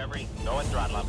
Discovery, go and throttle up.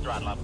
Throttle up.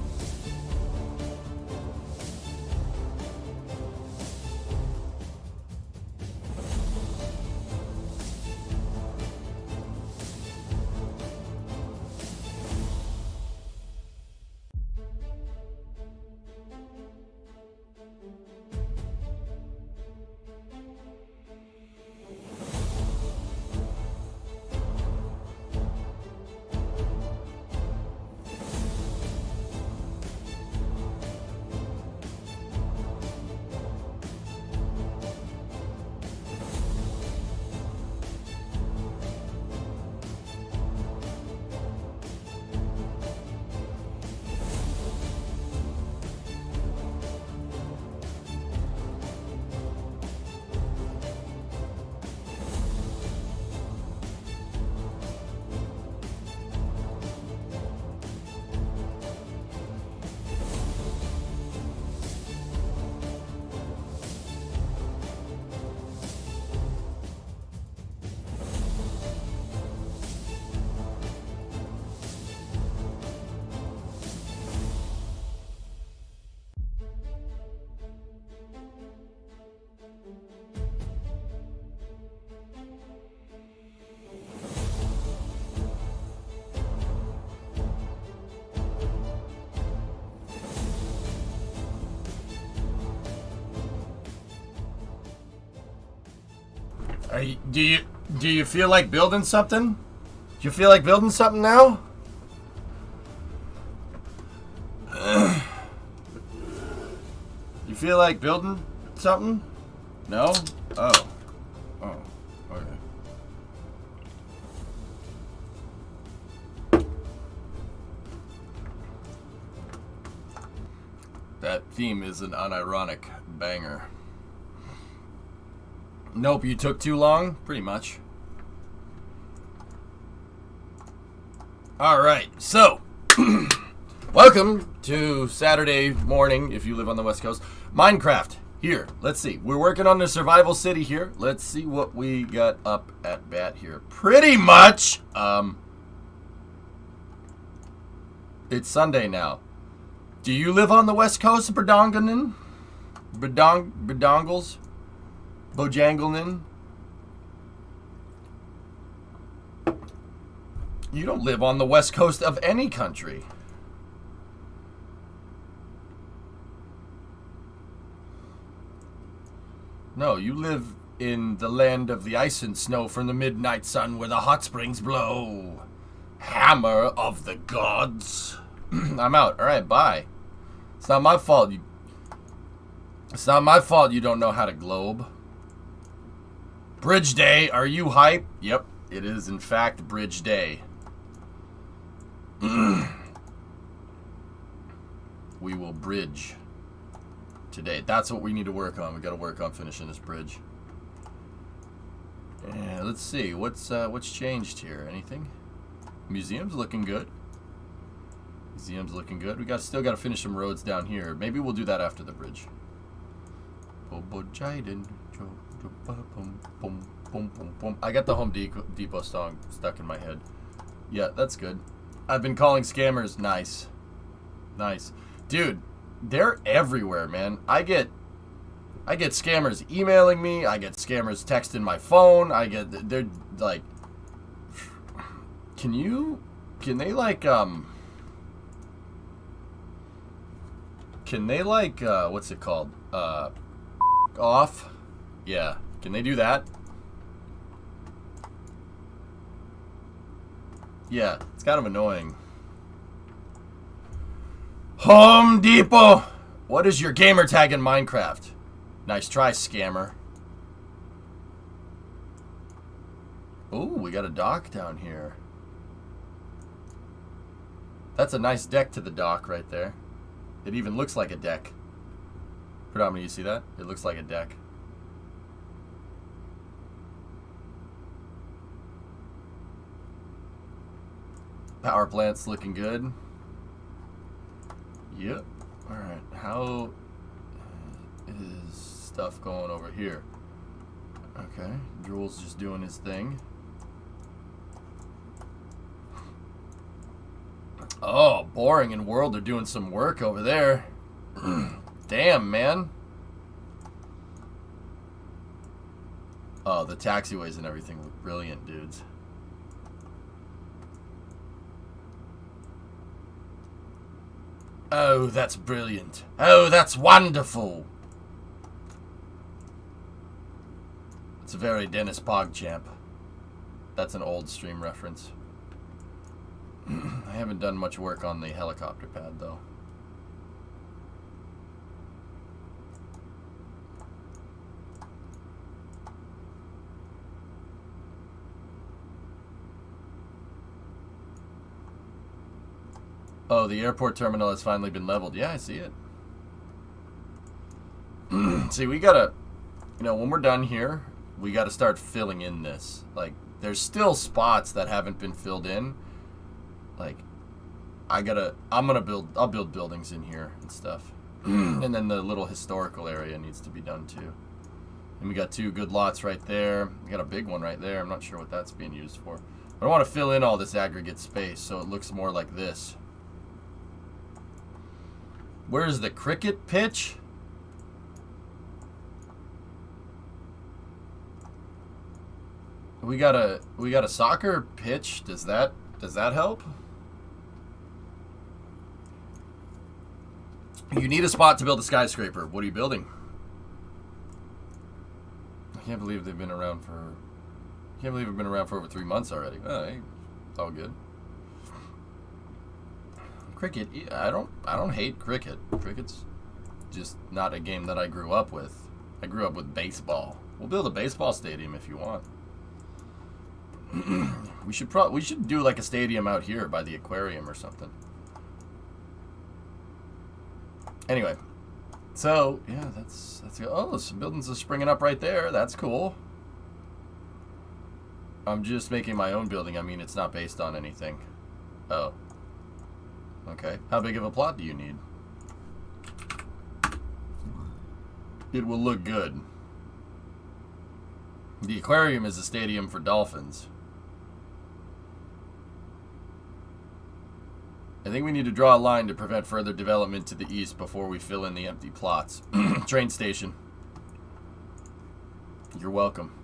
Do you feel like building something? Do you feel like building something now? You feel like building something? No? Oh. Oh. Okay. That theme is an unironic banger. Nope, you took too long? Pretty much. Alright, so welcome to Saturday morning if you live on the West Coast. Minecraft, here, let's see. We're working on the survival city here. Let's see what we got up at bat here. Pretty much, it's Sunday now. Do you live on the West Coast, Bredonglenin? Bredongles? Bojanglenin? You don't live on the west coast of any country. No, you live in the land of the ice and snow from the midnight sun where the hot springs blow. Hammer of the gods. I'm out. Alright, bye. It's not my fault. It's not my fault you don't know how to globe. Bridge Day, are you hype? Yep, it is in fact Bridge Day. We will bridge today. That's what we need to work on. We got to work on finishing this bridge. Yeah, let's see. What's changed here? Anything? Museum's looking good. Museum's looking good. We still got to finish some roads down here. Maybe we'll do that after the bridge. I got the Home Depot song stuck in my head. Yeah, that's good. I've been calling scammers. Nice. Nice. Dude, they're everywhere, man. I get scammers emailing me. I get scammers texting my phone. They're like, can they what's it called? Off? Yeah. Can they do that? Yeah, it's kind of annoying. Home Depot! What is your gamer tag in Minecraft? Nice try, scammer. Ooh, we got a dock down here. That's a nice deck to the dock right there. It even looks like a deck. Predominantly, you see that? It looks like a deck. Power plant's looking good. Yep. Alright, how is stuff going over here? Okay, Drool's just doing his thing. Oh, Boring and World are doing some work over there. Damn, man. Oh, the taxiways and everything look brilliant, dudes. Oh, that's brilliant. Oh, that's wonderful. It's a very Dennis Pogchamp. That's an old stream reference. I haven't done much work on the helicopter pad, though. Oh, the airport terminal has finally been leveled. Yeah, I see it. See, we gotta, you know, when we're done here, we gotta start filling in this. Like, there's still spots that haven't been filled in. Like, I'll build buildings in here and stuff. And then the little historical area needs to be done too. And we got 2 good lots right there. We got a big one right there. I'm not sure what that's being used for. But I want to fill in all this aggregate space so it looks more like this. Where's the cricket pitch? We got a soccer pitch. Does that help? You need a spot to build a skyscraper. What are you building? I can't believe they've been around for. I can't believe we've been around for over 3 months already. Oh, hey, it's all good. Cricket. I don't hate cricket. Cricket's just not a game that I grew up with. I grew up with baseball. We'll build a baseball stadium if you want. we should do like a stadium out here by the aquarium or something. Anyway, so yeah, that's oh, some buildings are springing up right there. That's cool. I'm just making my own building. I mean, it's not based on anything. Oh. Okay. How big of a plot do you need? It will look good. The aquarium is a stadium for dolphins. I think we need to draw a line to prevent further development to the east before we fill in the empty plots. Train station. You're welcome.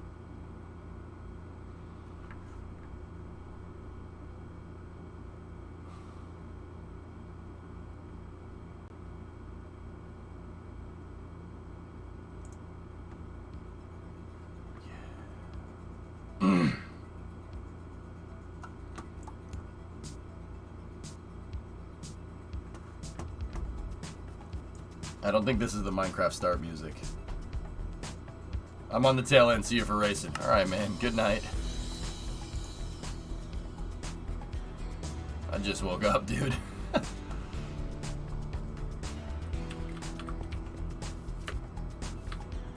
I don't think this is the Minecraft start music. I'm on the tail end. See you for racing. Alright, man. Good night. I just woke up, dude.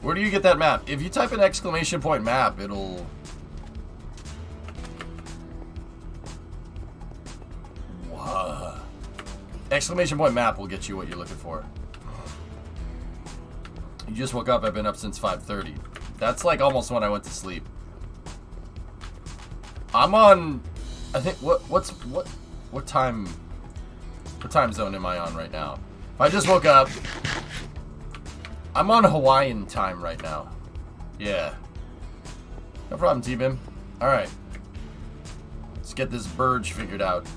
Where do you get that map? If you type an exclamation point map, it'll... Whoa. Exclamation point map will get you what you're looking for. You just woke up. I've been up since 5:30. That's like almost when I went to sleep. I'm on. I think what time zone am I on right now? If I just woke up, I'm on Hawaiian time right now. Yeah. No problem, T-Bim. All right. Let's get this Burge figured out.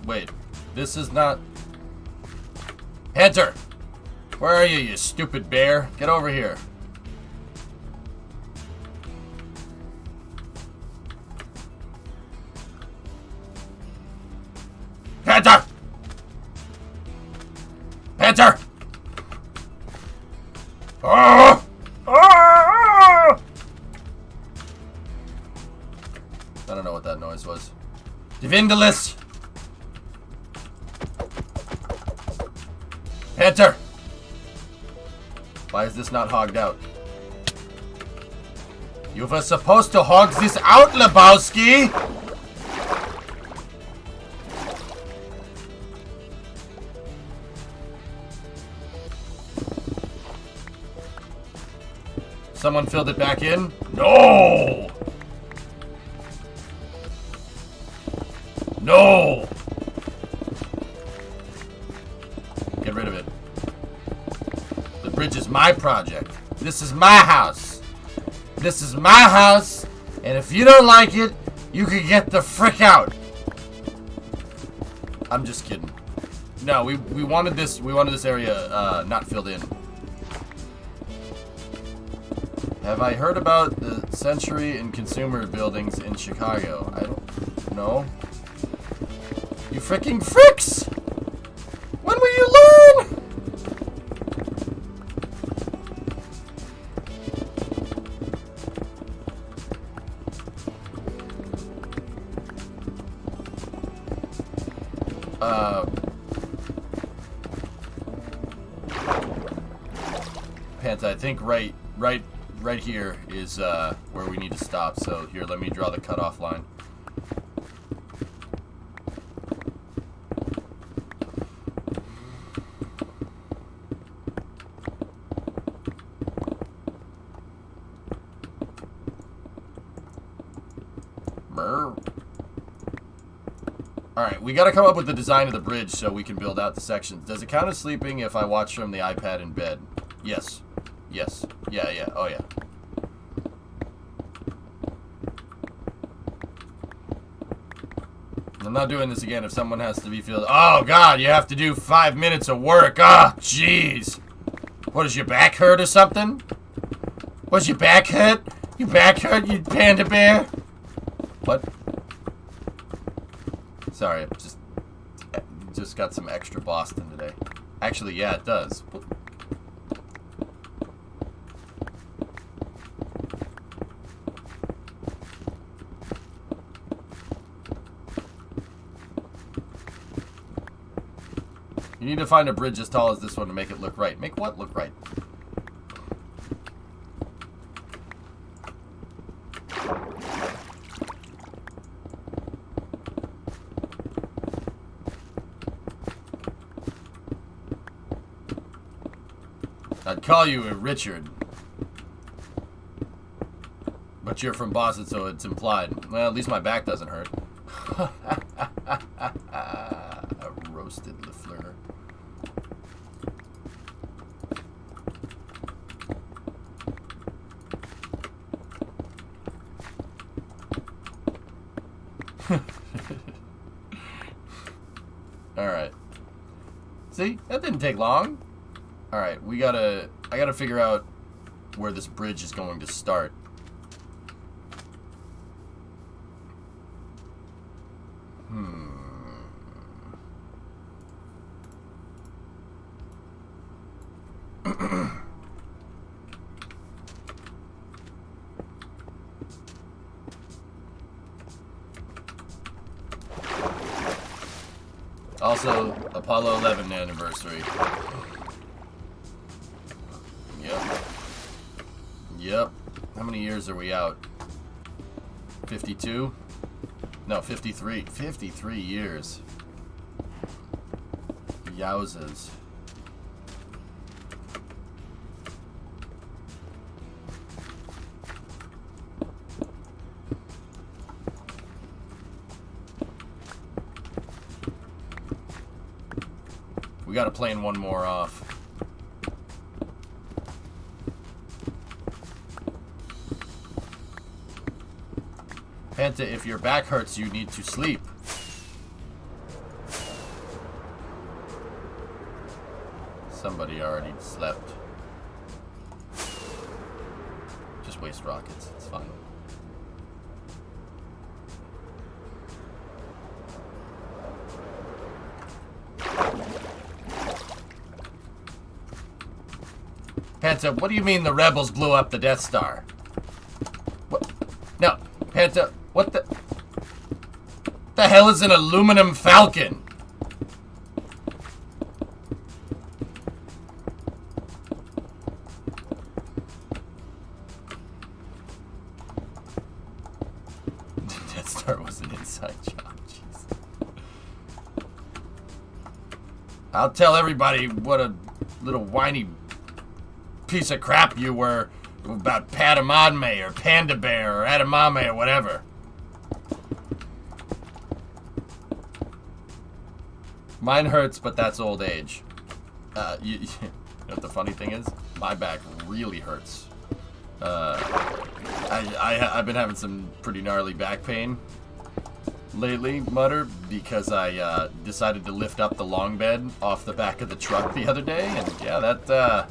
Wait, this is not... Panther! Where are you, you stupid bear? Get over here. Panther! Panther! Ah! Ah! I don't know what that noise was. Divindulus! Panther! Why is this not hogged out? You were supposed to hog this out, Lebowski! Someone filled it back in? No! No! Get rid of it. The bridge is my project. This is my house. This is my house, and if you don't like it, you can get the frick out. I'm just kidding. No, we wanted this area not filled in. Have I heard about the Century and Consumer buildings in Chicago? I don't know. You fricking fricks! When will you learn? Pants, I think right here is where we need to stop. So here, let me draw the cutoff line. Alright, we gotta come up with the design of the bridge so we can build out the sections. Does it count as sleeping if I watch from the iPad in bed? Yes. Yes. Yeah. Oh, yeah. I'm not doing this again if someone has to be filled. Oh, God, you have to do 5 minutes of work. Ah, oh, jeez. What, does your back hurt or something? What's your back hurt? Your back hurt, you panda bear? What? Sorry, I just got some extra Boston today. Actually, yeah, it does. You need to find a bridge as tall as this one to make it look right. Make what look right? I'd call you a Richard. But you're from Boston, so it's implied. Well, at least my back doesn't hurt. I roasted LaFleur. Alright. See? That didn't take long. Alright, I gotta figure out where this bridge is going to start. Also, Apollo 11 anniversary. Yep. How many years are we out? 52? No, 53. 53 years. Yowzas. We gotta plane one more off. Panta, if your back hurts, you need to sleep. Somebody already slept. Just waste rockets. It's fine. Panta, what do you mean the rebels blew up the Death Star? What? No, Panta, what the hell is an aluminum falcon? shipyard was an inside job. Jeez. I'll tell everybody what a little whiny piece of crap you were about Patamadme or Panda Bear or Adamame or whatever. Mine hurts, but that's old age. You know what the funny thing is? My back really hurts. I've been having some pretty gnarly back pain lately, Mutter, because I decided to lift up the long bed off the back of the truck the other day, and yeah, that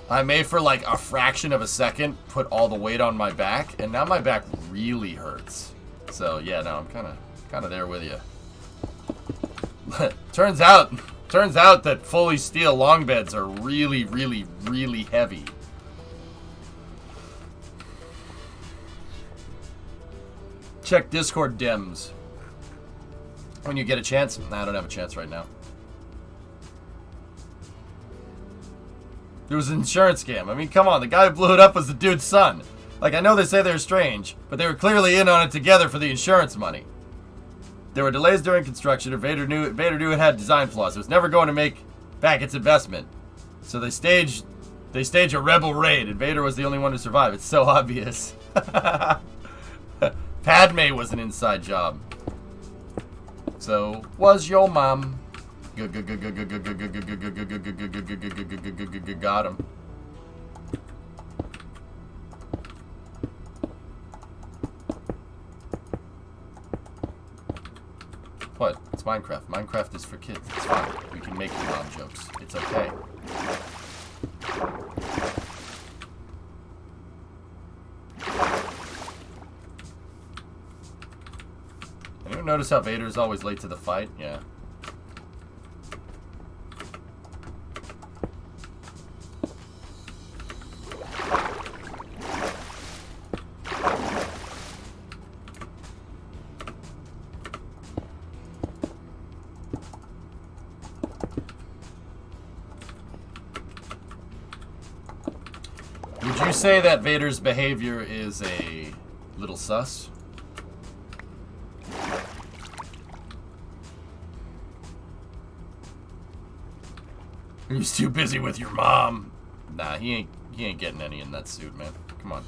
I may for like a fraction of a second put all the weight on my back, and now my back really hurts. So yeah, no, I'm kind of there with you. Turns out that fully steel long beds are really, really, really heavy. Check Discord Dems when you get a chance. Nah, I don't have a chance right now. There was an insurance scam. I mean, come on, the guy who blew it up was the dude's son. Like, I know they say they're strange, but they were clearly in on it together for the insurance money. There were delays during construction, and Vader knew it had design flaws. It was never going to make back its investment. So they staged a rebel raid, and Vader was the only one to survive. It's so obvious. Padme was an inside job. So was your mom. Got him. What? It's Minecraft. Minecraft is for kids. It's fine. We can make mom jokes. It's okay. Anyone notice how Vader's always late to the fight? Yeah. Would you say that Vader's behavior is a little sus? He's too busy with your mom. Nah, he ain't getting any in that suit, man. Come on.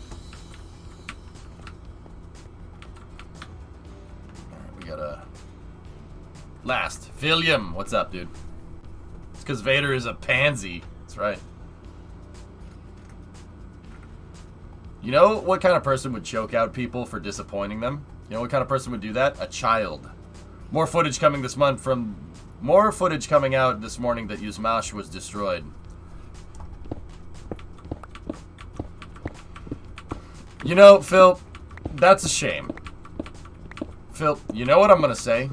Alright, we got a last. William, what's up, dude? It's because Vader is a pansy. That's right. You know what kind of person would choke out people for disappointing them? You know what kind of person would do that? A child. More footage coming this month from... More footage coming out this morning that Yuzmash was destroyed. You know, Phil, that's a shame. Phil, you know what I'm gonna say?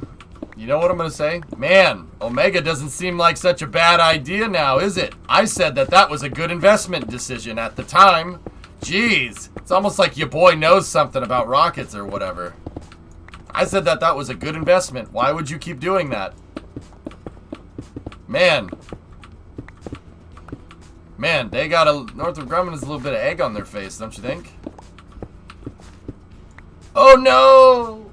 You know what I'm gonna say? Man, Omega doesn't seem like such a bad idea now, is it? I said that was a good investment decision at the time. Jeez, it's almost like your boy knows something about rockets or whatever. I said that was a good investment. Why would you keep doing that? Man, they got a... Northrop Grumman has a little bit of egg on their face, don't you think? Oh, no!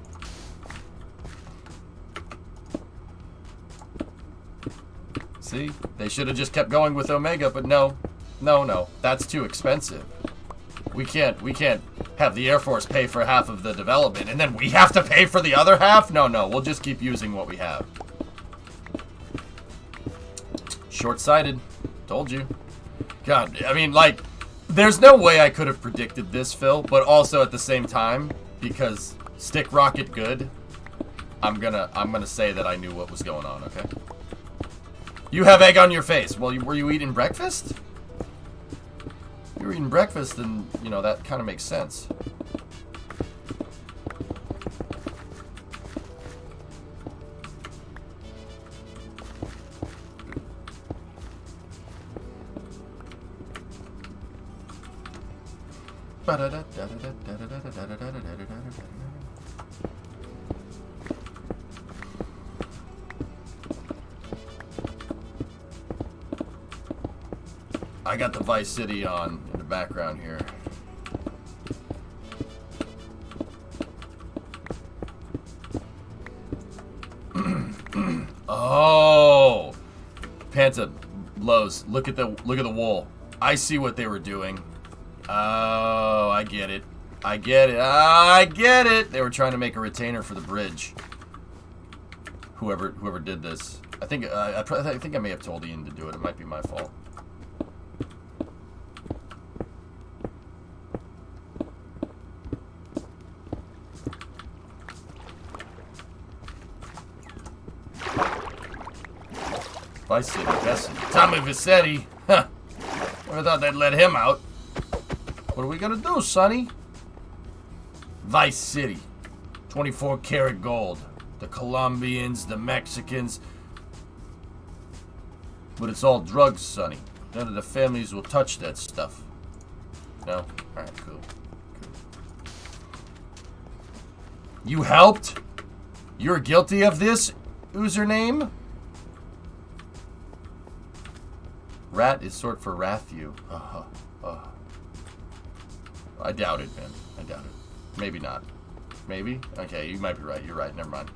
See? They should have just kept going with Omega, but no. No, that's too expensive. We can't have the Air Force pay for half of the development, and then we have to pay for the other half? No, we'll just keep using what we have. Short-sighted. Told you. God, I mean, like, there's no way I could have predicted this, Phil, but also at the same time, because stick rocket good, I'm gonna say that I knew what was going on, okay? You have egg on your face. Well, were you eating breakfast? You were eating breakfast, and, you know, that kind of makes sense. I got the Vice City on in the background here. Panta, Lowe's, look at the wool. I see what they were doing. Oh, I get it. I get it. I get it. They were trying to make a retainer for the bridge. Whoever did this. I think I may have told Ian to do it. It might be my fault. Vice City, best. Tommy Vicetti. Huh. Never thought they'd let him out. What are we gonna do, Sonny? Vice City. 24 karat gold. The Colombians, the Mexicans. But it's all drugs, Sonny. None of the families will touch that stuff. No? Alright, cool. You helped? You're guilty of this? Username? Rat is short for Rathew. I doubt it, man. I doubt it. Maybe not. Maybe? Okay, you might be right. You're right. Never mind.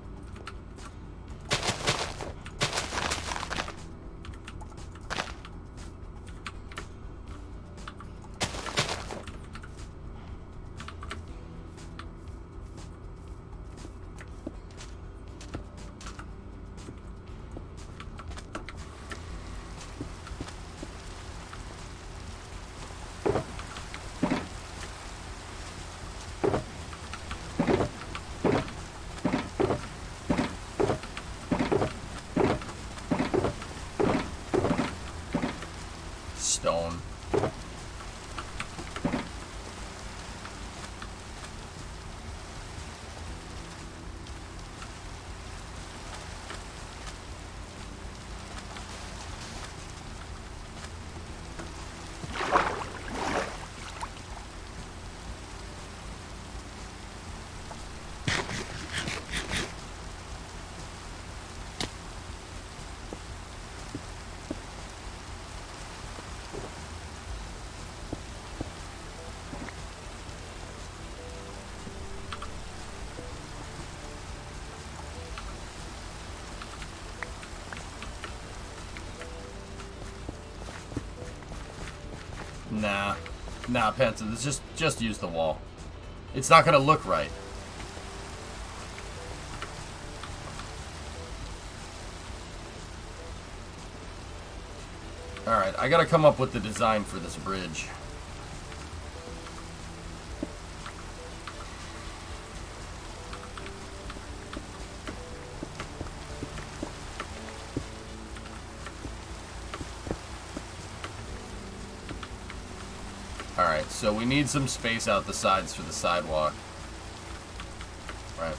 Stone. Nah, Panta, just use the wall. It's not gonna look right. Alright, I gotta come up with the design for this bridge. Alright, so we need some space out the sides for the sidewalk. Right.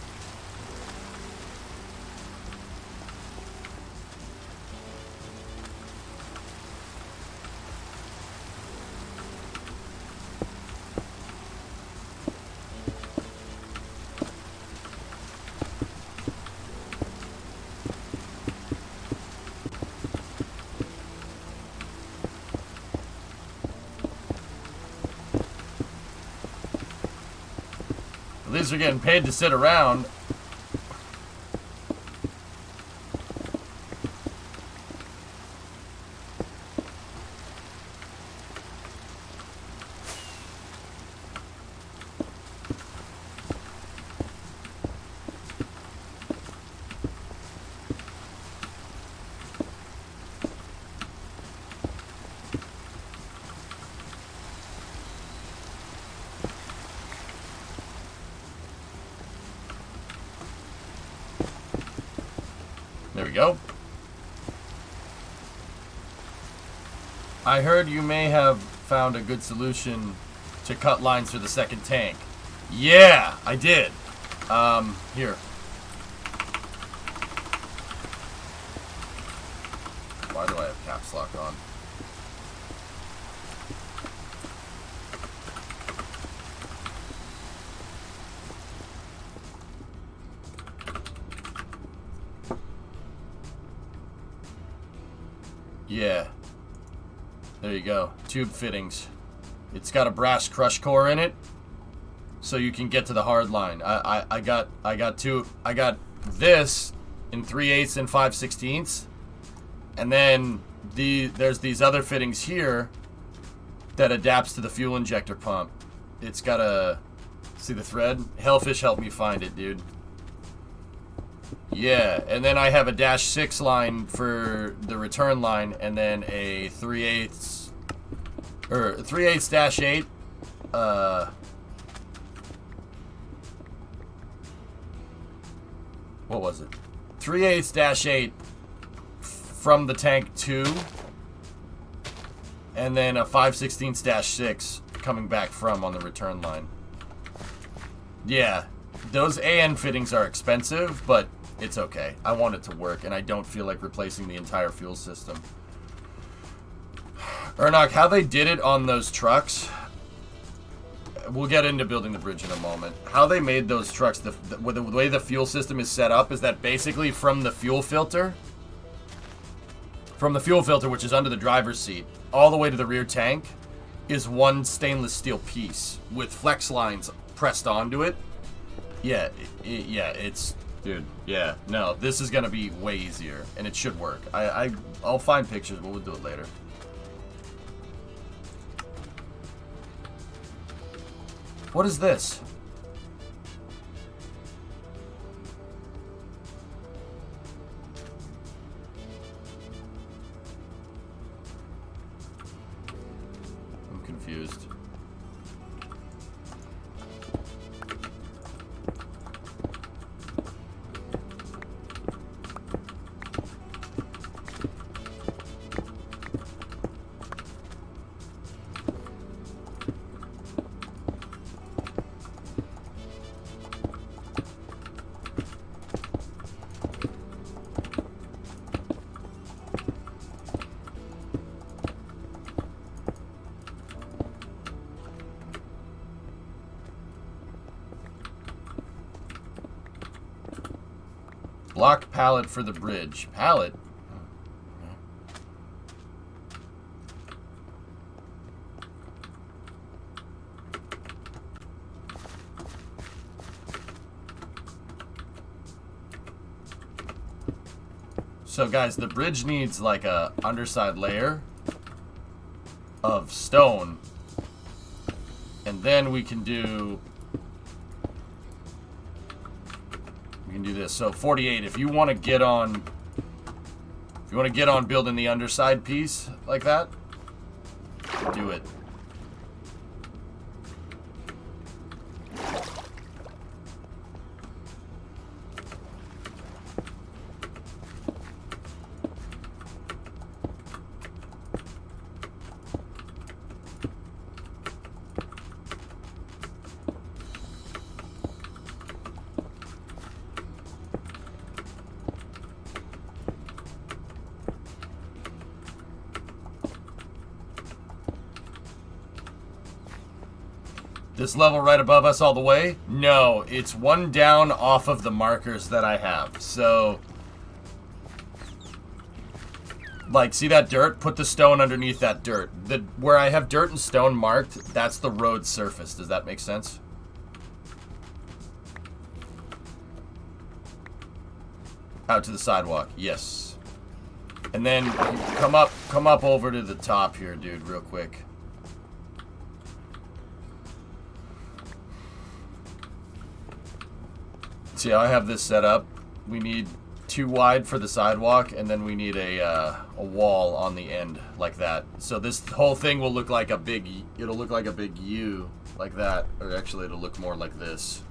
At least we're getting paid to sit around. There we go. I heard you may have found a good solution to cut lines for the second tank. Yeah, I did. Here. Why do I have caps lock on? Yeah. There you go. Tube fittings. It's got a brass crush core in it, so you can get to the hard line. I got this in 3/8 and 5/16, and then there's these other fittings here that adapts to the fuel injector pump. It's got a... See the thread? Hellfish helped me find it, dude. Yeah, and then I have a -6 line for the return line, and then a 3/8 or 3/8 -8. What was it? 3/8 -8 from the tank 2, and then a 5/16 -6 coming back from on the return line. Yeah, those AN fittings are expensive, but it's okay. I want it to work, and I don't feel like replacing the entire fuel system. Ernok, how they did it on those trucks, we'll get into building the bridge in a moment. How they made those trucks, the way the fuel system is set up, is that basically from the fuel filter, which is under the driver's seat, all the way to the rear tank, is one stainless steel piece with flex lines pressed onto it. Yeah, it's... Dude, yeah, no, this is gonna be way easier, and it should work. I'll find pictures, but we'll do it later. What is this? I'm confused. Block pallet for the bridge. Pallet? So guys, the bridge needs like a underside layer of stone. And then we can do this. So 48, if you want to get on building the underside piece like that, do it. This level right above us all the way? No, it's one down off of the markers that I have. So, like, see that dirt? Put the stone underneath that dirt. Where I have dirt and stone marked, that's the road surface. Does that make sense? Out to the sidewalk, yes. And then come up over to the top here, dude, real quick. See how I have this set up? We need 2 wide for the sidewalk, and then we need a wall on the end like that. So this whole thing will look like a big. It'll look like a big U like that, or actually it'll look more like this.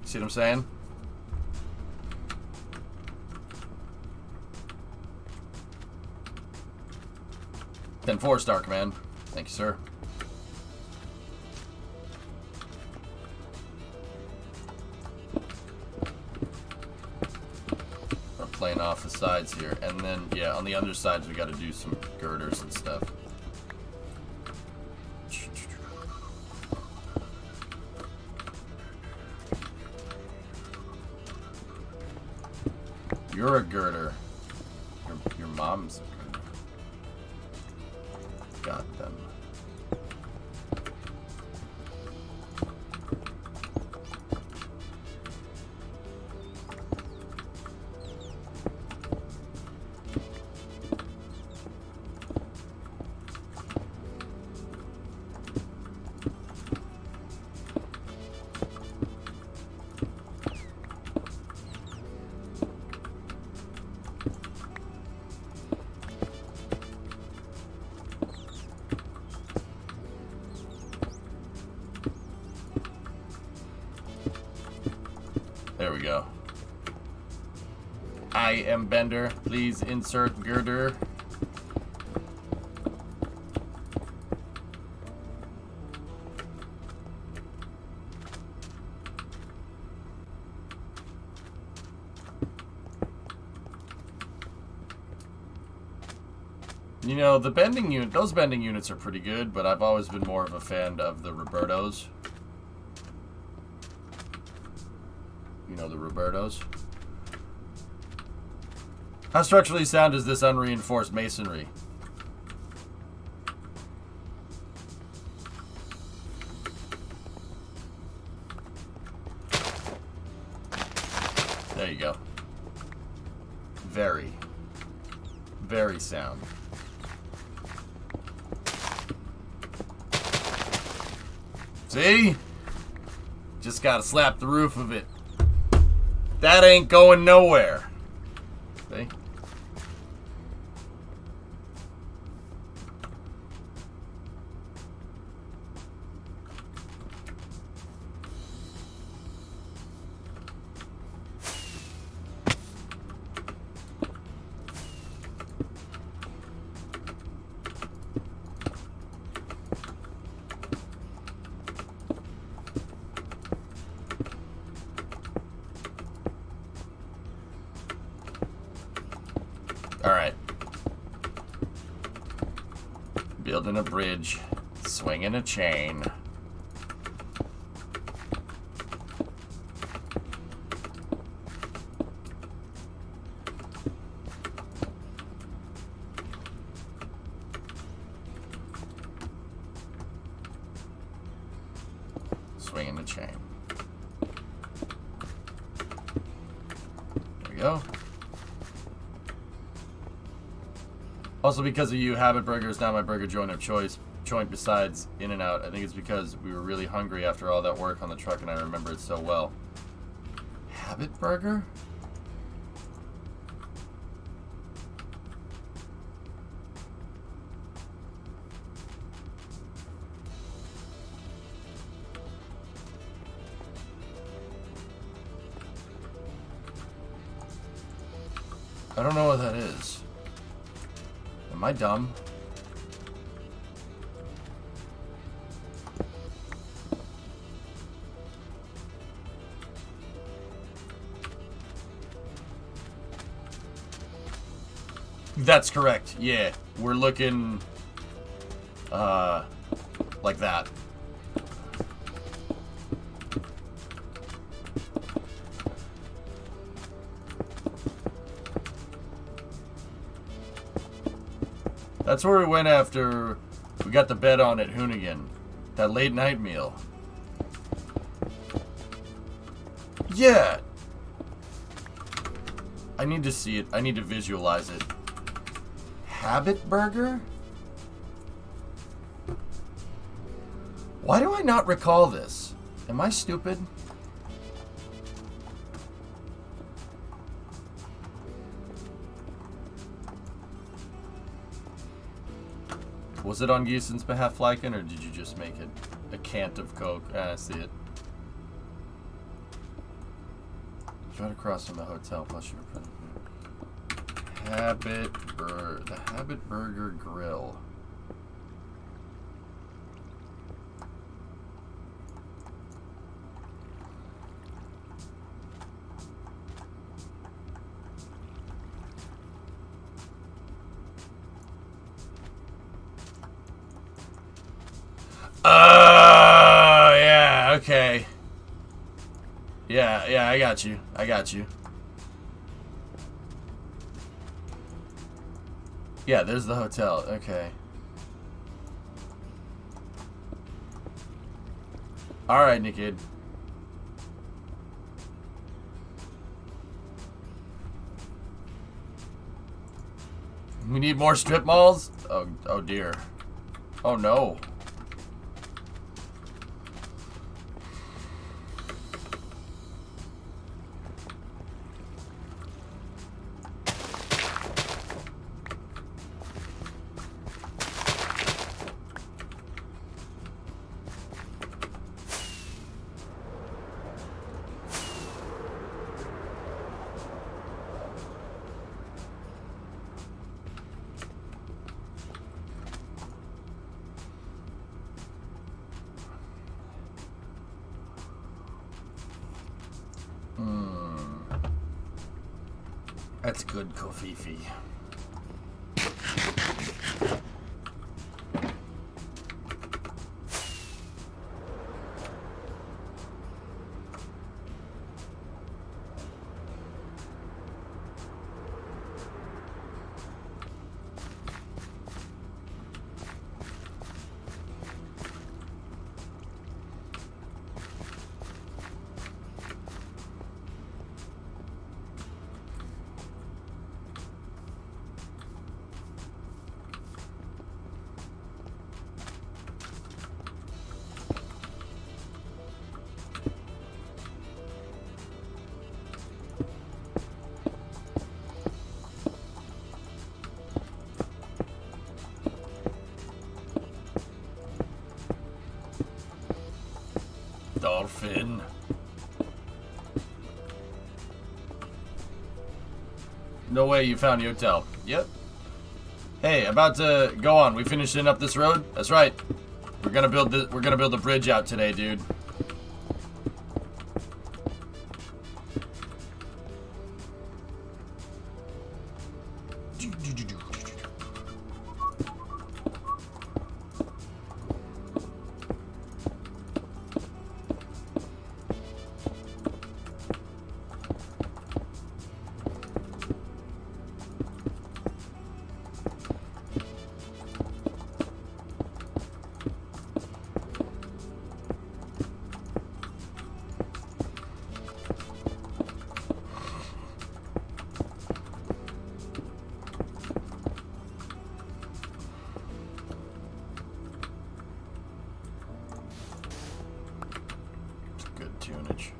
See what I'm saying? Then 4-star command. Thank you, sir. Playing off the sides here, and then yeah, on the undersides we got to do some girders and stuff. You're a girder. Your mom's a girder. Got them. we go. I am Bender. Please insert girder. You know, the bending unit, those bending units are pretty good, but I've always been more of a fan of the Robertos. You know the Robertos? How structurally sound is this unreinforced masonry? There you go. Very, very sound. See? Just gotta slap the roof of it. That ain't going nowhere. See? Alright. Building a bridge. Swinging a chain. Swinging the chain. There we go. Also, because of you, Habit Burger is now my burger joint of choice. Joint besides In-N-Out. I think it's because we were really hungry after all that work on the truck, and I remember it so well. Habit Burger? I don't know what that is. Am I dumb? That's correct. Yeah, we're looking like that. That's where we went after we got the bed on at Hoonigan. That late night meal. Yeah. I need to see it. I need to visualize it. Habit Burger? Why do I not recall this? Am I stupid? Was it on Geeson's behalf, Flykin, or did you just make it a cant of Coke? Ah, I see it. Right across from the hotel, plus your the Habit Burger Grill. Oh, yeah, okay. Yeah, I got you. I got you. Yeah, there's the hotel. Okay. Alright, Nickid. We need more strip malls? Oh dear. Oh no. That's good, Kofifi. Dolphin. No way you found Yotel. Yep. Hey, about to go on. We finishing up this road? That's right. We're gonna build a bridge out today, dude. Tunage.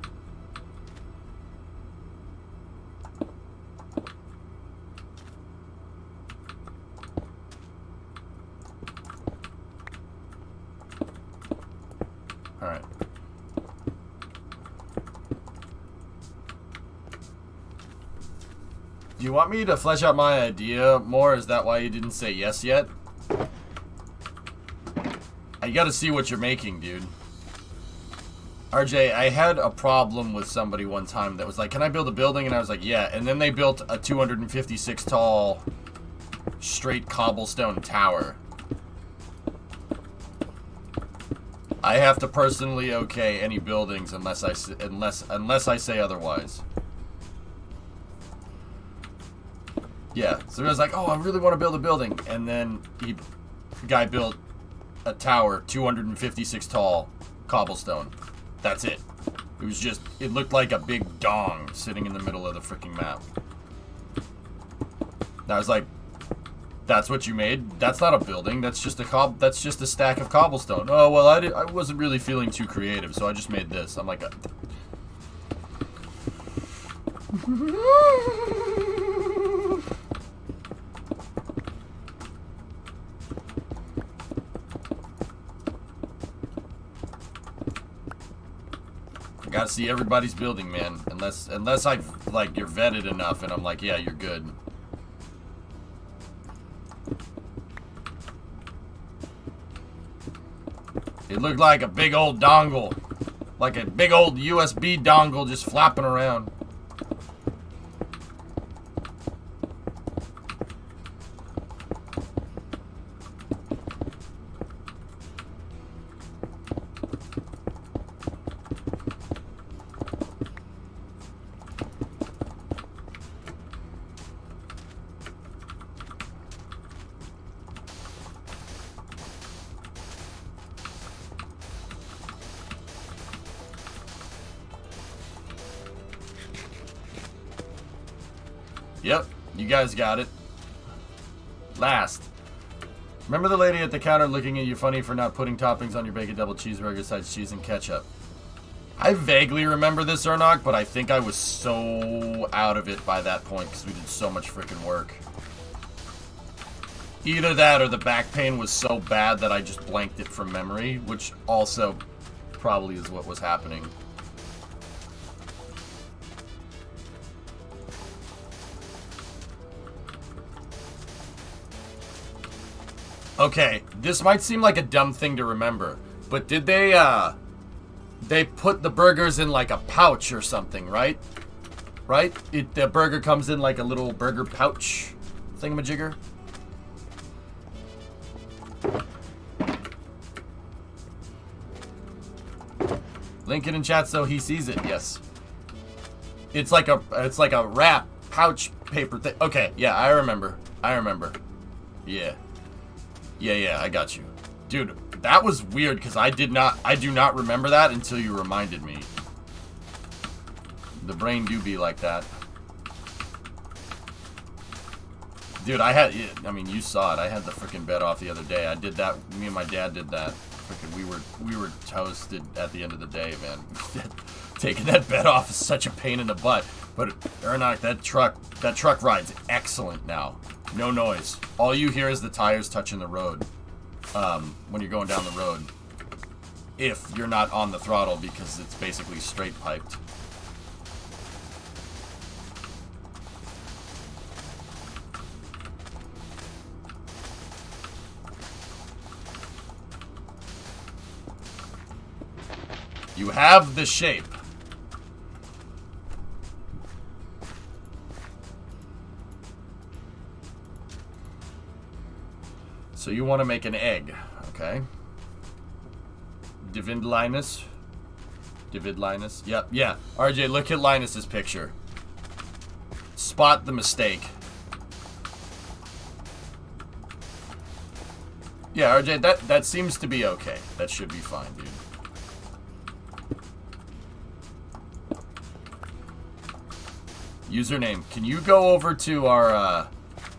All right. Do you want me to flesh out my idea more? Is that why you didn't say yes yet? I gotta see what you're making, dude. RJ, I had a problem with somebody one time that was like, can I build a building? And I was like, yeah. And then they built a 256 tall straight cobblestone tower. I have to personally okay any buildings unless I say otherwise. Yeah, so it was like, oh, I really want to build a building. And then the guy built a tower 256 tall cobblestone. That's it. It was just, it looked like a big dong sitting in the middle of the freaking map. And I was like, that's what you made? That's not a building. That's just a stack of cobblestone. Oh, well, I wasn't really feeling too creative, so I just made this. I'm like, gotta see everybody's building, man. Unless I've, like, you're vetted enough and I'm like, yeah, you're good. It looked like a big old dongle. Like a big old USB dongle just flapping around. Yep, you guys got it. Last. Remember the lady at the counter looking at you funny for not putting toppings on your bacon double cheeseburger besides cheese and ketchup? I vaguely remember this, Ernok, but I think I was so out of it by that point because we did so much freaking work. Either that or the back pain was so bad that I just blanked it from memory, which also probably is what was happening. Okay, this might seem like a dumb thing to remember, but did they put the burgers in like a pouch or something, right? right? The burger comes in like a little burger pouch thingamajigger. Lincoln in chat, so he sees it. Yes. It's like a wrap pouch paper thing. Okay, yeah, I remember. Yeah. Yeah, I got you. Dude, that was weird because I do not remember that until you reminded me. The brain do be like that. Dude, I mean, you saw it. I had the freaking bed off the other day. I did that. Me and my dad did that. Freaking, we were toasted at the end of the day, man. Taking that bed off is such a pain in the butt. But Ernak, that truck rides excellent now. No noise. All you hear is the tires touching the road. When you're going down the road. If you're not on the throttle because it's basically straight piped. You have the shape. So you want to make an egg, okay? David Linus. Yep, yeah. RJ, look at Linus's picture. Spot the mistake. Yeah, RJ, that seems to be okay. That should be fine, dude. Username. Can you go over to our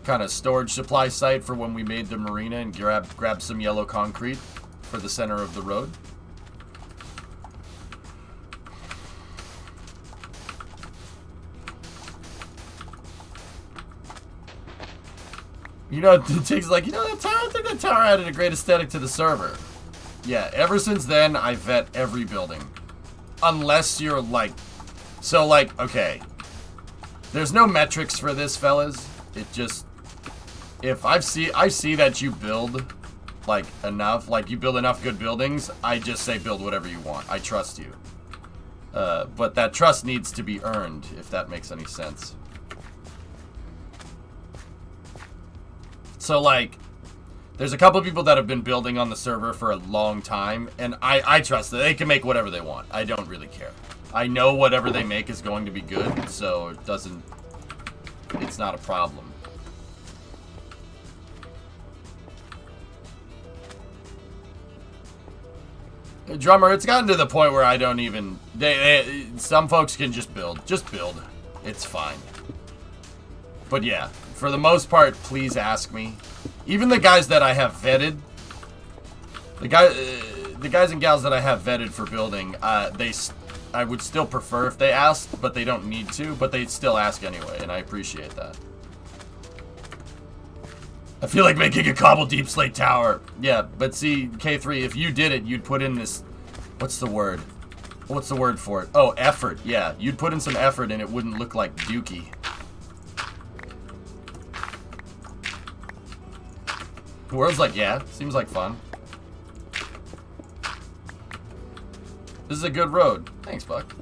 kind of storage supply site for when we made the marina and grab some yellow concrete for the center of the road? You know, Tig's like, you know, that tower, I think that tower added a great aesthetic to the server. Yeah, ever since then, I vet every building. Unless you're like... So, like, okay. There's no metrics for this, fellas. It just... If I see that you build, like, enough, like, you build enough good buildings, I just say build whatever you want. I trust you. But that trust needs to be earned, if that makes any sense. So, like, there's a couple of people that have been building on the server for a long time, and I trust that they can make whatever they want. I don't really care. I know whatever they make is going to be good, so it's not a problem. Drummer, it's gotten to the point where I don't even... some folks can just build. Just build. It's fine. But yeah, for the most part, please ask me. Even the guys that I have vetted... The guys and gals that I have vetted for building, I would still prefer if they asked, but they don't need to. But they still ask anyway, and I appreciate that. I feel like making a cobble deep slate tower. Yeah, but see, K3, if you did it, you'd put in this... What's the word? What's the word for it? Oh, effort. Yeah, you'd put in some effort and it wouldn't look like dookie. The world's like, yeah, seems like fun. This is a good road. Thanks, Buck.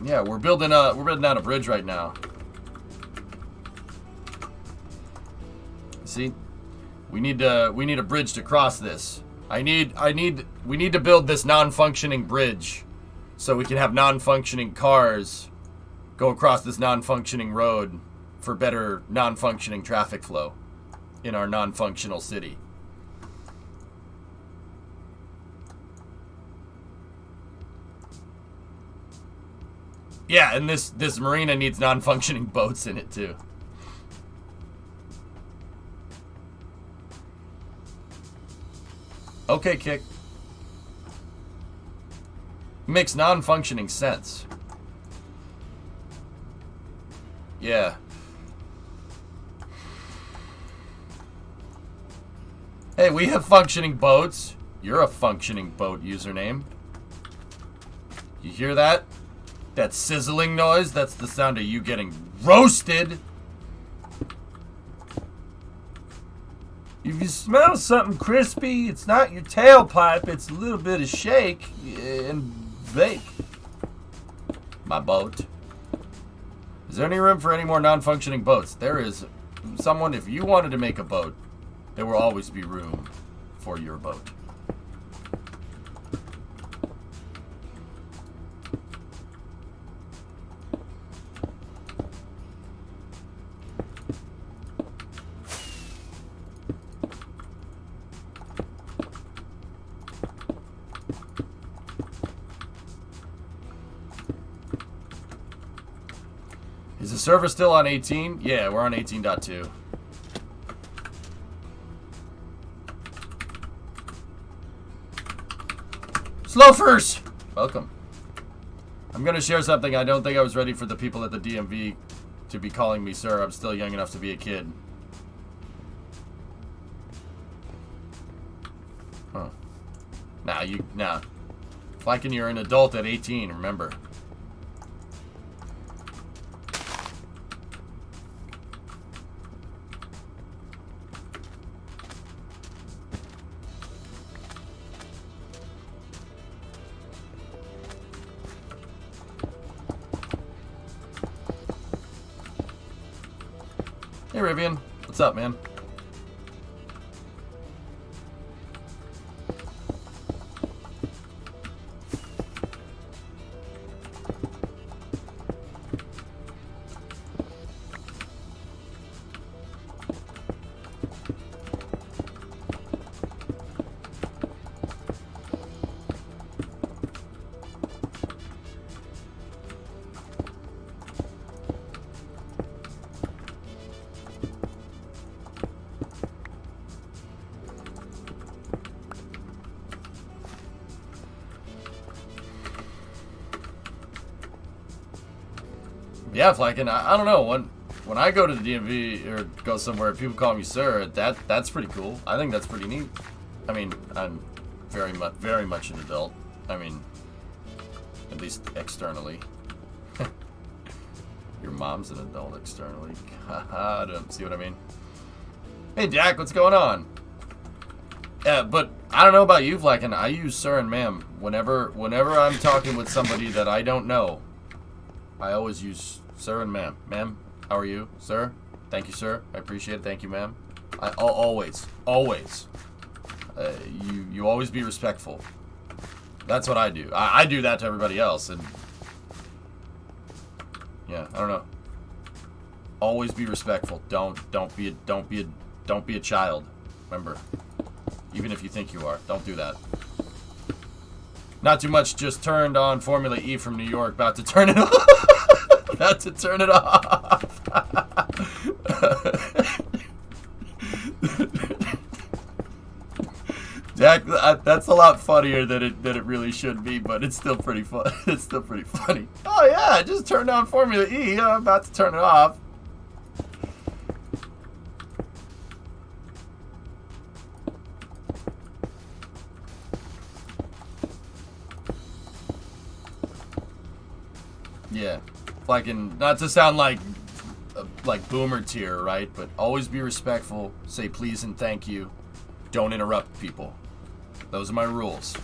Yeah, we're building out a bridge right now. See? We need a bridge to cross this. We need to build this non-functioning bridge so we can have non-functioning cars go across this non-functioning road for better non-functioning traffic flow in our non-functional city. Yeah, and this marina needs non-functioning boats in it too. Okay, Kick. Makes non-functioning sense. Yeah. Hey, we have functioning boats. You're a functioning boat username. You hear that? That sizzling noise? That's the sound of you getting roasted. If you smell something crispy, it's not your tailpipe, it's a little bit of shake and bake. My boat. Is there any room for any more non-functioning boats? There is. Someone, if you wanted to make a boat, there will always be room for your boat. Is the server still on 18? Yeah, we're on 18.2. Slowfers! Welcome. I'm going to share something. I don't think I was ready for the people at the DMV to be calling me sir. I'm still young enough to be a kid. Huh. Nah. Flykin', you're an adult at 18, remember. Hey, Rivian. What's up, man? Yeah, Flakin, I don't know. When I go to the DMV or go somewhere, people call me sir. That's pretty cool. I think that's pretty neat. I mean, I'm very much an adult. I mean, at least externally. Your mom's an adult externally. God, see what I mean? Hey, Dak, what's going on? Yeah, but I don't know about you, Flakin. I use sir and ma'am whenever I'm talking with somebody that I don't know. I always use sir and ma'am. Ma'am, how are you? Sir? Thank you, sir. I appreciate it. Thank you, ma'am. Always. You always be respectful. That's what I do. I do that to everybody else, and yeah, I don't know. Always be respectful. Don't be a child. Remember, even if you think you are, don't do that. Not too much. Just turned on Formula E from New York. About to turn it off. About to turn it off. Jack, that's a lot funnier than it really should be, but it's still pretty fun. It's still pretty funny. Oh yeah, I just turned on Formula E. I'm about to turn it off. Yeah, fucking not to sound like boomer tier, right? But always be respectful. Say please and thank you. Don't interrupt people. Those are my rules.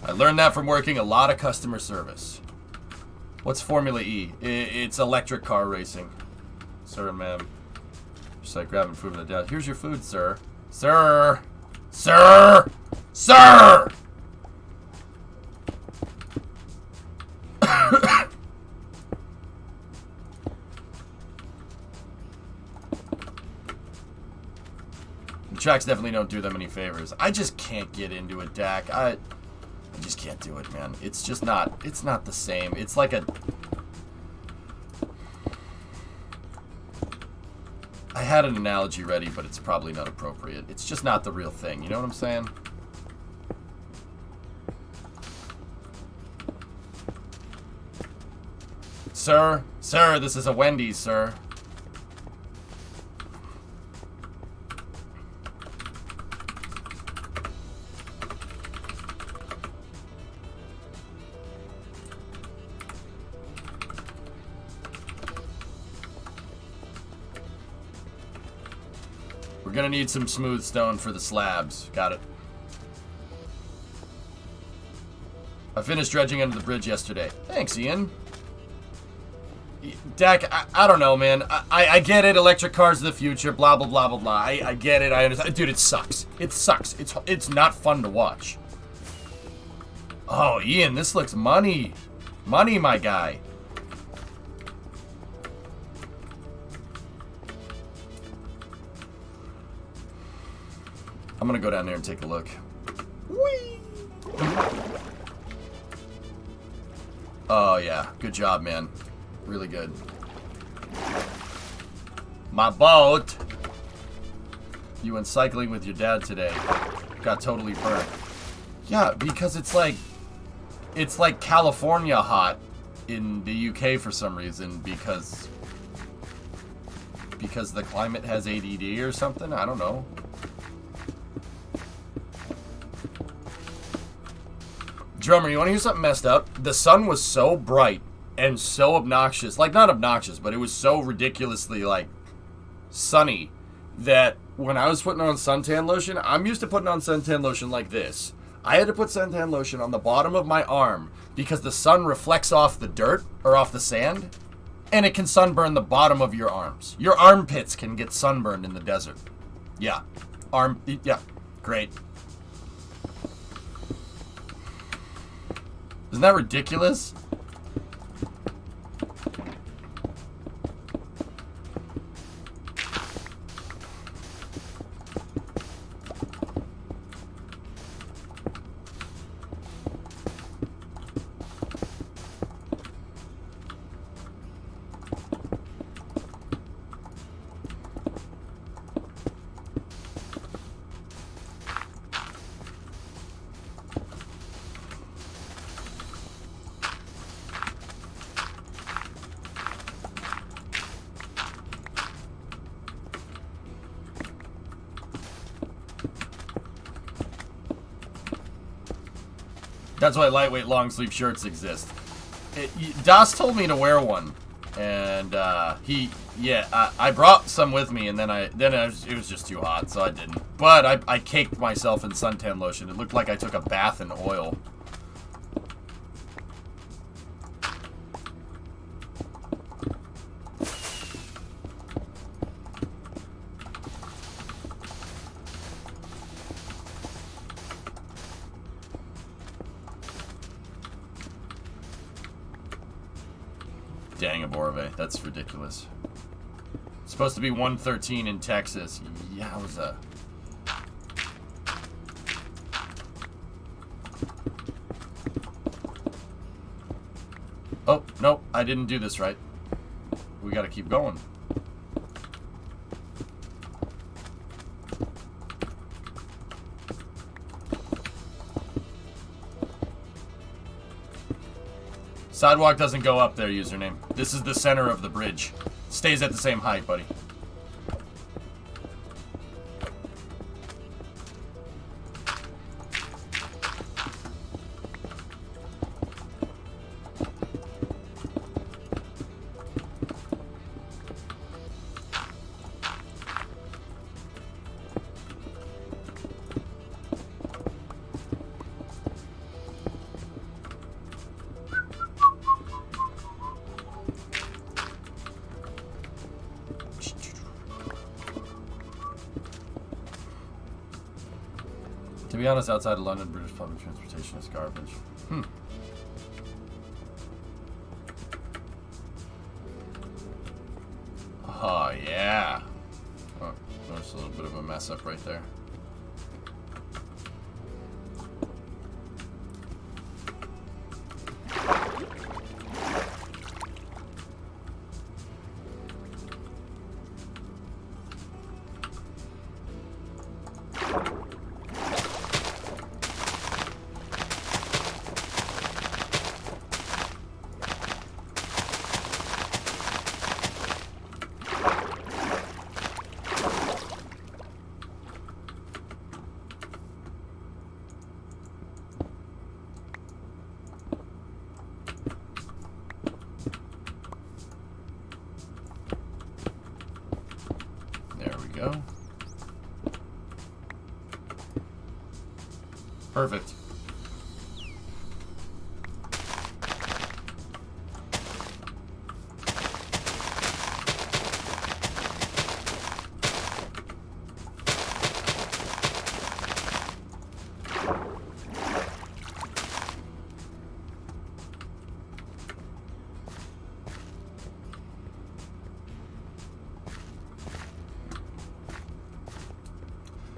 I learned that from working a lot of customer service. What's Formula E? It's electric car racing. Sir, ma'am. Just like grabbing food from the desk. Here's your food, sir. Sir! Sir! Sir! The tracks definitely don't do them any favors. I just can't get into it, Dak. I just can't do it, man. It's just not, it's not the same. It's like a... I had an analogy ready, but it's probably not appropriate. It's just not the real thing. You know what I'm saying? Sir? Sir, this is a Wendy's, sir. We're gonna need some smooth stone for the slabs. Got it. I finished dredging under the bridge yesterday. Thanks, Ian. Dak, I don't know, man. I get it. Electric cars are the future. Blah blah blah blah blah. I get it. I understand, dude. It sucks. It sucks. It's not fun to watch. Oh, Ian, this looks money, my guy. I'm gonna go down there and take a look. Whee! Oh yeah, good job, man. Really good. My boat. You went cycling with your dad today. Got totally burnt. Yeah, because it's like California hot in the UK for some reason because the climate has ADD or something. I don't know. Drummer, you want to hear something messed up? The sun was so bright and so obnoxious. Like, not obnoxious, but it was so ridiculously, like, sunny that when I was putting on suntan lotion, I'm used to putting on suntan lotion like this. I had to put suntan lotion on the bottom of my arm because the sun reflects off the dirt or off the sand, and it can sunburn the bottom of your arms. Your armpits can get sunburned in the desert. Yeah. Yeah. Great. Isn't that ridiculous? That's why lightweight long sleeve shirts exist. Das told me to wear one, and I brought some with me, and then it was just too hot, so I didn't. But I caked myself in suntan lotion. It looked like I took a bath in oil. Dang, Aborove. That's ridiculous. It's supposed to be 113 in Texas. Yowza. Oh, no. I didn't do this right. We gotta keep going. Sidewalk doesn't go up there, username. This is the center of the bridge. Stays at the same height, buddy. To be honest, outside of London, British public transportation is garbage. Oh, yeah. Oh, there's a little bit of a mess up right there. Go. Perfect.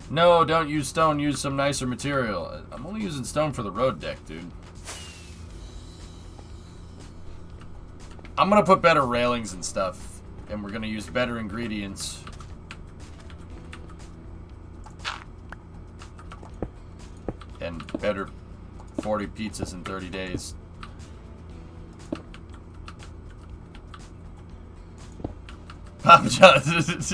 No, don't use stone. Use some nicer material. I'm only using stone for the road deck, dude. I'm gonna put better railings and stuff, and we're gonna use better ingredients. And better 40 pizzas in 30 days. Papa John's.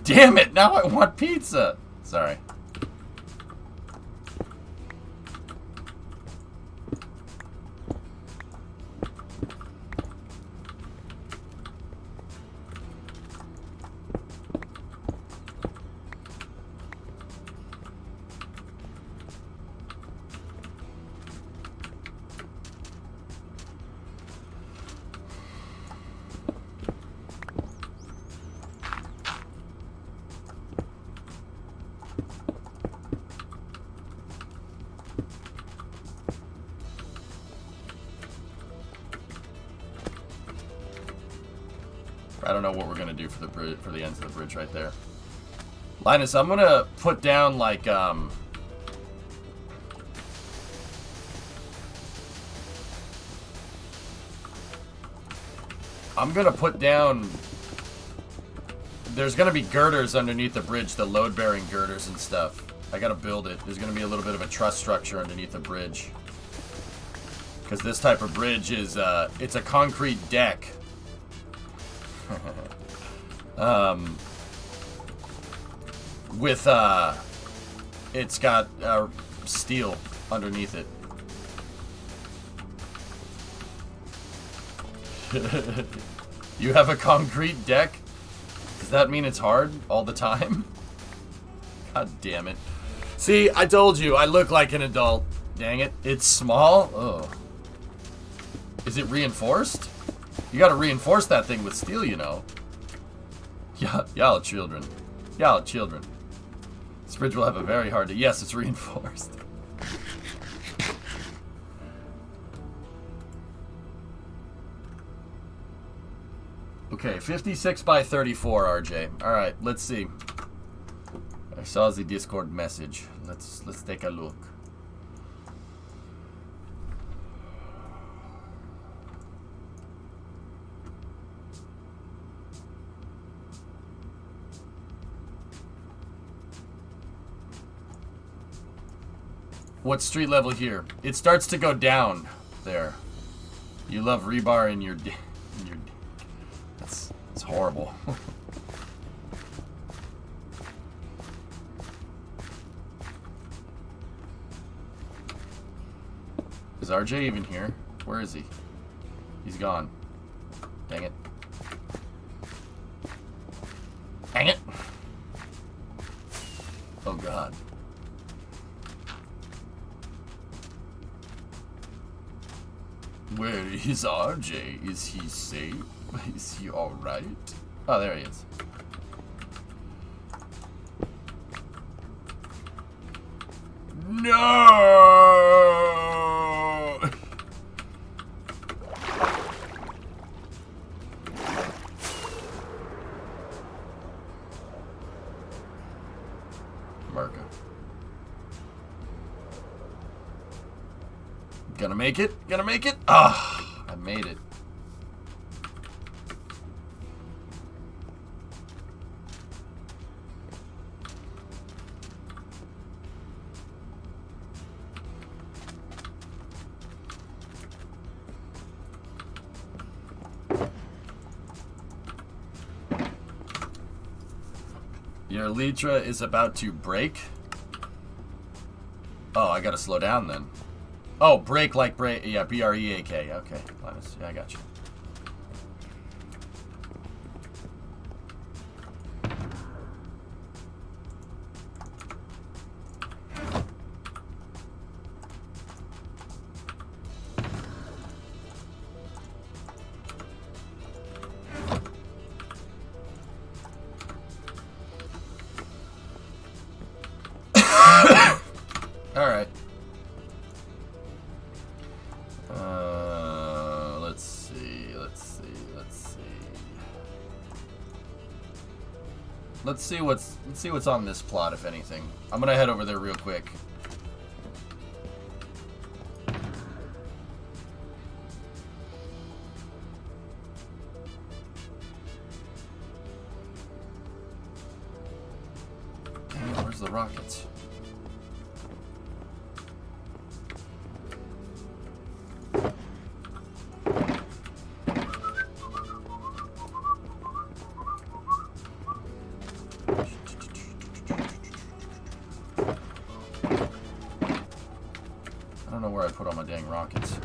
Damn it, now I want pizza. Sorry. I don't know what we're gonna do for the bridge, for the ends of the bridge right there. Linus, I'm gonna put down like I'm gonna put down. There's gonna be girders underneath the bridge, the load-bearing girders and stuff. I gotta build it. There's gonna be a little bit of a truss structure underneath the bridge, because this type of bridge is it's a concrete deck. With it's got steel underneath it. You have a concrete deck? Does that mean it's hard all the time? God damn it. See, I told you, I look like an adult. Dang it. It's small? Oh. Is it reinforced? You gotta reinforce that thing with steel, you know. Y'all children. Y'all children. This bridge will have a very hard day. Yes, it's reinforced. Okay, 56 by 34, RJ. Alright, let's see. I saw the Discord message. Let's take a look. What street level here? It starts to go down there. You love rebar in your that's horrible. Is RJ even here? Where is he? He's gone. Dang it. Dang it. Oh god. Where is RJ? Is he safe? Is he alright? Oh, there he is. No! Merca. Gonna make it? Gonna make it? Ah, I made it. Your Elytra is about to break. Oh, I gotta slow down then. Oh, break like break. Yeah, B-R-E-A-K. Okay, Linus. Yeah, I got you. Alright. Let's see. Let's see what's on this plot, if anything. I'm gonna head over there real quick. Damn, where's the rockets? I don't know where I put all my dang rockets.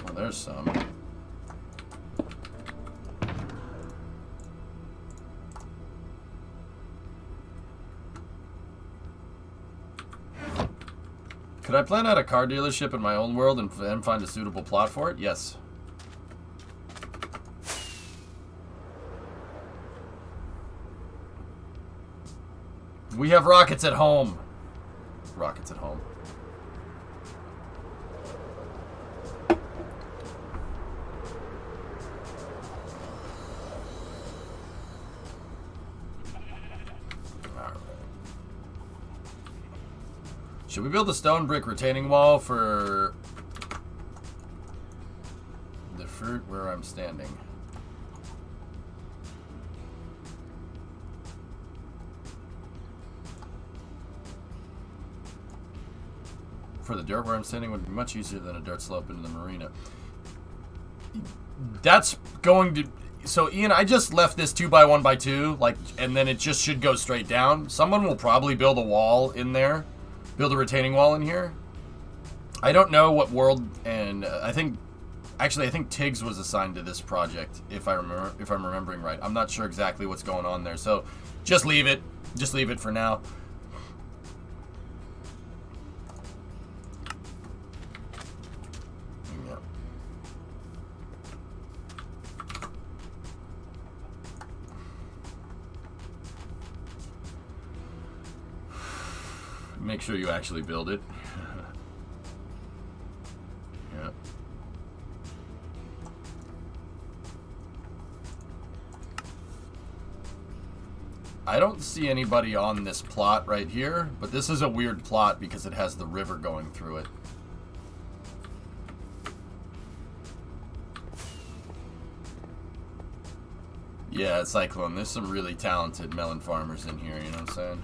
Well, there's some. Could I plan out a car dealership in my own world and then find a suitable plot for it? Yes. We have rockets at home. Rockets at home. Alright. Should we build a stone brick retaining wall for the fruit where I'm standing? For the dirt where I'm standing would be much easier than a dirt slope into the marina. That's going to... So, Ian, I just left this 2x1x2, like, and then it just should go straight down. Someone will probably build a wall in there. Build a retaining wall in here. I don't know what world, and I think... Actually, I think Tiggs was assigned to this project, if I'm remembering right. I'm not sure exactly what's going on there, so just leave it. Just leave it for now. Make sure you actually build it. Yeah. I don't see anybody on this plot right here, but this is a weird plot because it has the river going through it. Yeah, Cyclone, there's some really talented melon farmers in here, you know what I'm saying?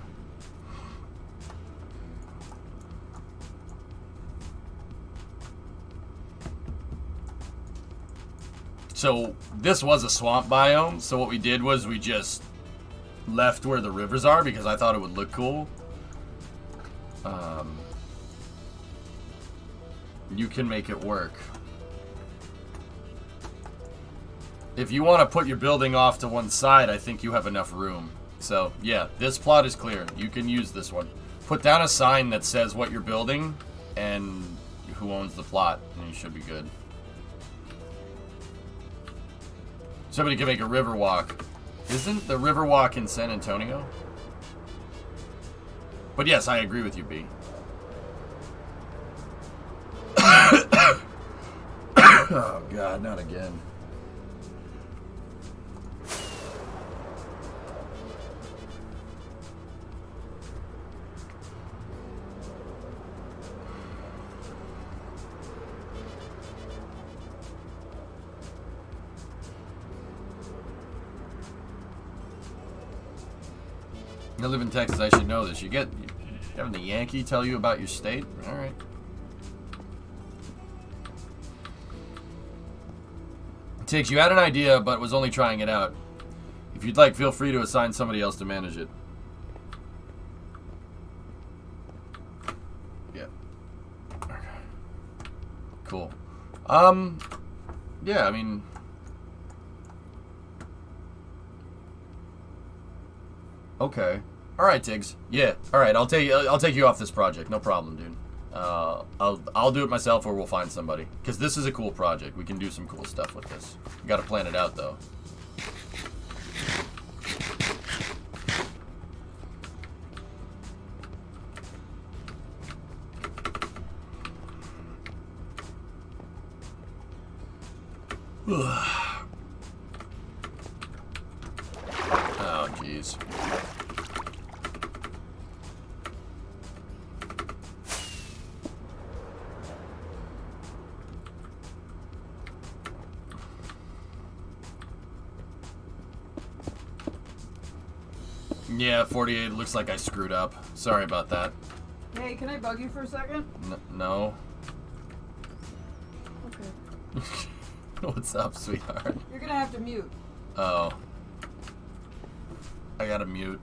So this was a swamp biome, so what we did was we just left where the rivers are because I thought it would look cool. You can make it work. If you want to put your building off to one side, I think you have enough room. So yeah, this plot is clear. You can use this one. Put down a sign that says what you're building and who owns the plot, and you should be good. Somebody can make a river walk. Isn't the river walk in San Antonio? But yes, I agree with you, B. Oh God, not again. I live in Texas, I should know this. You having the Yankee tell you about your state? Alright. Tiggs, you had an idea, but was only trying it out. If you'd like, feel free to assign somebody else to manage it. Yeah. Okay. Cool. Yeah, I mean... Okay. All right, Tiggs. Yeah. All right. I'll take you off this project. No problem, dude. I'll do it myself, or we'll find somebody. Because this is a cool project. We can do some cool stuff with this. We got to plan it out, though. Oh, jeez. Yeah, 48. Looks like I screwed up. Sorry about that. Hey, can I bug you for a second? No. Okay. What's up, sweetheart? You're gonna have to mute. Oh. I gotta mute.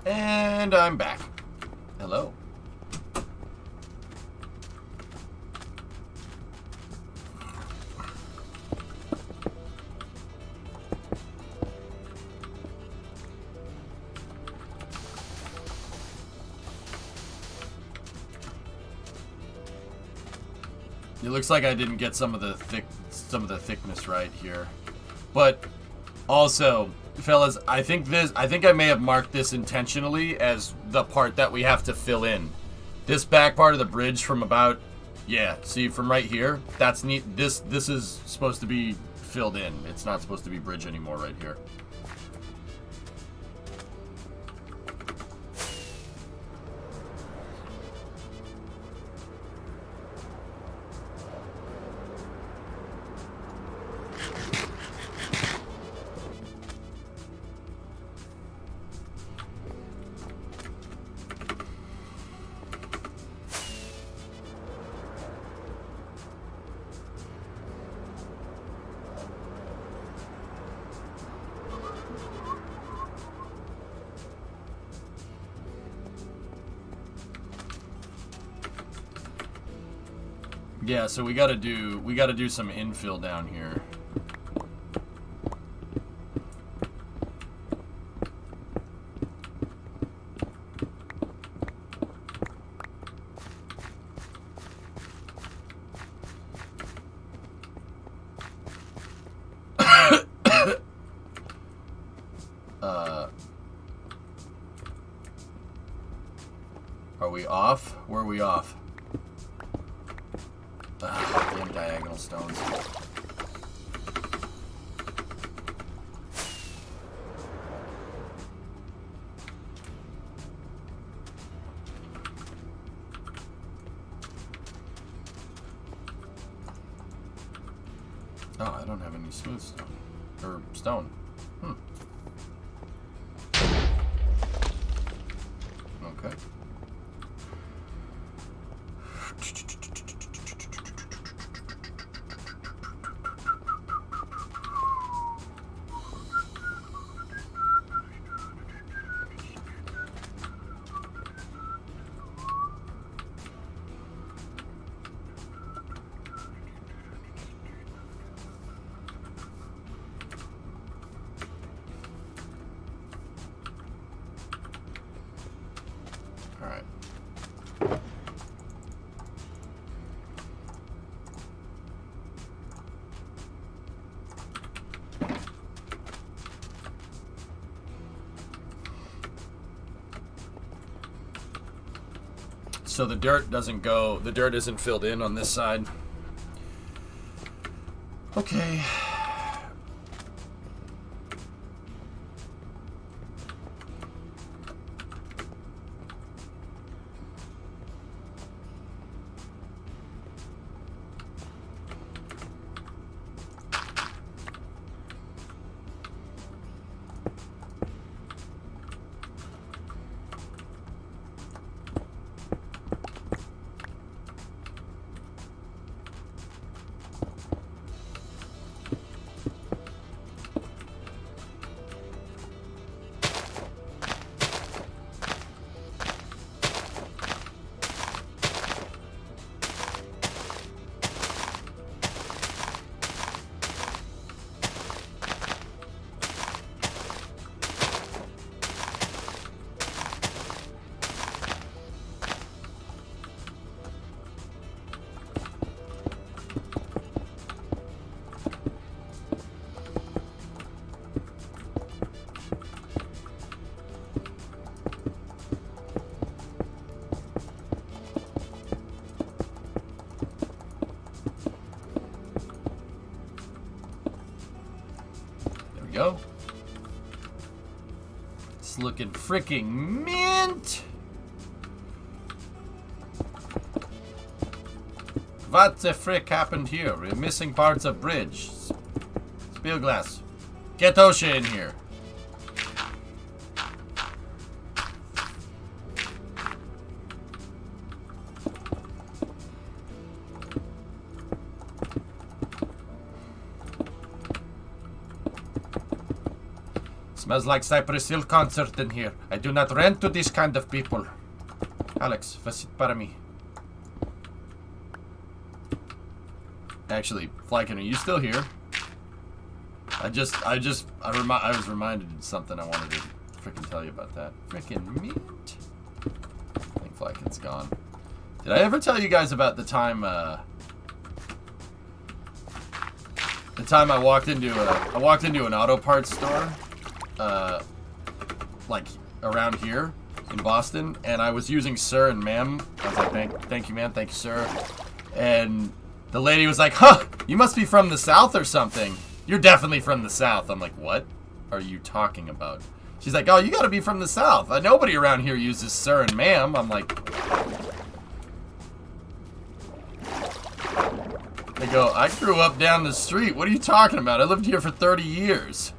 And I'm back. Hello. It looks like I didn't get some of the thickness right here. But also, fellas, I think I may have marked this intentionally as the part that we have to fill in. This back part of the bridge from about, yeah, see from right here, that's neat. This is supposed to be filled in. It's not supposed to be bridge anymore right here. Yeah, so we gotta do some infill down here. Are we off? Where are we off? Damn diagonal stones. Oh, I don't have any smooth stone. Or stone. Okay. Alright. So the dirt isn't filled in on this side. Okay. freaking mint. What the frick happened here? We're missing parts of bridge. Spill glass. Get OSHA in here. Smells like Cypress Hill concert in here. I do not rent to this kind of people. Alex, facit para mí. Actually, Flykin, are you still here? I was reminded of something I wanted to freaking tell you about that. Freaking mint. I think Flykin's gone. Did I ever tell you guys about the time I walked into an auto parts store, like around here in Boston, and I was using sir and ma'am. I was like, thank you, ma'am, thank you, sir. And the lady was like, huh, you must be from the South or something. You're definitely from the South. I'm like, what are you talking about? She's like, oh, you gotta be from the South. Nobody around here uses sir and ma'am. I'm like, they go, I grew up down the street. What are you talking about? I lived here for 30 years.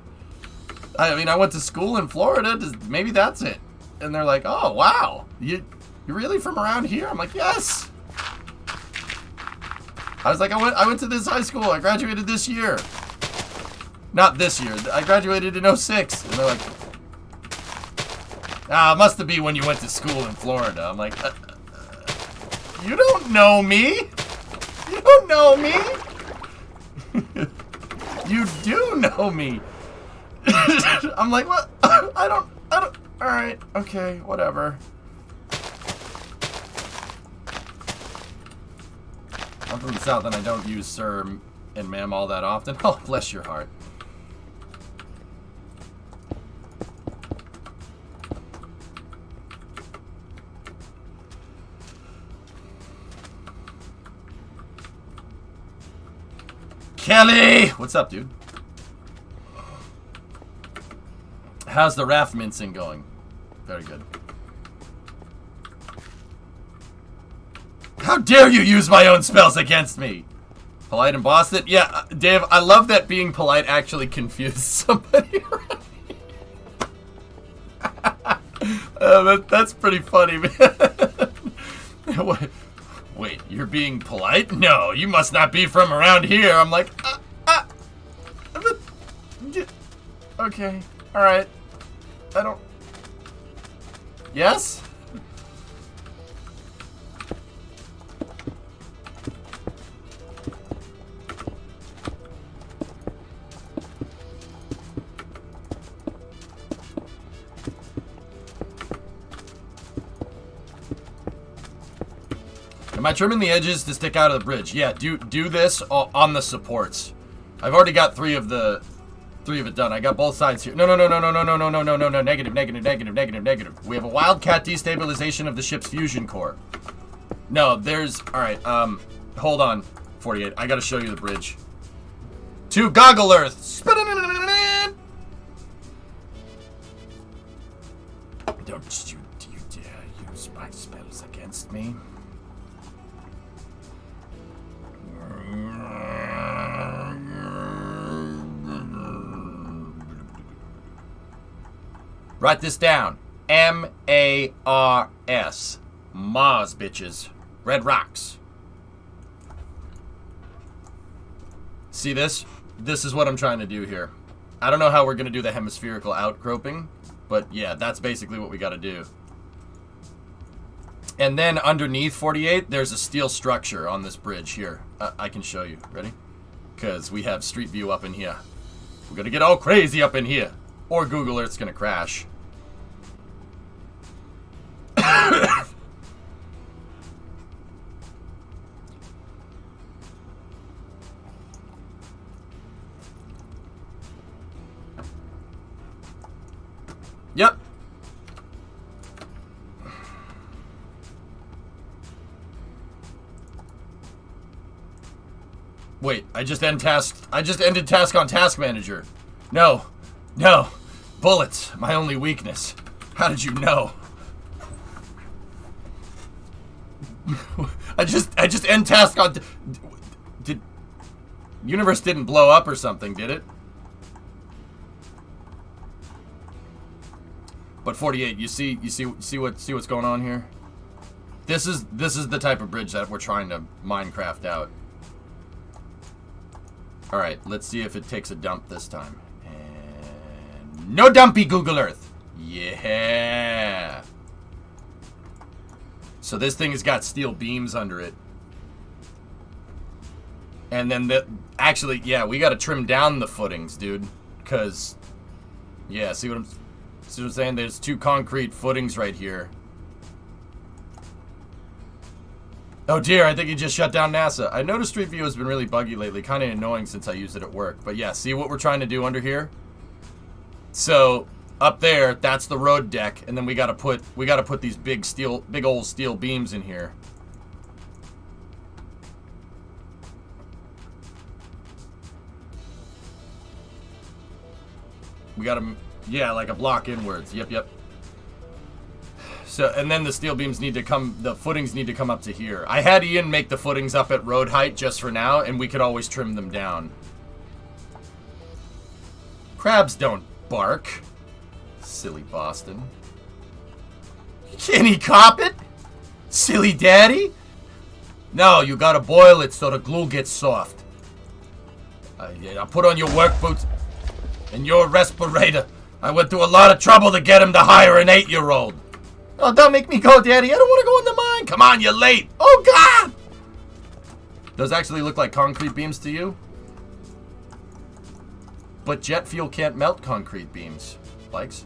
I mean, I went to school in Florida. Maybe that's it. And they're like, oh, wow. You're really from around here? I'm like, yes. I was like, I went to this high school. I graduated this year. Not this year. I graduated in 06. And they're like, it must have been when you went to school in Florida. I'm like, you don't know me. You don't know me. You do know me. I'm like, what? I don't, alright, okay, whatever. I'm from the South and I don't use sir and ma'am all that often. Oh, bless your heart. Kelly! What's up, dude? How's the raft mincing going? Very good. How dare you use my own spells against me? Polite in Boston? Yeah, Dave, I love that being polite actually confused somebody. That's pretty funny, man. Wait, you're being polite? No, you must not be from around here. I'm like, okay, alright. I don't... Yes? Am I trimming the edges to stick out of the bridge? Yeah, do this on the supports. I've already got three of it done. I got both sides here. No, negative. We have a wildcat destabilization of the ship's fusion core. No, there's, all right, hold on, 48. I gotta show you the bridge. To Goggle Earth. Don't you dare use my spells against me. Write this down. M-A-R-S. Mars, bitches. Red rocks. See this? This is what I'm trying to do here. I don't know how we're going to do the hemispherical outcropping, but yeah, that's basically what we got to do. And then underneath 48, there's a steel structure on this bridge here. I can show you. Ready? Because we have Street View up in here. We're going to get all crazy up in here. Or Google Earth's going to crash. Yep. Wait, I just ended task on Task Manager. No. Bullets, my only weakness. How did you know? I just end task on. Did universe didn't blow up or something, did it? But 48, you see what's going on here? This is the type of bridge that we're trying to Minecraft out. All right, let's see if it takes a dump this time. And no dumpy Google Earth. Yeah. So this thing has got steel beams under it. And then actually, yeah, we got to trim down the footings, dude, cuz yeah, see what I'm saying? There's 2 concrete footings right here. Oh dear, I think he just shut down NASA. I noticed Street View has been really buggy lately, kind of annoying since I used it at work. But yeah, see what we're trying to do under here? So up there, that's the road deck, and then we gotta put these big old steel beams in here. We gotta, yeah, like a block inwards. Yep. So, and then the steel beams need to come, the footings need to come up to here. I had Ian make the footings up at road height just for now, and we could always trim them down. Crabs don't bark. Silly Boston. Can he cop it? Silly daddy? No, you gotta boil it so the glue gets soft. I'll put on your work boots and your respirator. I went through a lot of trouble to get him to hire an 8-year-old. Oh, don't make me go, Daddy. I don't want to go in the mine. Come on, you're late. Oh, God! Those actually look like concrete beams to you? But jet fuel can't melt concrete beams. Likes?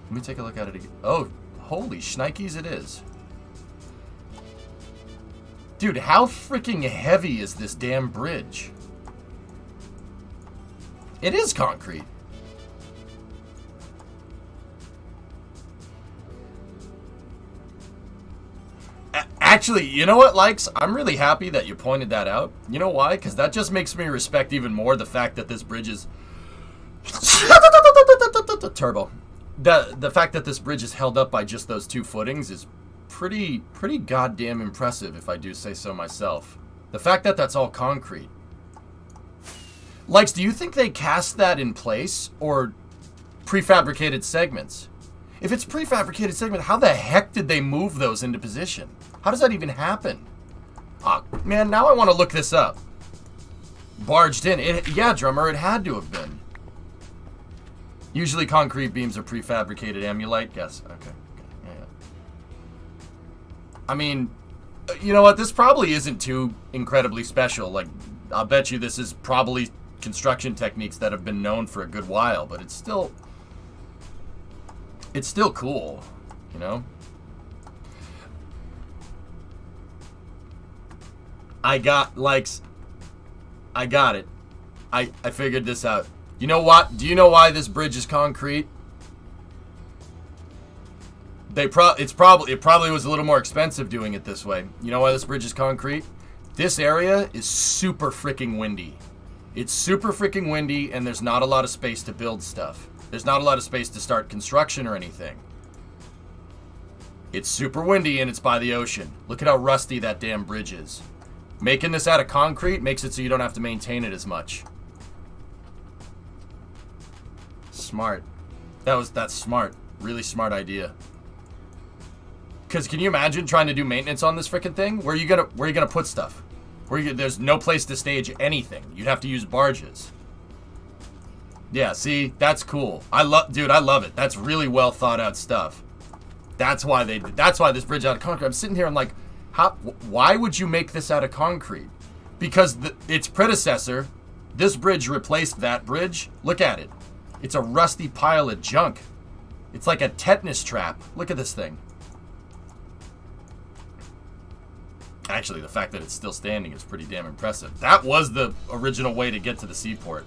Let me take a look at it again. Oh, holy shnikes it is. Dude, how freaking heavy is this damn bridge? It is concrete. Actually, you know what, Likes? I'm really happy that you pointed that out. You know why? Because that just makes me respect even more the fact that this bridge is... Turbo. The fact that this bridge is held up by just those 2 footings is pretty goddamn impressive, if I do say so myself. The fact that that's all concrete. Likes, do you think they cast that in place or prefabricated segments? If it's prefabricated segment, how the heck did they move those into position? How does that even happen? Oh, man, now I want to look this up. Barged in. Yeah, Drummer, it had to have been. Usually concrete beams are prefabricated Amulite. Yes, okay. Yeah. I mean, you know what? This probably isn't too incredibly special. Like, I'll bet you this is probably construction techniques that have been known for a good while, but it's still cool, you know? I got it. I figured this out. You know what? Do you know why this bridge is concrete? It probably was a little more expensive doing it this way. You know why this bridge is concrete? This area is super freaking windy. It's super freaking windy, and there's not a lot of space to build stuff. There's not a lot of space to start construction or anything. It's super windy, and it's by the ocean. Look at how rusty that damn bridge is. Making this out of concrete makes it so you don't have to maintain it as much. Smart. That's smart. Really smart idea. Because can you imagine trying to do maintenance on this freaking thing? Where are you gonna put stuff? There's no place to stage anything. You'd have to use barges. Yeah, see, that's cool. Dude, I love it. That's really well thought out stuff. That's why this bridge out of concrete. I'm sitting here, I'm like, why would you make this out of concrete? Because its predecessor, this bridge replaced that bridge. Look at it. It's a rusty pile of junk. It's like a tetanus trap. Look at this thing. Actually, the fact that it's still standing is pretty damn impressive. That was the original way to get to the seaport.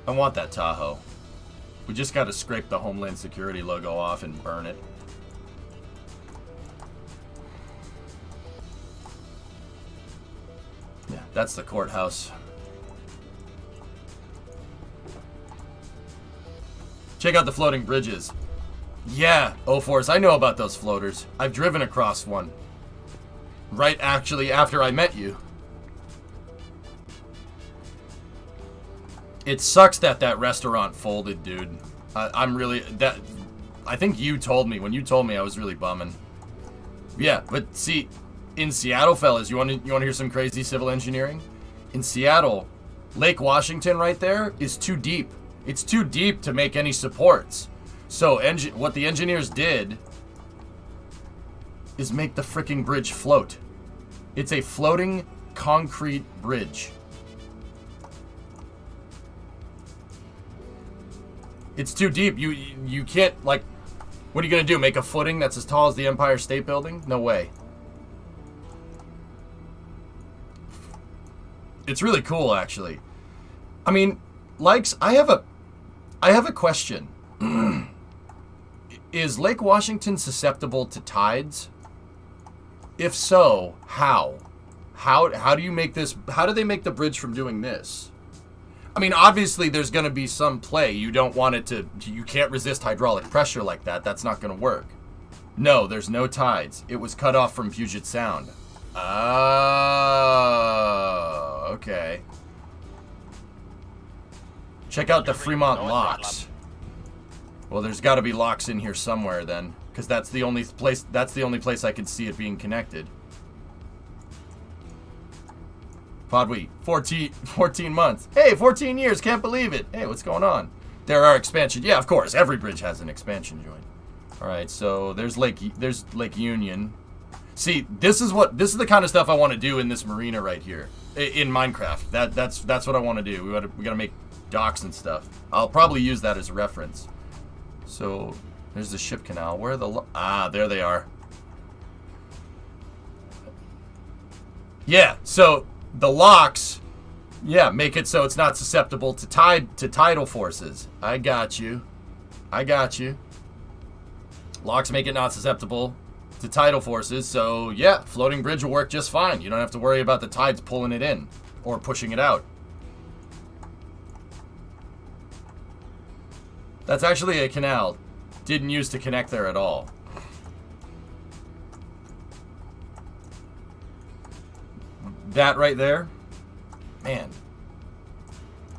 I want that Tahoe. We just got to scrape the Homeland Security logo off and burn it. Yeah, that's the courthouse. Check out the floating bridges. Yeah, O-Force, I know about those floaters. I've driven across one. Right, actually, after I met you. It sucks that that restaurant folded, dude. I'm really... I think you told me. When you told me, I was really bumming. Yeah, but see, in Seattle, fellas, you want to hear some crazy civil engineering? In Seattle, Lake Washington right there is too deep. It's too deep to make any supports. So what the engineers did is make the freaking bridge float. It's a floating concrete bridge. It's too deep. You can't, like, what are you going to do? Make a footing that's as tall as the Empire State Building? No way. It's really cool, actually. I mean, likes, I have a question. Is Lake Washington susceptible to tides? If so, how? How do you make this, how do they make the bridge from doing this? I mean, obviously there's going to be some play. You don't want it to, you can't resist hydraulic pressure like that. That's not going to work. No, there's no tides. It was cut off from Puget Sound. Oh, okay. Check out the Fremont locks. Well, there's got to be locks in here somewhere then, because that's the only place I could see it being connected. Podweed, 14 months. Hey, 14 years, can't believe it. Hey, what's going on? There are expansion. Yeah, of course, every bridge has an expansion joint. All right, so there's Lake Union. See, this is the kind of stuff I want to do in this marina right here in Minecraft. That's what I want to do. We got to make docks and stuff. I'll probably use that as a reference. So there's the ship canal. Where are the there they are. Yeah, so the locks, yeah, make it so it's not susceptible to tidal forces. I got you. Locks make it not susceptible to tidal forces, so yeah, floating bridge will work just fine. You don't have to worry about the tides pulling it in or pushing it out. That's actually a canal. Didn't use to connect there at all. That right there, man.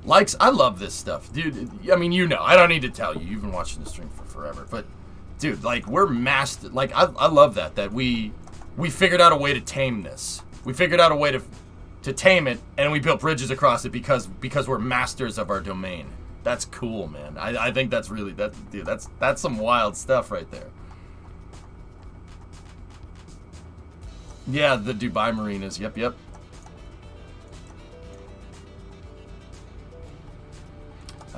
Likes, I love this stuff, dude. I mean, you know, I don't need to tell you. You've been watching the stream for forever, but dude, like, we're mastered. Like, I love that we figured out a way to tame this. We figured out a way to tame it, and we built bridges across it because we're masters of our domain. That's cool, man. I think that's really dude. That's some wild stuff right there. Yeah, the Dubai marinas. Yep.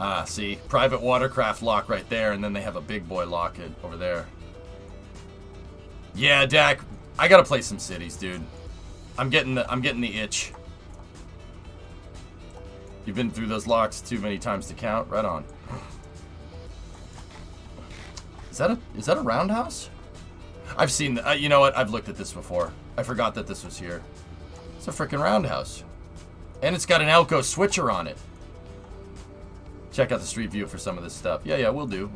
Ah, see, private watercraft lock right there, and then they have a big boy lock it over there. Yeah, Dak, I gotta play some cities, dude. I'm getting the itch. You've been through those locks too many times to count. Right on. Is that a roundhouse? I've seen. You know what? I've looked at this before. I forgot that this was here. It's a freaking roundhouse, and it's got an Elko switcher on it. Check out the street view for some of this stuff. Yeah, we'll do.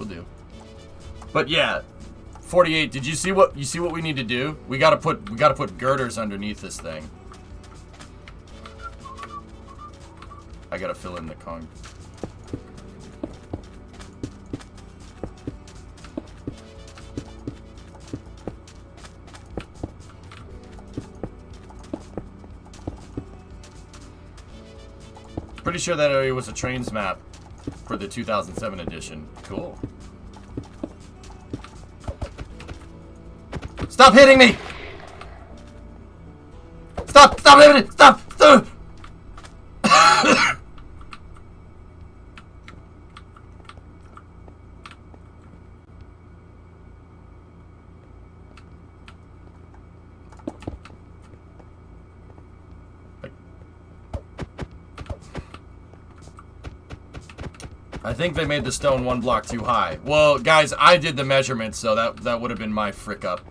But yeah, 48. Did you see what we need to do? We gotta put girders underneath this thing. I gotta fill in the con. Pretty sure that area was a trains map for the 2007 edition. Cool. Stop hitting me! Stop hitting me! Stop! I think they made the stone one block too high. Well, guys, I did the measurements, so that would have been my frick up.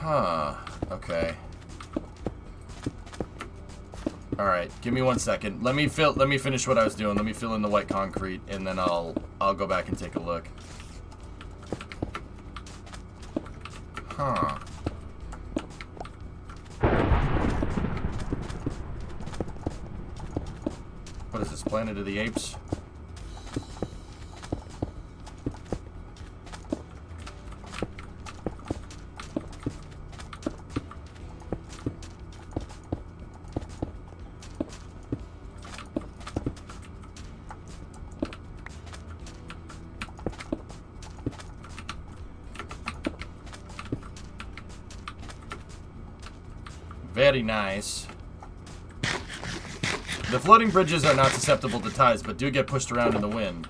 Huh. Okay. All right. Give me 1 second. Let me finish what I was doing. Let me fill in the white concrete, and then I'll go back and take a look. Huh. What is this? Planet of the Apes? Very nice. The floating bridges are not susceptible to tides, but do get pushed around in the wind.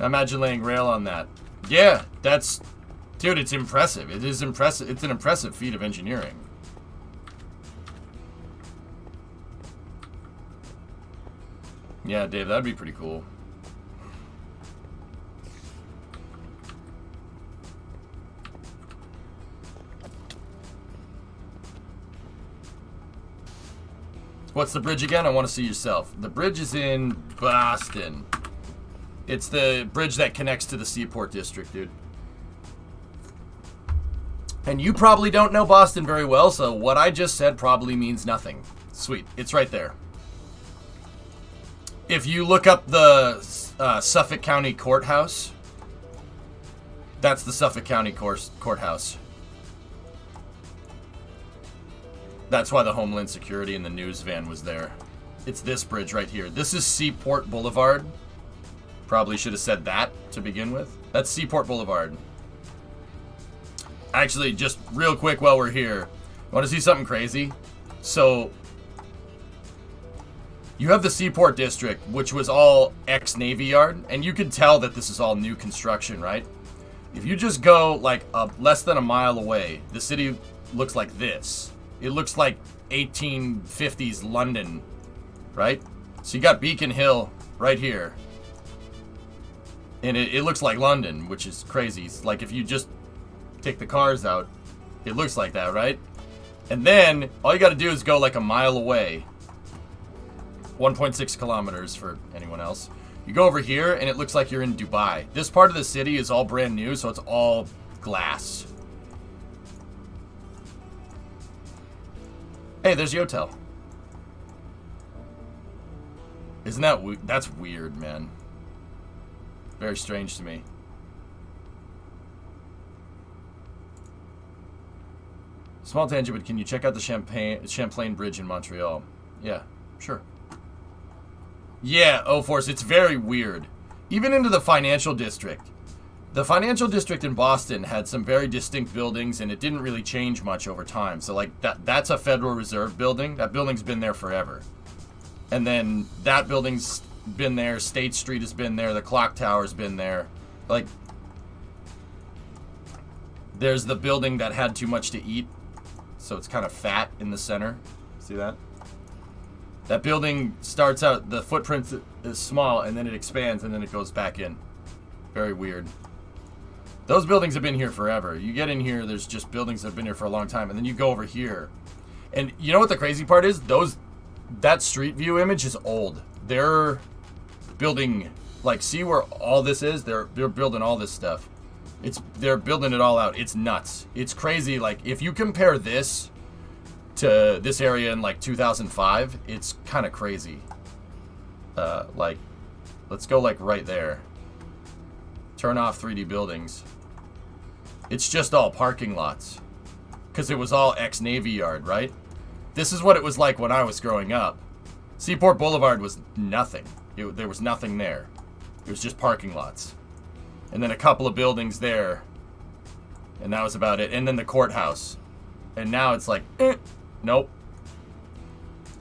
Now imagine laying rail on that. Yeah, that's... Dude, it's impressive. It is impressive. It's an impressive feat of engineering. Yeah, Dave, that'd be pretty cool. What's the bridge again? I want to see yourself. The bridge is in Boston. It's the bridge that connects to the Seaport District, dude. And you probably don't know Boston very well, so what I just said probably means nothing. Sweet. It's right there. If you look up the Suffolk County Courthouse, that's the Suffolk County Courthouse. That's why the Homeland Security and the news van was there. It's this bridge right here. This is Seaport Boulevard. Probably should have said that to begin with. That's Seaport Boulevard. Actually, just real quick while we're here, want to see something crazy? So, you have the Seaport District, which was all ex-Navy Yard, and you can tell that this is all new construction, right? If you just go like less than a mile away, the city looks like this. It looks like 1850s London, right? So you got Beacon Hill right here. And it looks like London, which is crazy. It's like if you just take the cars out, it looks like that, right? And then all you got to do is go like a mile away. 1.6 kilometers for anyone else. You go over here and it looks like you're in Dubai. This part of the city is all brand new, so it's all glass. Hey, there's Yotel. Isn't that that's weird, man. Very strange to me. Small tangent, but can you check out the Champlain Bridge in Montreal? Yeah, sure. Yeah, O-Force, it's very weird. Even into the financial district. The financial district in Boston had some very distinct buildings, and it didn't really change much over time. So, like, that's a Federal Reserve building. That building's been there forever. And then that building's been there. State Street has been there. The clock tower's been there. Like, there's the building that had too much to eat, so it's kind of fat in the center. See that? That building starts out, the footprint is small, and then it expands, and then it goes back in. Very weird. Those buildings have been here forever. You get in here, there's just buildings that have been here for a long time, and then you go over here. And you know what the crazy part is? That street view image is old. They're building, like, see where all this is? They're building all this stuff. They're building it all out. It's nuts. It's crazy. Like, if you compare this to this area in, like, 2005, it's kind of crazy. Like, let's go, like, right there. Turn off 3D buildings. It's just all parking lots. Because it was all ex-Navy Yard, right? This is what it was like when I was growing up. Seaport Boulevard was nothing. There was nothing there. It was just parking lots. And then a couple of buildings there. And that was about it. And then the courthouse. And now it's like, nope.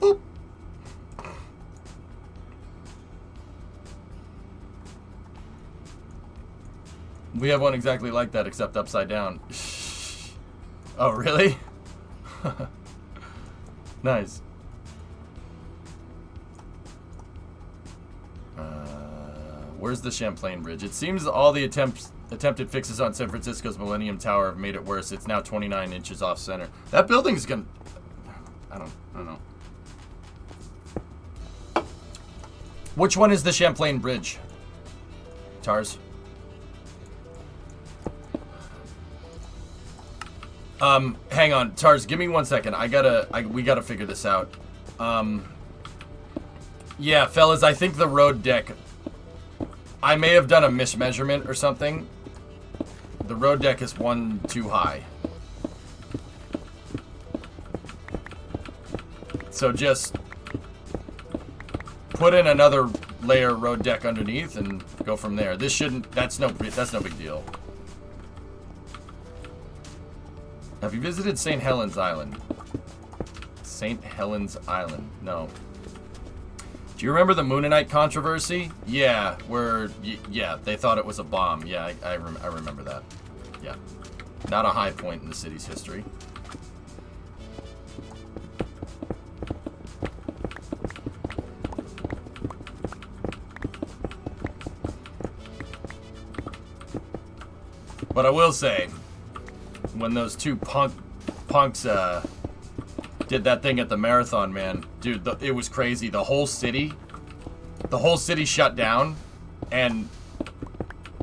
Boop. We have one exactly like that, except upside down. Oh, really? Nice. Where's the Champlain Bridge? It seems all the attempts Attempted fixes on San Francisco's Millennium Tower have made it worse. It's now 29 inches off center. That building's gonna... I don't know. Which one is the Champlain Bridge? Tars? Hang on. Tars, give me 1 second. We gotta figure this out. Yeah, fellas, I think the road deck... I may have done a mismeasurement or something. The road deck is one too high. So just put in another layer road deck underneath and go from there. This shouldn't, that's no big deal. Have you visited St. Helens Island? St. Helens Island, no. Do you remember the Moonanite controversy? Yeah, yeah, they thought it was a bomb. Yeah, I remember that. Yeah. Not a high point in the city's history. But I will say, when those two punks did that thing at the marathon, man, dude, it was crazy. The whole city shut down, and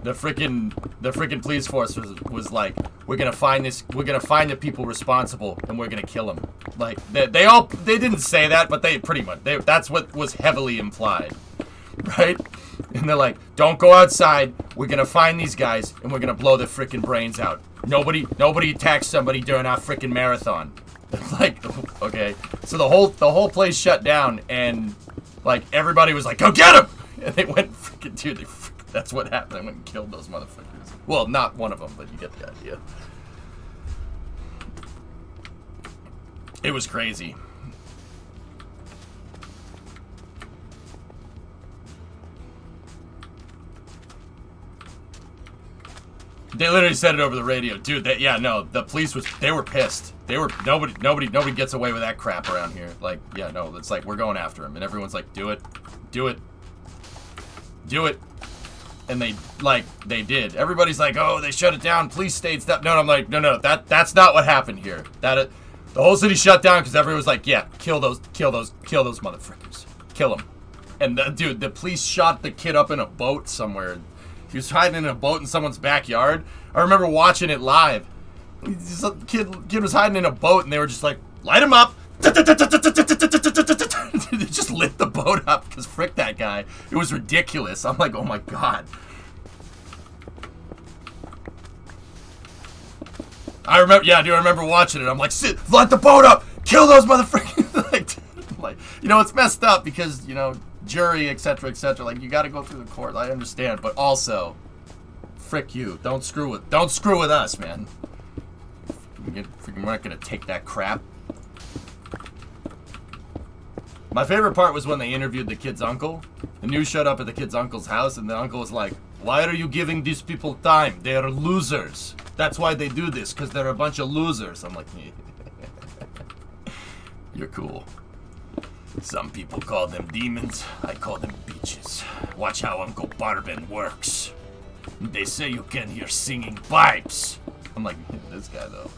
the freaking police force was like, we're gonna find the people responsible, and we're gonna kill them. Like they didn't say that, but they pretty much that's what was heavily implied, right? And they're like, don't go outside. We're gonna find these guys, and we're gonna blow their freaking brains out. Nobody attacks somebody during our freaking marathon. Like, okay, so the whole place shut down, and like everybody was like, go get him, and they went freaking, dude, that's what happened. They went and killed those motherfuckers. Well, not one of them, but you get the idea. It was crazy. They literally said it over the radio, dude. Yeah, no, the police they were pissed. Nobody gets away with that crap around here. Like, yeah, no, it's like we're going after him, and everyone's like, do it, and they did. Everybody's like, oh, they shut it down. Police stayed stuff. No, I'm like, no, that's not what happened here. The whole city shut down because everyone was like, yeah, kill those motherfuckers, kill them. And dude, the police shot the kid up in a boat somewhere. He was hiding in a boat in someone's backyard. I remember watching it live. Kid was hiding in a boat, and they were just like, light him up. They just lit the boat up because frick that guy. It was ridiculous. I'm like, oh my god. I remember watching it. I'm like, light the boat up. Kill those motherfuckers. like, it's messed up because, jury, etc., etc. Like, you got to go through the court. I understand, but also, frick you. Don't screw with us, man. We're not gonna take that crap. My favorite part was when they interviewed the kid's uncle. The news showed up at the kid's uncle's house, and the uncle was like, "Why are you giving these people time? They are losers. That's why they do this, because they're a bunch of losers." I'm like, you're cool. Some people call them demons. I call them bitches. Watch how Uncle Barbin works. They say you can hear singing pipes. I'm like, this guy, though.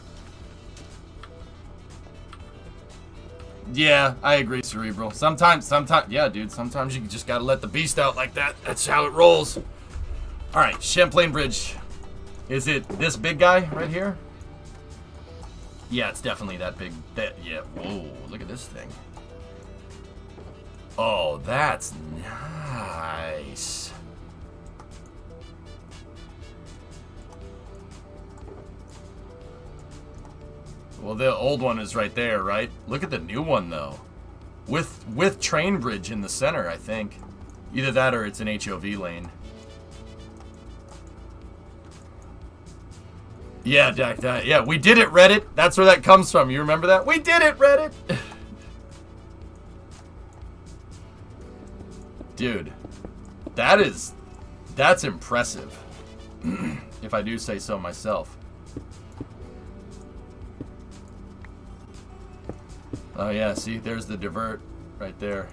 Yeah, I agree, Cerebral. Sometimes, yeah, dude, sometimes you just gotta let the beast out like that. That's how it rolls. Alright, Champlain Bridge. Is it this big guy right here? Yeah, it's definitely that big. Yeah, whoa, look at this thing. Oh, that's nice. Well, the old one is right there, right? Look at the new one, though. With train bridge in the center, I think. Either that or it's an HOV lane. Yeah, Jack, yeah, we did it, Reddit. That's where that comes from. You remember that? We did it, Reddit. Dude, that's impressive. If I do say so myself. Oh yeah, see, there's the divert right there.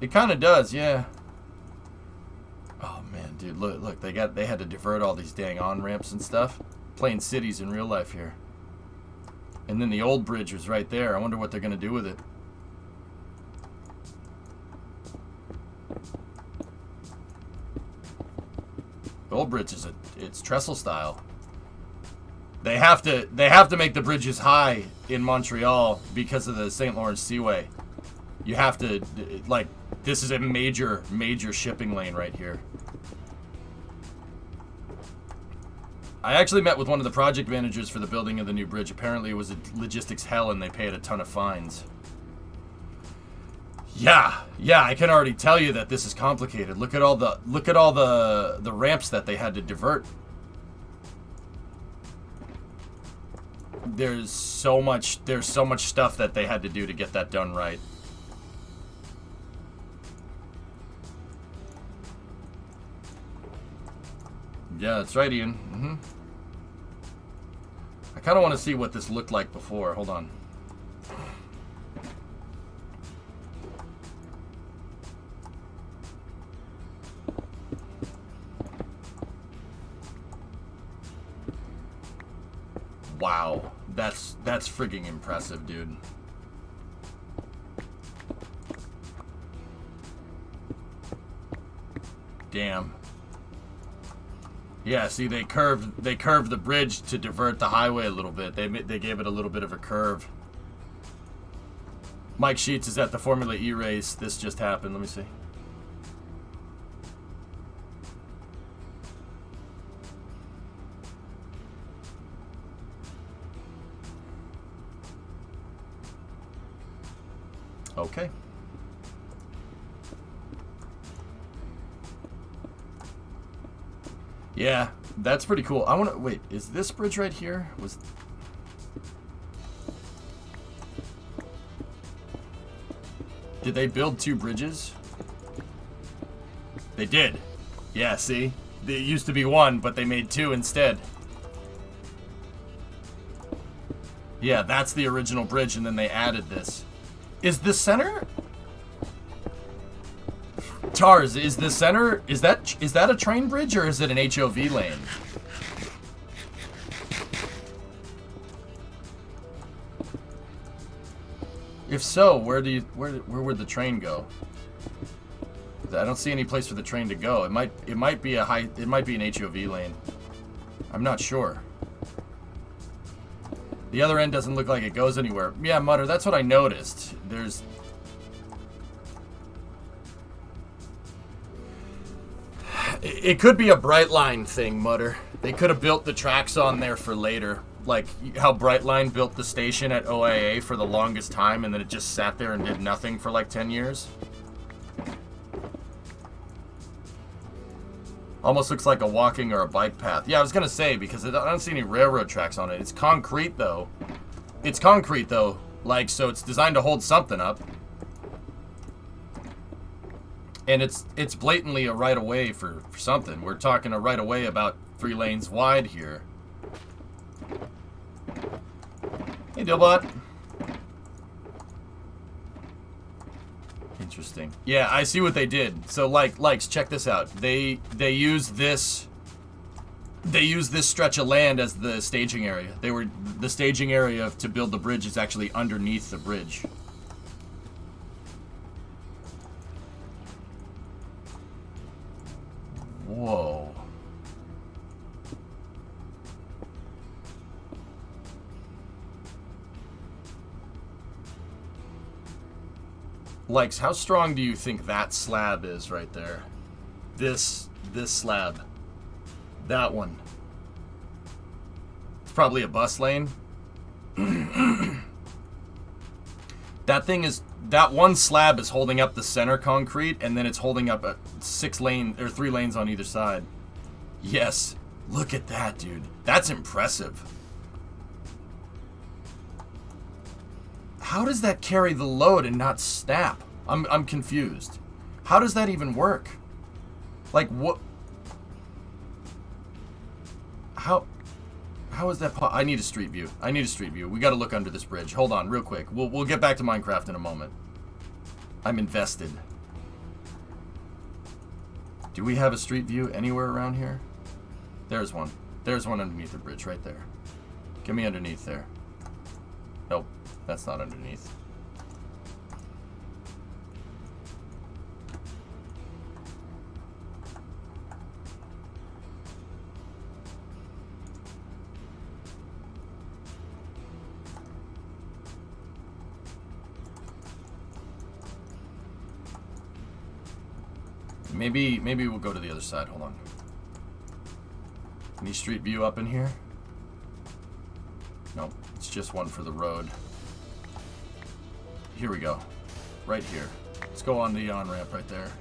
It kind of does, yeah. Oh man, dude, look, they had to divert all these dang on-ramps and stuff. Playing cities in real life here. And then the old bridge was right there. I wonder what they're gonna do with it. The old bridge it's trestle style. They have to make the bridges high in Montreal because of the St. Lawrence Seaway. You have to, like, this is a major shipping lane right here. I actually met with one of the project managers for the building of the new bridge. Apparently it was a logistics hell and they paid a ton of fines. Yeah, I can already tell you that this is complicated. Look at all the ramps that they had to divert. There's so much stuff that they had to do to get that done right. Yeah, that's right, Ian. I kind of want to see what this looked like before. Hold on. Wow, that's frigging impressive, dude. Damn. Yeah, see, they curved the bridge to divert the highway a little bit. They gave it a little bit of a curve. Mike Sheets is at the Formula E race. This just happened. Let me see. Okay. Yeah, that's pretty cool. I want to wait. Is this bridge right here? Did they build two bridges? They did. Yeah, see? It used to be one, but they made two instead. Yeah, that's the original bridge, and then they added this. Is the center... Tars, is the center... Is that a train bridge, or is it an HOV lane? If so, where would the train go? I don't see any place for the train to go. It might be an HOV lane. I'm not sure. The other end doesn't look like it goes anywhere. Yeah, Mutter, that's what I noticed. It could be a Brightline thing, Mutter. They could have built the tracks on there for later. Like how Brightline built the station at OIA for the longest time and then it just sat there and did nothing for like 10 years. Almost looks like a walking or a bike path. Yeah, I was going to say, because I don't see any railroad tracks on it. It's concrete, though. Like, so it's designed to hold something up. And it's blatantly a right-of-way for something. We're talking a right-of-way about 3 lanes wide here. Hey, Dillbot. Interesting. Yeah, I see what they did. So, likes, check this out. They use this stretch of land as the staging area. The staging area to build the bridge is actually underneath the bridge. Whoa. Likes, how strong do you think that slab is right there? This slab. That one. It's probably a bus lane. That one slab is holding up the center concrete, and then it's holding up a 3 lanes on either side. Yes. Look at that, dude. That's impressive. How does that carry the load and not snap? I'm confused. How does that even work? Like, what? How is that I need a street view. We gotta look under this bridge. Hold on, real quick. We'll get back to Minecraft in a moment. I'm invested. Do we have a street view anywhere around here? There's one. There's one underneath the bridge right there. Get me underneath there. Nope, that's not underneath. Maybe we'll go to the other side. Hold on. Any street view up in here? Nope, it's just one for the road. Here we go. Right here. Let's go on the on-ramp right there.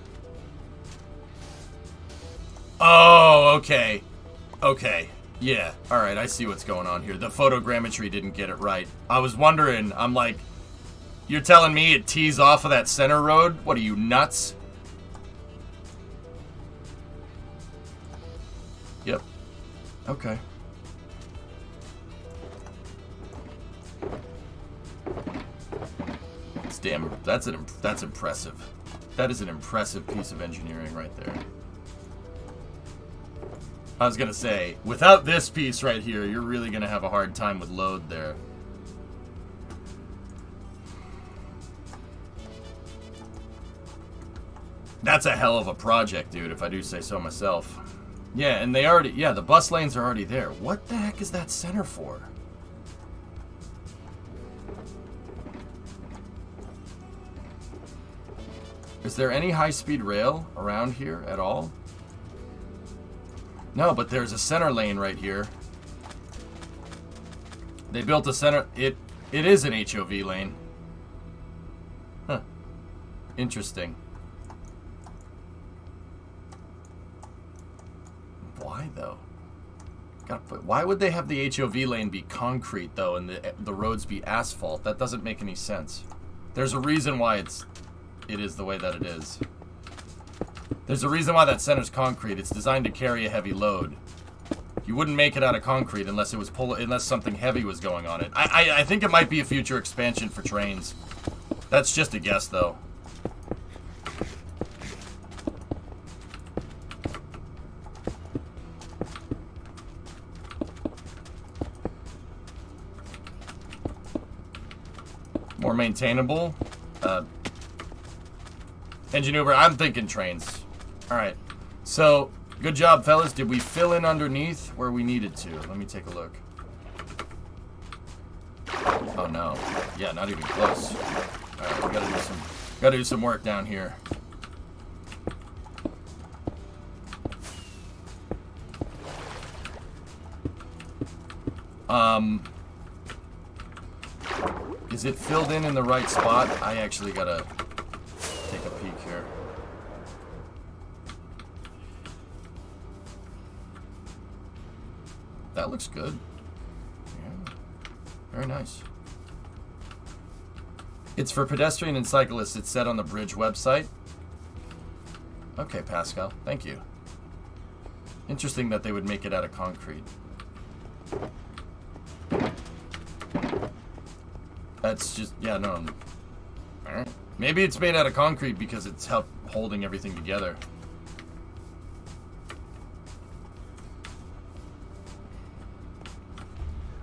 Oh, okay. Okay. Yeah. Alright, I see what's going on here. The photogrammetry didn't get it right. I was wondering, I'm like, you're telling me it tees off of that center road? What are you, nuts? Yep. Okay. That's impressive. That is an impressive piece of engineering right there. I was gonna say, without this piece right here, you're really gonna have a hard time with load there. That's a hell of a project, dude, if I do say so myself. Yeah, and they already, yeah, the bus lanes are already there. What the heck is that center for? Is there any high-speed rail around here at all? No, but there's a center lane right here. They built a center, it is an HOV lane. Huh. Interesting. Why though? Why would they have the HOV lane be concrete though, and the roads be asphalt? That doesn't make any sense. There's a reason why it is the way that it is. There's a reason why that center's concrete. It's designed to carry a heavy load. You wouldn't make it out of concrete unless it was unless something heavy was going on it. I think it might be a future expansion for trains. That's just a guess though. More maintainable. Engine Uber, I'm thinking trains. Alright. So, good job, fellas. Did we fill in underneath where we needed to? Let me take a look. Oh, no. Yeah, not even close. Alright, we gotta do some work down here. Is it filled in the right spot? I actually gotta take a peek here. That looks good. Yeah. Very nice. It's for pedestrian and cyclists. It's set on the bridge website. Okay, Pascal. Thank you. Interesting that they would make it out of concrete. That's just, yeah, no. Alright. Maybe it's made out of concrete because it's holding everything together.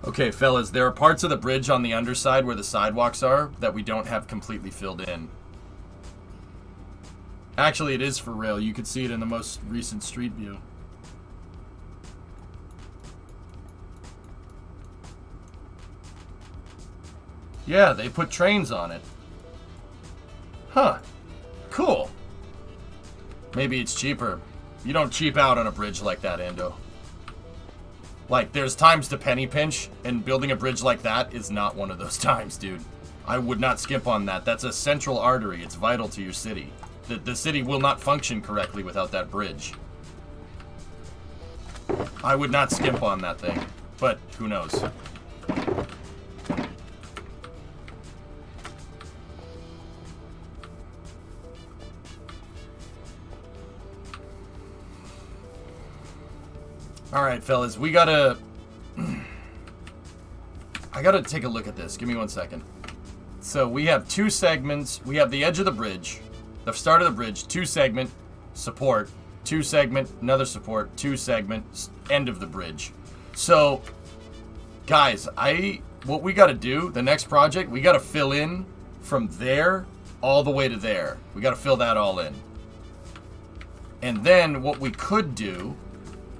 Okay, fellas, there are parts of the bridge on the underside where the sidewalks are that we don't have completely filled in. Actually, it is for rail. You could see it in the most recent street view. Yeah, they put trains on it. Huh. Cool. Maybe it's cheaper. You don't cheap out on a bridge like that, Ando. Like, there's times to penny pinch, and building a bridge like that is not one of those times, dude. I would not skimp on that. That's a central artery. It's vital to your city. The city will not function correctly without that bridge. I would not skimp on that thing. But, who knows? Alright, fellas, we gotta... I gotta take a look at this. Give me 1 second. So, we have 2 segments. We have the edge of the bridge, the start of the bridge, 2 segment, support. 2 segment, another support, 2 segment, end of the bridge. So, guys, what we got to do, the next project, we got to fill in from there all the way to there. We got to fill that all in. And then what we could do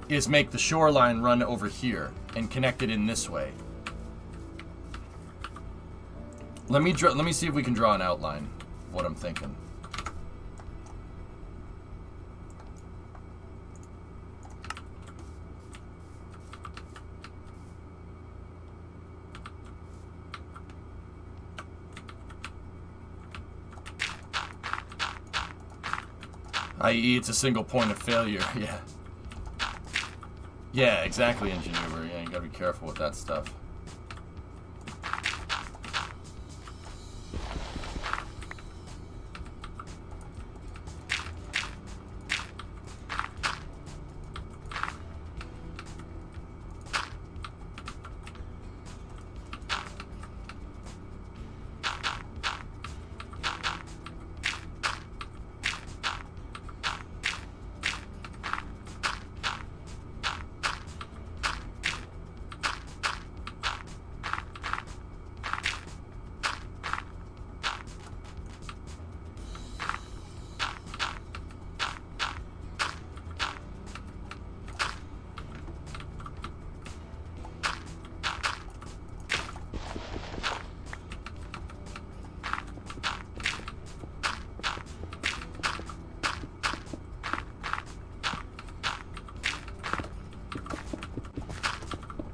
is make the shoreline run over here and connect it in this way. Let me see if we can draw an outline of what I'm thinking. I.e., it's a single point of failure. Yeah. Yeah, exactly, Engineer. Yeah, you gotta be careful with that stuff.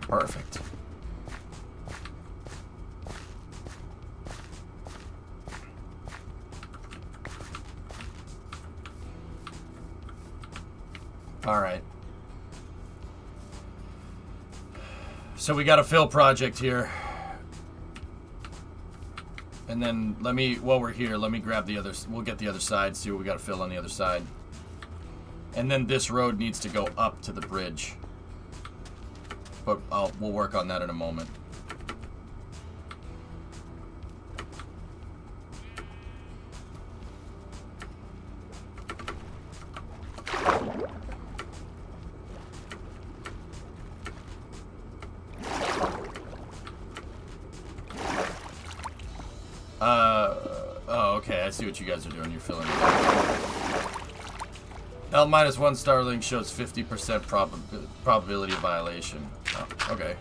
Perfect. All right. So we got a fill project here. And then while we're here, let me grab the other, we'll get the other side, see what we got to fill on the other side. And then this road needs to go up to the bridge. But we'll work on that in a moment. Oh, okay, I see what you guys are doing. You're filling it out. L-1 Starlink shows 50% probability of violation. Oh, okay.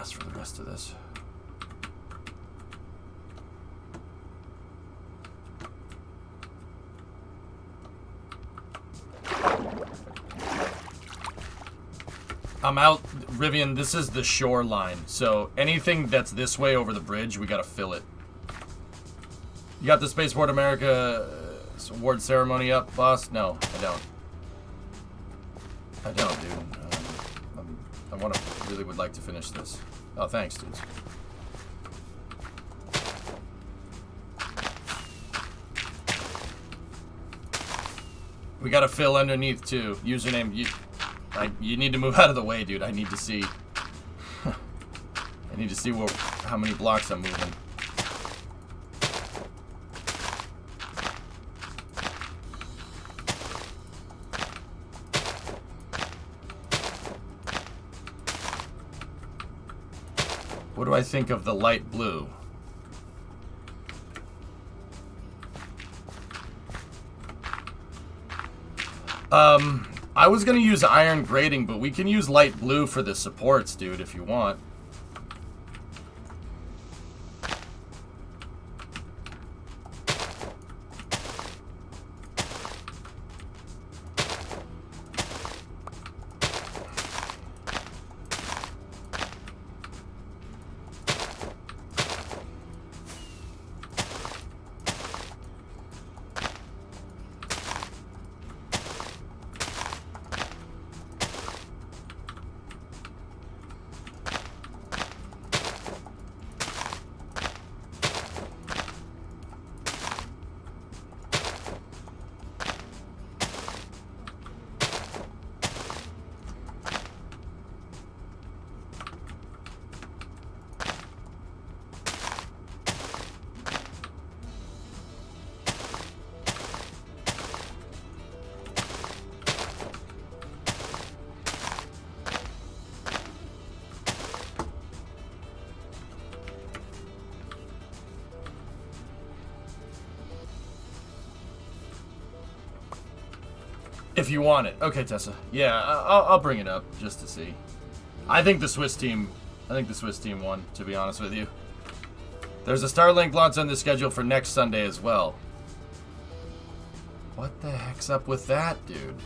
For the rest of this. I'm out, Rivian, this is the shoreline, so anything that's this way over the bridge, we gotta fill it. You got the Spaceport America award ceremony up, boss? No, I don't. I don't, dude. Really would like to finish this. Oh, thanks, dudes. We gotta fill underneath too. Username. You need to move out of the way, dude. I need to see. I need to see how many blocks I'm moving. What do I think of the light blue? I was gonna use iron grating, but we can use light blue for the supports, dude, if you want. If you want it. Okay, Tessa. Yeah, I'll bring it up just to see. I think the Swiss team won, to be honest with you. There's a Starlink launch on the schedule for next Sunday as well. What the heck's up with that, dude?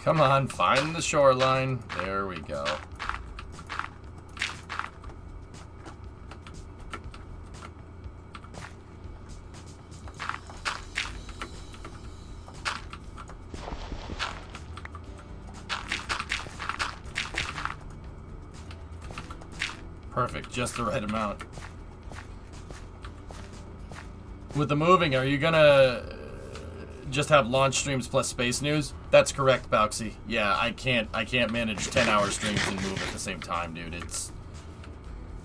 Come on, find the shoreline. There we go. Perfect, just the right amount. With the moving, are you gonna just have launch streams plus space news? That's correct, Bauxy. Yeah, I can't manage 10-hour streams and move at the same time, dude. It's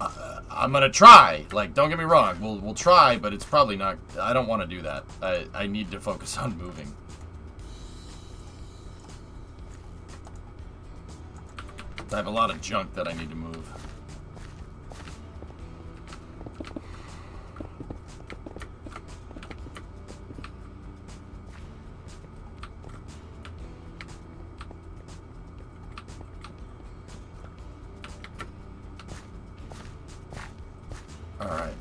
I'm gonna try. Like, don't get me wrong. We'll try, but it's probably not. I don't want to do that. I need to focus on moving. I have a lot of junk that I need to move. Alright.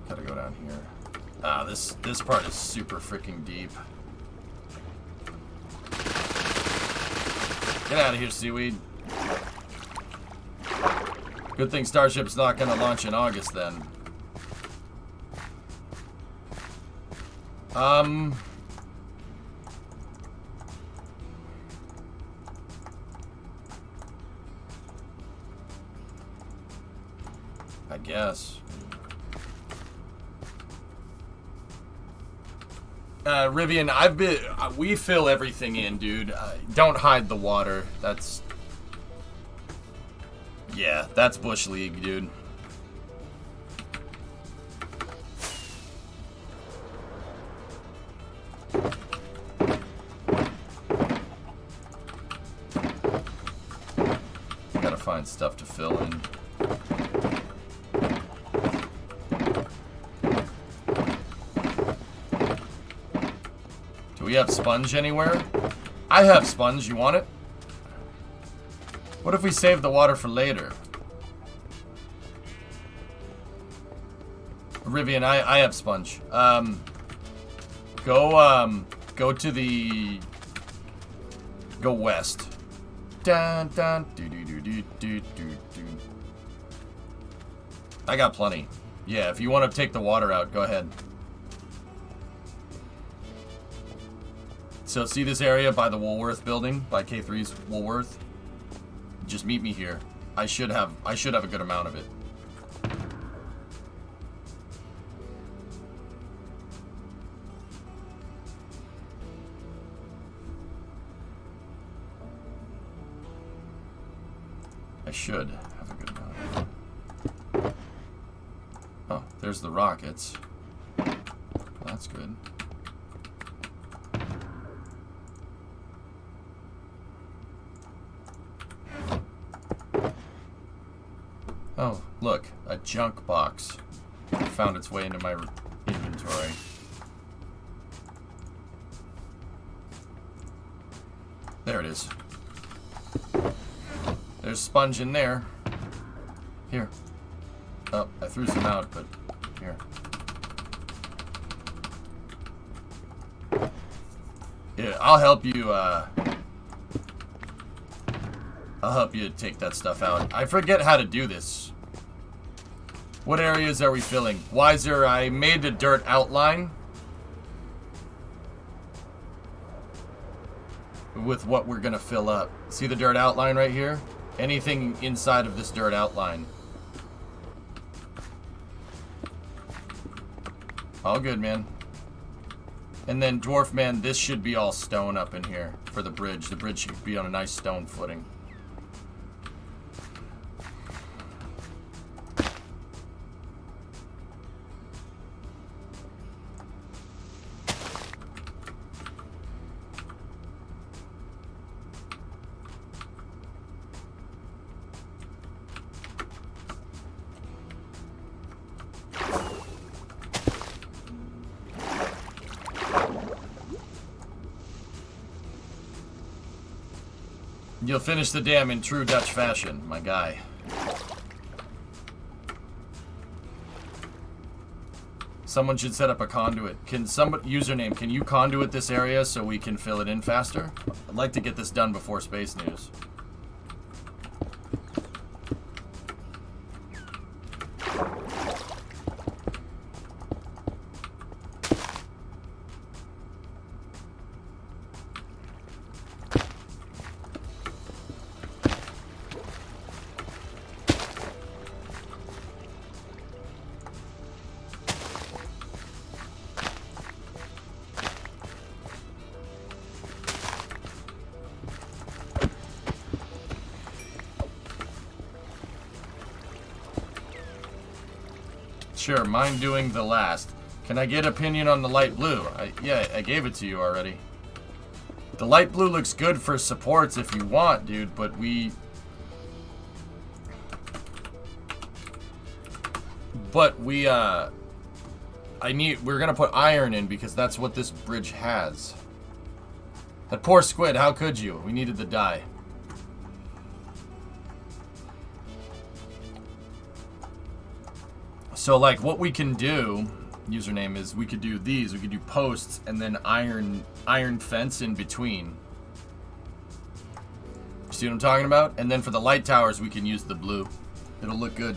Gotta go down here. Ah, this part is super freaking deep. Get out of here, seaweed. Good thing Starship's not gonna launch in August then. I guess. Rivian, we fill everything in, dude. Don't hide the water. Yeah, that's Bush League, dude. Gotta find stuff to fill in. we have sponge anywhere? I have sponge. You want it? What if we save the water for later? Rivian, I have sponge. Go to the... Go west. Dun, dun, do, do, do, do, do, do, do. I got plenty. Yeah, if you want to take the water out, go ahead. So see this area by the Woolworth building, by K3's Woolworth? Just meet me here. I should have a good amount of it. I should have a good amount. Oh, there's the rockets. Well, that's good. Oh, look, a junk box found its way into my inventory. There it is. There's sponge in there. Here. Oh, I threw some out, but here. Yeah, I'll help you, I'll help you take that stuff out. I forget how to do this. What areas are we filling? Wiser, I made a dirt outline with what we're gonna fill up. See the dirt outline right here? Anything inside of this dirt outline. All good, man. And then, Dwarf Man, this should be all stone up in here for the bridge. The bridge should be on a nice stone footing. You'll finish the dam in true Dutch fashion, my guy. Someone should set up a conduit. Can somebody, username, can you conduit this area so we can fill it in faster? I'd like to get this done before space news. Sure, mind doing the last. Can I get opinion on the light blue? Yeah, I gave it to you already. The light blue looks good for supports if you want, dude, but we're gonna put iron in because that's what this bridge has. That poor squid, how could you? We needed the dye. So, like, what we can do, username, is we could do these. We could do posts and then iron fence in between. See what I'm talking about? And then for the light towers, we can use the blue. It'll look good.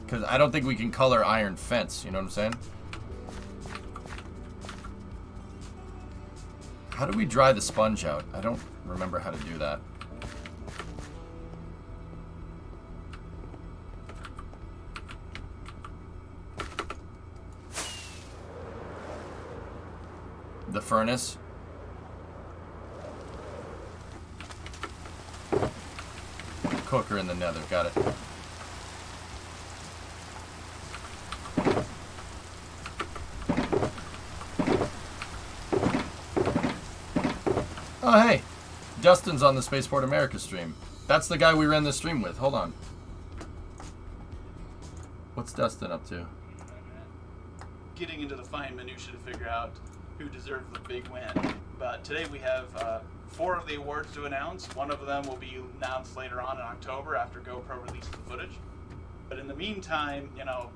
Because I don't think we can color iron fence. You know what I'm saying? How do we dry the sponge out? I don't remember how to do that. The furnace. Cooker in the nether. Got it. Oh, hey. Dustin's on the Spaceport America stream. That's the guy we ran the stream with. Hold on. What's Dustin up to? Getting into the fine minutia to figure out who deserved the big win. But today we have 4 of the awards to announce. One of them will be announced later on in October after GoPro releases the footage. But in the meantime, you know,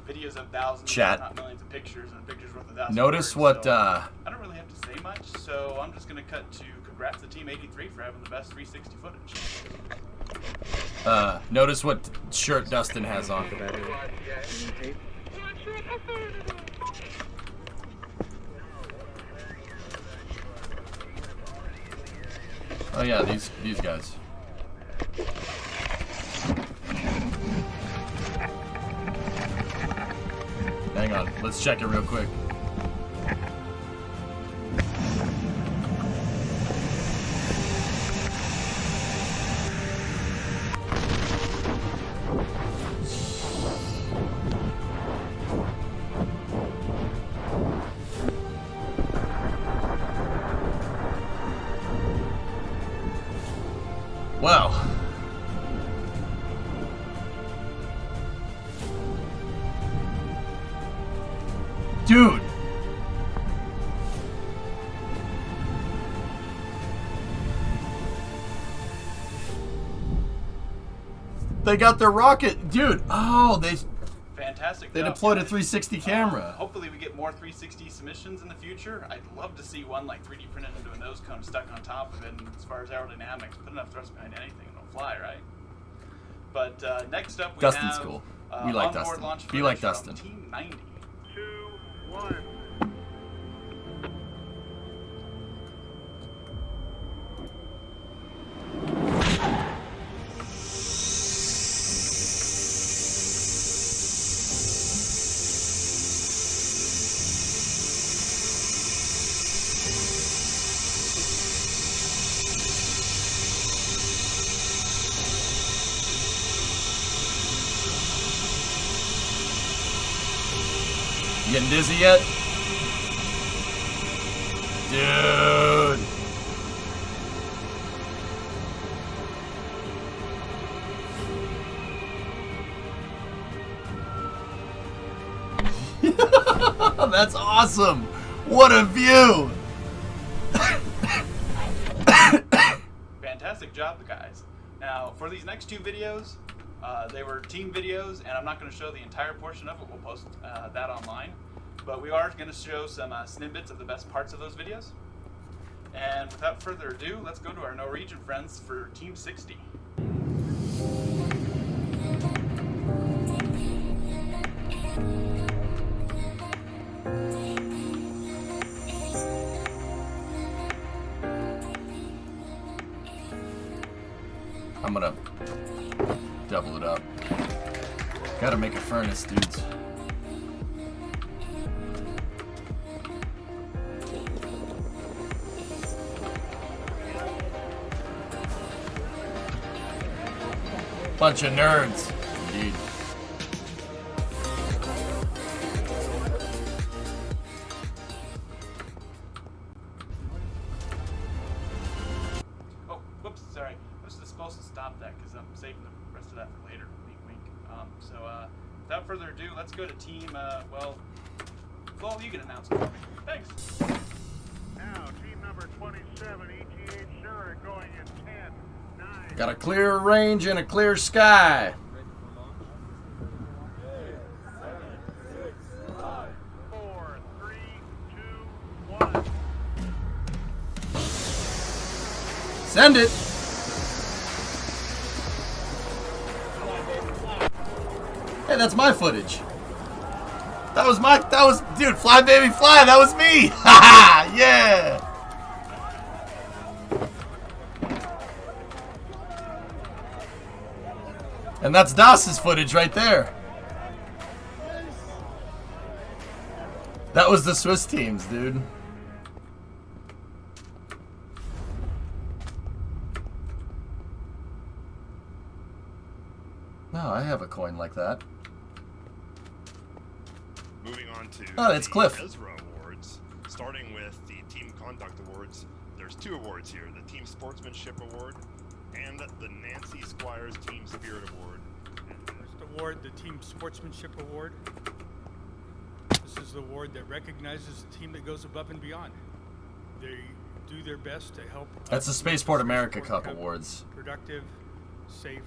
videos of thousands, Chat. not millions of pictures, and pictures worth 1,000 Notice words. what, So I don't really have to say much, so I'm just going to cut to congrats to Team 83 for having the best 360 footage. notice what shirt Dustin has on. Oh yeah, these guys. Hang on, let's check it real quick. Wow. Dude. They got their rocket. Dude. Oh, they Fantastic. They job, deployed a guys. 360 camera. Hopefully we get more 360 submissions in the future. I'd love to see one like 3D printed into a nose cone stuck on top of it. And as far as aerodynamics, put enough thrust behind anything and it'll fly, right? But Dustin's next up we Dustin's have cool. We like onboard Dustin. launch Be like footage Dustin. from Team 90. 2, 1. You getting dizzy yet? Dude. That's awesome. What a view. Fantastic job, guys. Now, for these next 2 videos, they were team videos, and I'm not going to show the entire portion of it. We'll post that online. But we are going to show some snippets of the best parts of those videos. And without further ado, let's go to our Norwegian friends for Team 60. I'm gonna double it up. Gotta make a furnace, dudes. Bunch of nerds, indeed. Oh, whoops, sorry. I was supposed to stop that because I'm saving the rest of that for later. Wink, wink. Without further ado, let's go to team, well, you can announce it for me. Thanks. Now, team number 27, ETA sure, going in 10, 9. Got a clear range and a clear sky. 4, 3, 2, 1. Send it. Hey, that's my footage. Dude, fly baby fly, that was me. Haha, yeah. And that's Das's footage right there. That was the Swiss teams, dude. No, I have a coin like that. Moving on to Oh, it's the Cliff. Ezra Awards, starting with the Team Conduct Awards. There's 2 awards here, the Team Sportsmanship Award and the Nancy Squires Team Spirit Award. First award, the Team Sportsmanship Award. This is the award that recognizes the team that goes above and beyond. they do their best to help. That's the us Spaceport make America Spaceport Cup Awards. Productive, safe,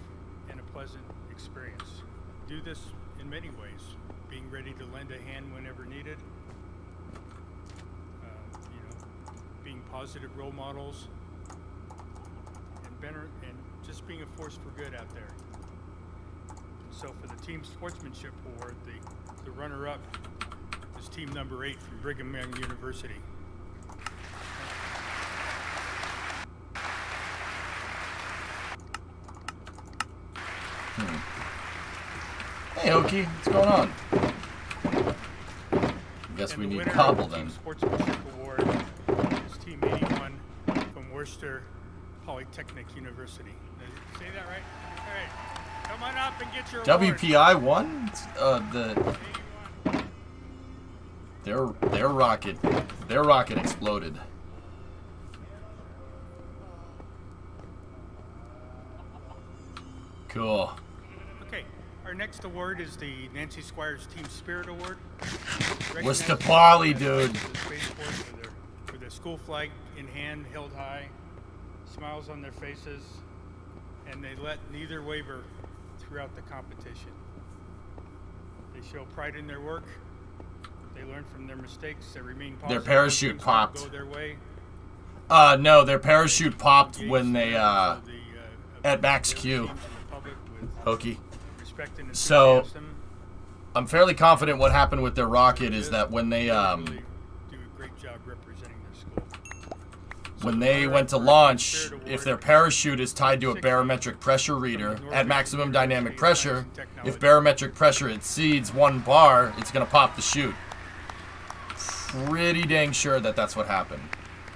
and a pleasant experience. Do this in many ways. Being ready to lend a hand whenever needed. Being positive role models, and just being a force for good out there. So for the Team Sportsmanship Award, the runner-up is team number 8 from Brigham Young University. Hey, Okie, what's going on? Guess And we the need winner Cobble of the Team then. Sportsmanship Award is Team 81 from Worcester Polytechnic University. Did I say that right? All right. Come on up and get your award. WPI won? Their rocket exploded. Cool. Okay, our next award is the Nancy Squires Team Spirit Award. What's the Recognizing poly, the dude? spaceport with their school flag in hand, held high, smiles on their faces, and they let neither waver throughout the competition. They show pride in their work. They learn from their mistakes. They remain positive. Their parachute Things don't popped. Go their way. No, their parachute popped Engage when they, the, at Max the other Q. teams and the public with Hokey. respect and So, enthusiasm. I'm fairly confident what happened with their rocket is that when they, really do a great job representing their school. So when the they runner-up went to for launch, Spirit if Award their parachute is tied to a barometric pressure reader at maximum dynamic pressure, if barometric pressure exceeds 1 bar, it's going to pop the chute. Pretty dang sure that that's what happened.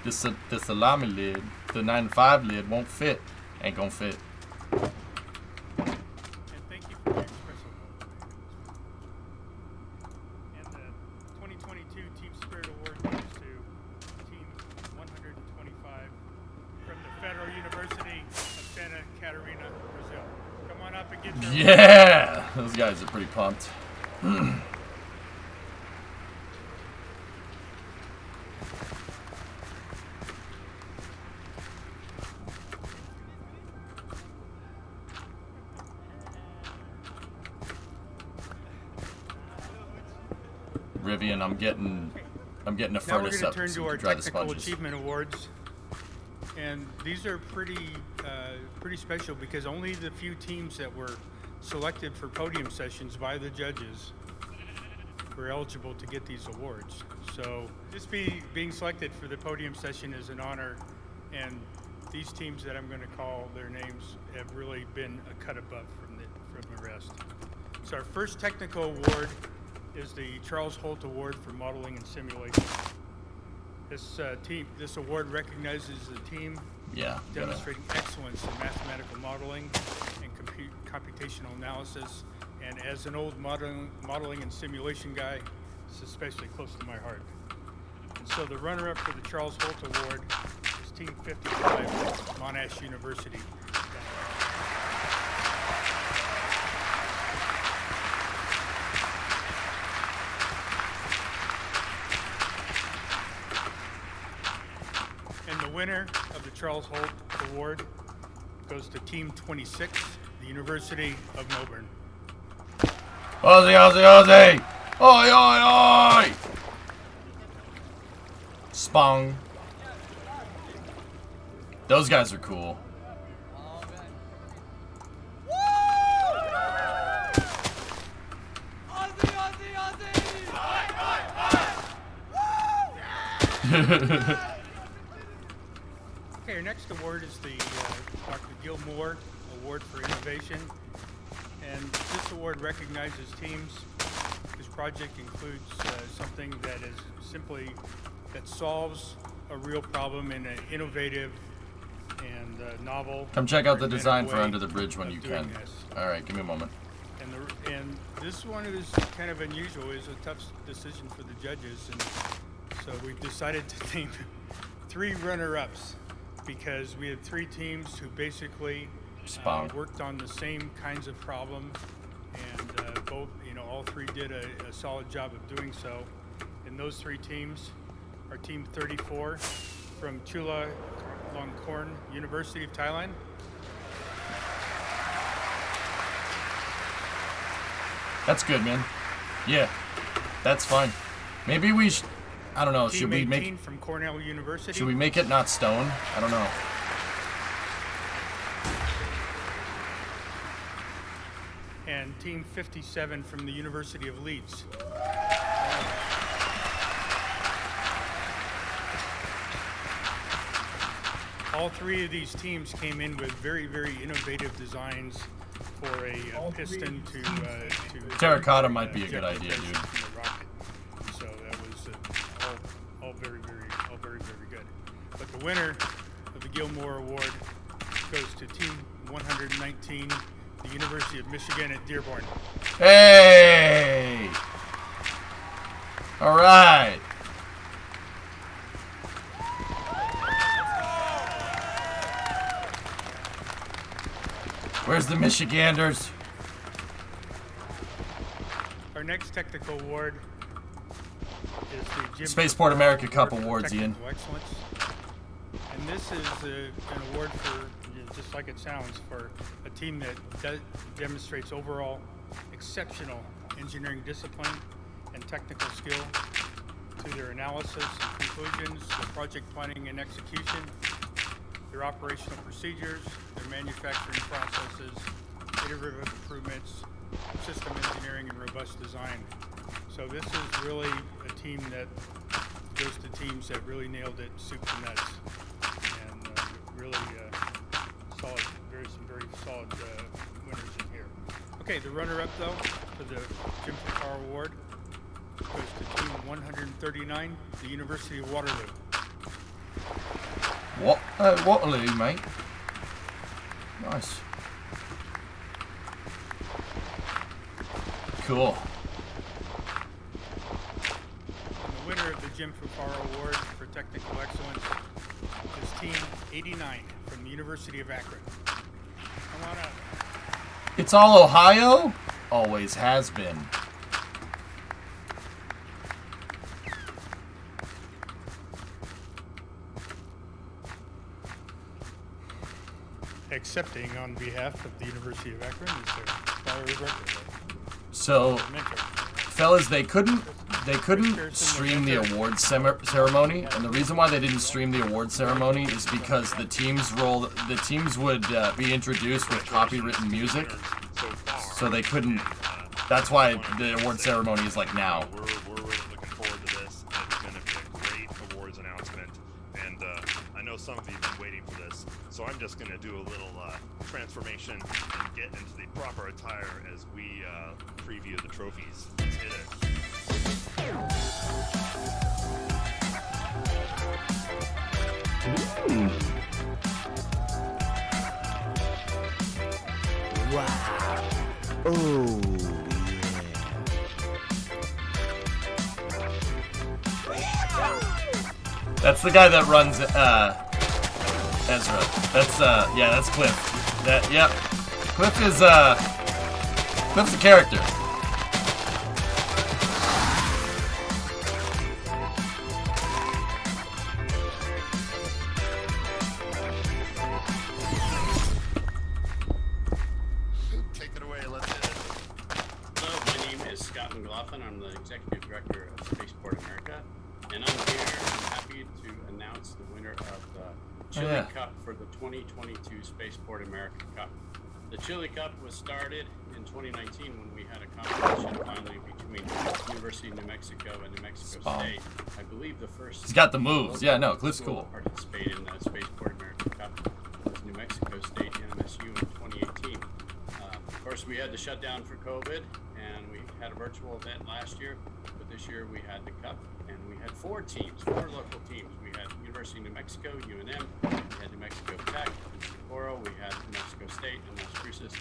The salami lid, the 9.5 lid won't fit. Ain't gonna fit. And thank you for your expressive motivation. And the 2022 Team Spirit Award goes to Team 125 from the Federal University of Santa Catarina, Brazil. Come on up and get your Yeah! Those guys are pretty pumped. Rivian, I'm getting a Now we're furnace going to up turn so to we our can dry the Technical sponges. Achievement Awards. And these are pretty special because only the few teams that were selected for podium sessions by the judges were eligible to get these awards. So just being selected for the podium session is an honor, and these teams that I'm going to call their names have really been a cut above from the rest. So our first technical award is the Charles Holt Award for Modeling and Simulation. This award recognizes the team Yeah. demonstrating excellence in mathematical modeling and computational analysis. And as an old modeling and simulation guy, it's especially close to my heart. And so the runner-up for the Charles Holt Award is Team 55, Monash University. And the winner of the Charles Holt Award goes to Team 26, the University of Melbourne. Aussie, Aussie, Aussie! Oi, oi, oi! Spong. Those guys are cool. Okay, our next award is the Dr. Gil Moore Award for Innovation. And this award recognizes teams whose project includes something that is simply, that solves a real problem in an innovative and novel. Come check out the or inventive design for way Under the Bridge when of you doing can. this. Alright, give me a moment. And this one is kind of unusual. It's a tough decision for the judges, and so we've decided to name 3 runner-ups because we had 3 teams who basically Spong. worked on the same kinds of problem, and both, all 3 did a solid job of doing so. And those 3 teams are Team 34 from Chula Longkorn University of Thailand. That's good, man. Yeah, that's fine. Maybe we should. I don't know. Team Should we 18 make? from Cornell University. Should we make it not stone? I don't know. And Team 57 from the University of Leeds. All three of these teams came in with very, very innovative designs for a piston to Terracotta might be a eject good idea, propulsion dude. from the rocket. So that was all very, very good. But the winner of the Gilmore Award goes to Team 119, the University of Michigan at Dearborn. Hey! All right. Where's the Michiganders? Our next technical award is the Jim Spaceport America Cup for Awards, Ian. Technical Excellence. And this is an award for, just like it sounds, for a team that demonstrates overall exceptional engineering discipline and technical skill through their analysis and conclusions, their project planning and execution, their operational procedures, their manufacturing processes, iterative improvements, system engineering, and robust design. So this is really a team that goes to teams that really nailed it, soup to nuts, and really solid, some very solid winners in here. Okay, the runner-up though for the Jim Farrar Award goes to Team 139, the University of Waterloo. What? Waterloo, mate. Nice. Cool. And the winner of the Jim Farrar Award for Technical Excellence is Team 89 from the University of Akron. Come on up. It's all Ohio? Always has been. Accepting on behalf of the University of Akron is their flower of record. So, Mentor. fellas, they couldn't stream the awards ceremony, and the reason why they didn't stream the awards ceremony is because the teams would be introduced with copywritten music, so they couldn't. That's why the award ceremony is like now. We're really looking forward to this. It's going to be a great awards announcement, and I know some of you have been waiting for this, so I'm just going to do a little transformation and get into the proper attire as we preview the trophies. Let's hit it. Wow. Oh, That's the guy that runs Ezra. That's yeah, that's Cliff. Yep. Cliff's a character. Take it away. Let's hit it. Hello, my name is Scott McLaughlin. I'm the Executive Director of Spaceport America, and I'm here and happy to announce the winner of the Chili Cup for the 2022 Spaceport America Cup. The Chili Cup was started in 2019 when we had a competition finally between University of New Mexico and New Mexico State. I believe the first. He's got the moves. Yeah, no, Cliff's school cool. to participate in the Spaceport America Cup was New Mexico State NMSU in 2018. Of course, we had to shut down for COVID, and we had a virtual event last year, but this year we had the Cup, and we had four local teams. We had University of New Mexico, UNM, we had New Mexico Tech, and Socorro, we had New Mexico State and Las Cruces,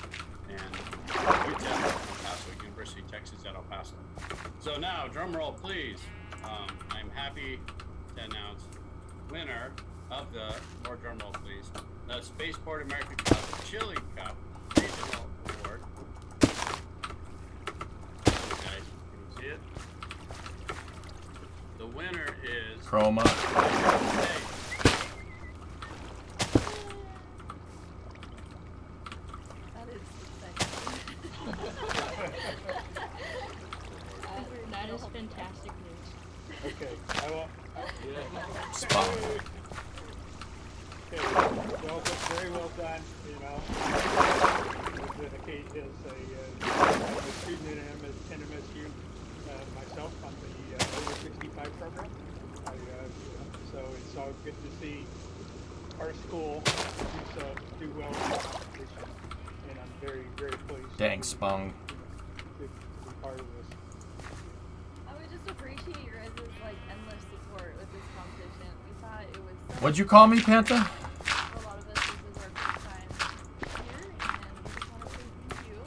and UTEP at El Paso, University of Texas at El Paso. So now, drum roll please. I'm happy to announce winner of the, more drum roll please, the Spaceport America Cup Chili Cup Regional Award. Guys, can you see it? The winner is Chroma. Hey, is fantastic news. Okay, I will. Spot. Okay, well, very well done. You know, with a case as a student in NMSU myself on the over 65 program. So it's all good to see our school do well in the competition, and I'm very, very pleased. Thanks, Spong. To be part of this. I would just appreciate your guys' like endless support with this competition. We thought it was so What'd you call me, Panta? for a lot of us this is our first time here, and we just want to say thank you.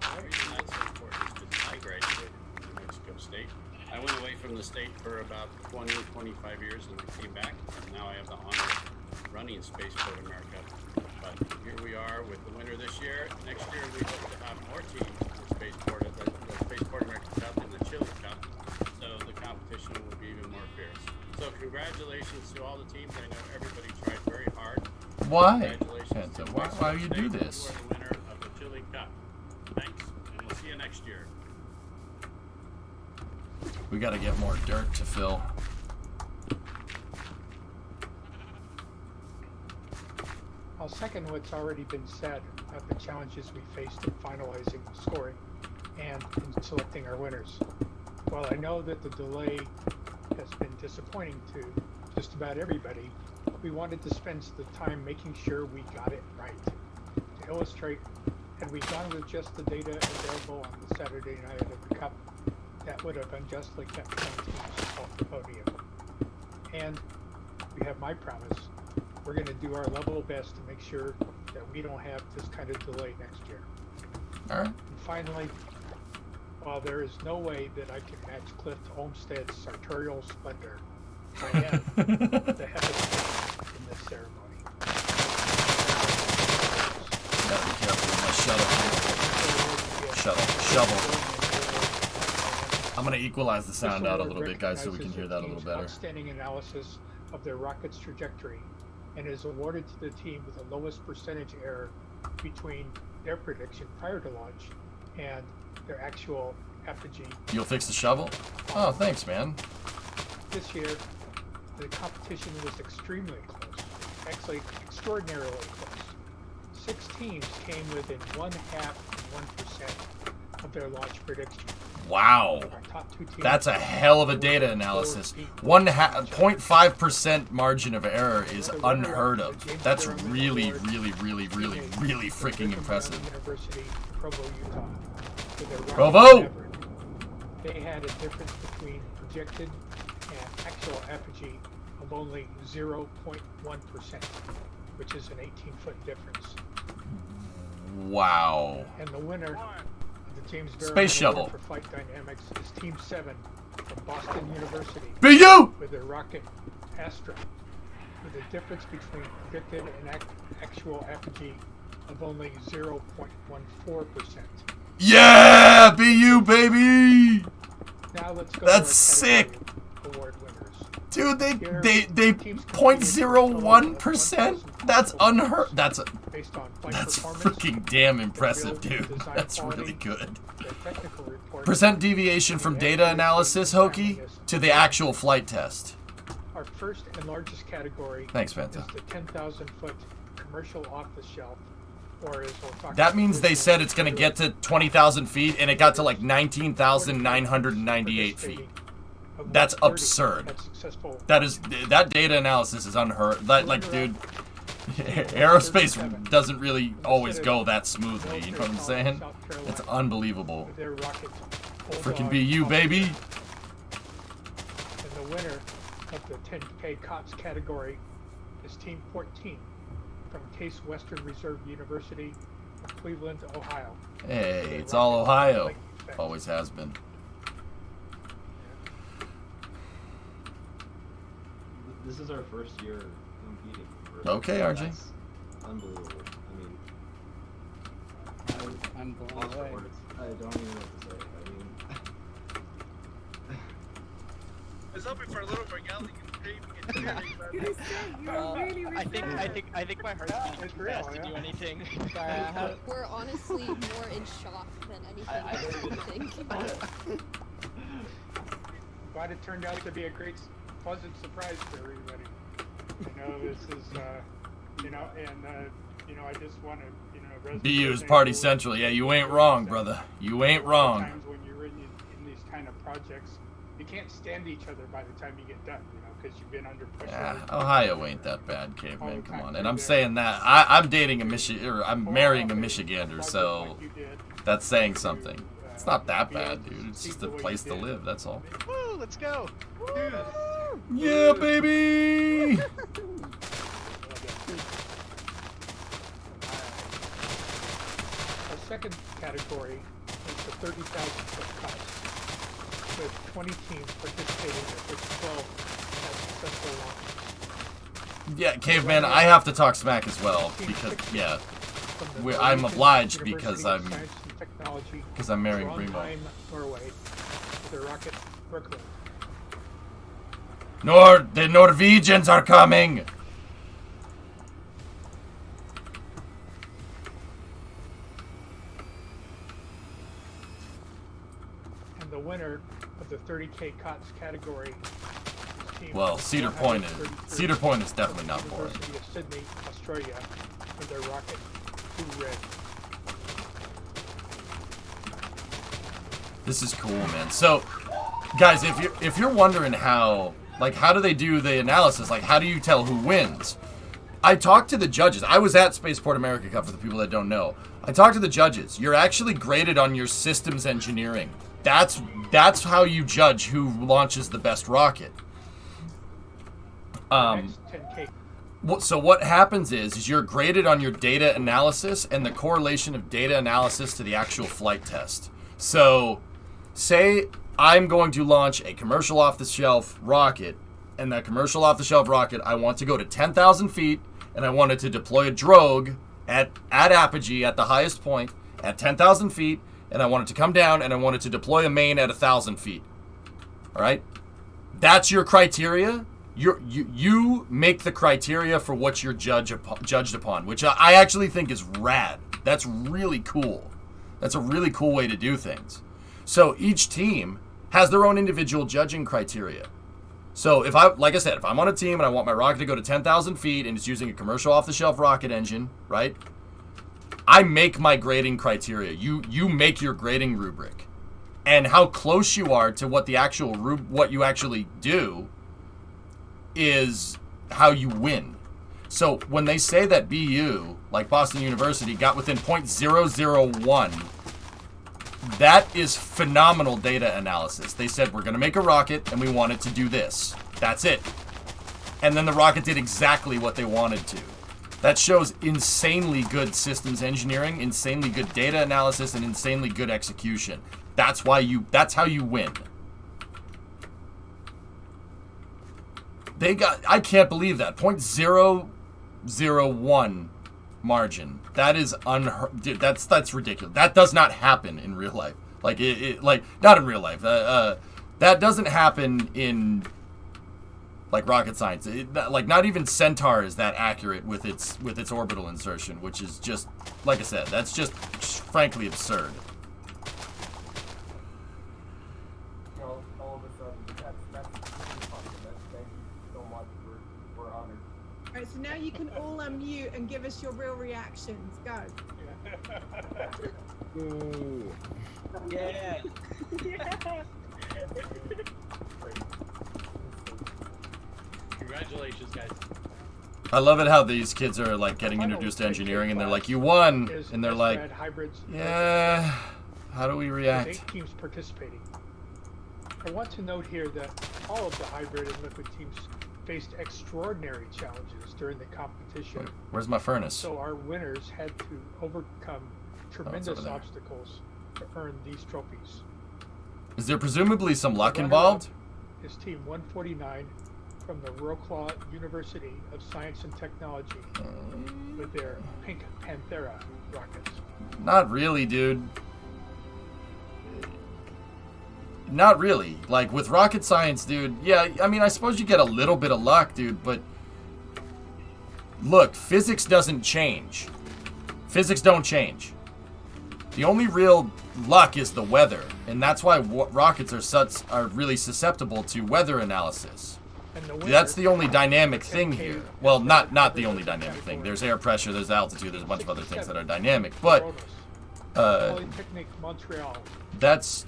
The reason that's so important is because I graduated from Mexico State. I went away from the state for about 20, 25 years and I came back. And now I have the honor of running Spaceport America. But here we are with the winner this year. Next year we hope to have more teams in Spaceport, the Spaceport America Cup and the Chile Cup. So the competition will be even more fierce. So congratulations to all the teams. I know everybody tried very hard. Why? Congratulations Panta, to why do you do Mexico State, this? who are the winner of the Chile Cup. Thanks, and we'll see you next year. We gotta get more dirt to fill. I'll second what's already been said about the challenges we faced in finalizing the scoring and in selecting our winners. While I know that the delay has been disappointing to just about everybody, we wanted to spend the time making sure we got it right. To illustrate, had we gone with just the data available on the Saturday night of the Cup, that would have unjustly kept some teams off the podium. And we have my promise. We're going to do our level best to make sure that we don't have this kind of delay next year. All right. And finally, while there is no way that I can match Cliff Olmsted's sartorial splendor, I am the head of state in this ceremony. Gotta be careful with my shovel. I'm gonna equalize the sound out a little bit, guys, so we can hear that a little better. Outstanding analysis of their rocket's trajectory, and is awarded to the team with the lowest percentage error between their prediction prior to launch and their actual apogee. You'll fix the shovel? Oh, thanks, man. This year, the competition was extremely close, actually extraordinarily close. 6 teams came within 1/2 and 1% of their launch prediction. Wow. Our top 2 teams That's a hell of a data analysis. 0.5% margin of error is unheard of. That's really, really, really, really, really freaking impressive. University, Provo, Utah. With their Provo! rocket effort, they had a difference between projected and actual apogee of only 0.1%, which is an 18-foot difference. Wow. And the winner of the James Barrow Space Shuttle Award for Flight Dynamics is Team 7 from Boston University. BU! With their rocket Astra, with a difference between predicted and actual apogee of only 0.14%. Yeah! BU, baby! Now let's go. That's to our sick! Award winners. Dude, they 0.01%? That's unheard. That's freaking damn impressive, dude. That's really good. Percent deviation from data analysis, Hokie, to the actual flight test. Our first and largest category. Thanks, Fanta. Is the 10,000-foot commercial off-the-shelf, or as we'll talk That means they said it's going to get to 20,000 feet, and it got to like 19,998 feet. That's absurd. That data analysis is unheard. Like, dude, aerospace doesn't really always go that smoothly. You know what I'm saying? It's unbelievable. Freaking BU, baby. And the winner of the 10K COPS category is Team 14 from Case Western Reserve University of Cleveland, Ohio. Hey, it's all Ohio. Always has been. This is our first year competing. Okay, RJ. That's unbelievable. I mean, I'm blown away. I don't even know what to say. I mean, I was hoping for a little more yelling and I think my heart's beating too fast to do anything. We're honestly more in shock than anything. I think. Glad it turned out to be a great, pleasant surprise for everybody. You know, this is, you know, and you know, I just want to, BU's Party Central. Yeah, you ain't wrong, brother. You ain't wrong. Sometimes when you're in these kind of projects, you can't stand each other by the time you get done, you know, because you've been under pressure. Yeah, Ohio ain't that bad, caveman. Come on. And I'm saying that I'm dating a I'm marrying a Michigander, so that's saying something. It's not that bad, dude. It's just a place to live. That's all. Woo! Let's go. Yeah, baby. Our second category is the 30,000 foot cuts, with 20 teams participating of which 12 had successful launch. Yeah, caveman, I have to talk smack as well because yeah, I'm obliged because I'm marrying Brimo. Norway, with a rocket Brooklyn. The Norwegians are coming. And the winner of the 30K COTS category. Well, Cedar Point is definitely not boring. University of Sydney, Australia, with their rocket Blue Red. This is cool, man. So, guys, if you're wondering how do they do the analysis? Like, how do you tell who wins? I talked to the judges. I was at Spaceport America Cup for the people that don't know. I talked to the judges. You're actually graded on your systems engineering. That's how you judge who launches the best rocket. So what happens is you're graded on your data analysis and the correlation of data analysis to the actual flight test. So, say I'm going to launch a commercial off-the-shelf rocket, and that commercial off-the-shelf rocket, I want to go to 10,000 feet, and I wanted to deploy a drogue at apogee, at the highest point, at 10,000 feet, and I wanted to come down, and I wanted to deploy a main at 1,000 feet. All right? That's your criteria. You make the criteria for what you're judged upon, which I actually think is rad. That's really cool. That's a really cool way to do things. So each team has their own individual judging criteria. So if like I said, if I'm on a team and I want my rocket to go to 10,000 feet and it's using a commercial off-the-shelf rocket engine, right? I make my grading criteria. You make your grading rubric, and how close you are to what what you actually do is how you win. So when they say that BU, like Boston University, got within 0.001, that is phenomenal data analysis. They said, we're going to make a rocket and we want it to do this. That's it. And then the rocket did exactly what they wanted to. That shows insanely good systems engineering, insanely good data analysis, and insanely good execution. That's how you win. I can't believe that. 0.001 margin. That is dude, that's ridiculous. That does not happen in real life. Like not in real life. That doesn't happen in like rocket science. Not even Centaur is that accurate with its orbital insertion, which is just, like I said, that's just frankly absurd. All of a sudden, that's thank you so much. We're honored. Alright, so now you can all unmute and give us your real reactions. Go. Ooh. Yeah. Yeah. Congratulations, guys. I love it how these kids are like getting introduced to engineering and they're like, you won, and they're like, yeah, how do we react? 8 teams participating. I want to note here that all of the hybrid and liquid teams faced extraordinary challenges during the competition. Where's my furnace? So our winners had to overcome tremendous obstacles to earn these trophies. Is there presumably some luck involved? Is Team 149 from the Wrocław University of Science and Technology with their Pink Panthera rockets. Not really, dude. Not really. Like, with rocket science, dude, yeah, I mean, I suppose you get a little bit of luck, dude, but... Look, physics doesn't change. Physics don't change. The only real luck is the weather, and that's why rockets are really susceptible to weather analysis. That's the only dynamic thing here. Well, not the only dynamic thing. There's air pressure, there's altitude, there's a bunch of other things that are dynamic, but that's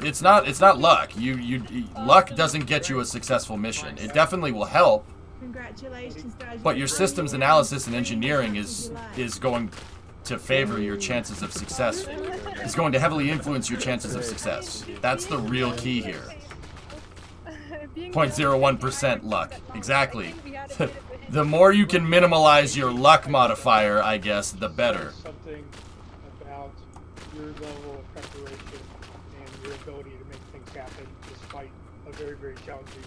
it's not luck. Luck doesn't get you a successful mission. It definitely will help. Congratulations, guys. But your systems analysis and engineering is going to favor your chances of success. It's going to heavily influence your chances of success. That's the real key here. 0.01% luck. Exactly. The more you can minimalize your luck modifier, I guess, the better. Something about your level of preparation and your ability to make things happen despite a very, very challenging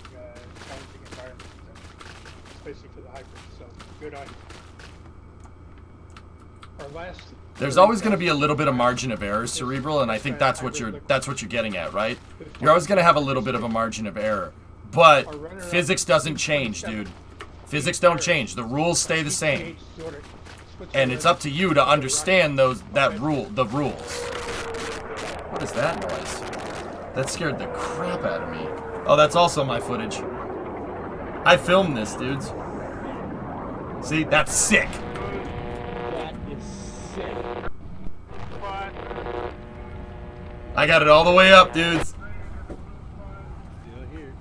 environment, especially for the hybrids. So good on you. Our last. There's always going to be a little bit of margin of error, Cerebral, and I think that's what you're getting at, right? You're always going to have a little bit of a margin of error, but physics doesn't change, dude. Physics don't change. The rules stay the same, and it's up to you to understand the rules. What is that noise? That scared the crap out of me. Oh, that's also my footage. I filmed this, dudes. See, that's sick. I got it all the way up, dudes. Still here.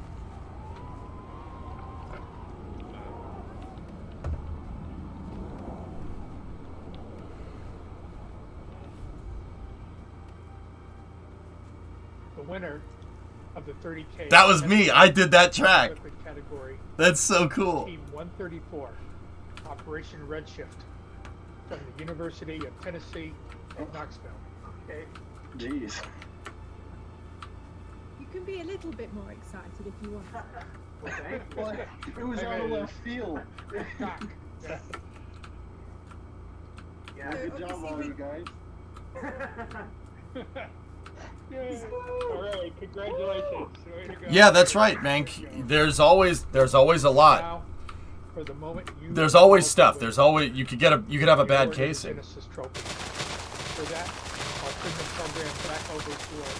The winner of the 30K. That was me. I did that track. Category. That's so cool. Team 134, Operation Redshift, from the University of Tennessee at Knoxville. Okay. Jeez. You can be a little bit more excited if you want. Okay. Well, it was out of left field. Yeah, good job, all you guys. All right, congratulations. Way to go. Yeah, that's right, Mank. There's always a lot. Now, for the moment, There's always stuff. There's always you could have a bad casing. For that, I'll turn the program back over to our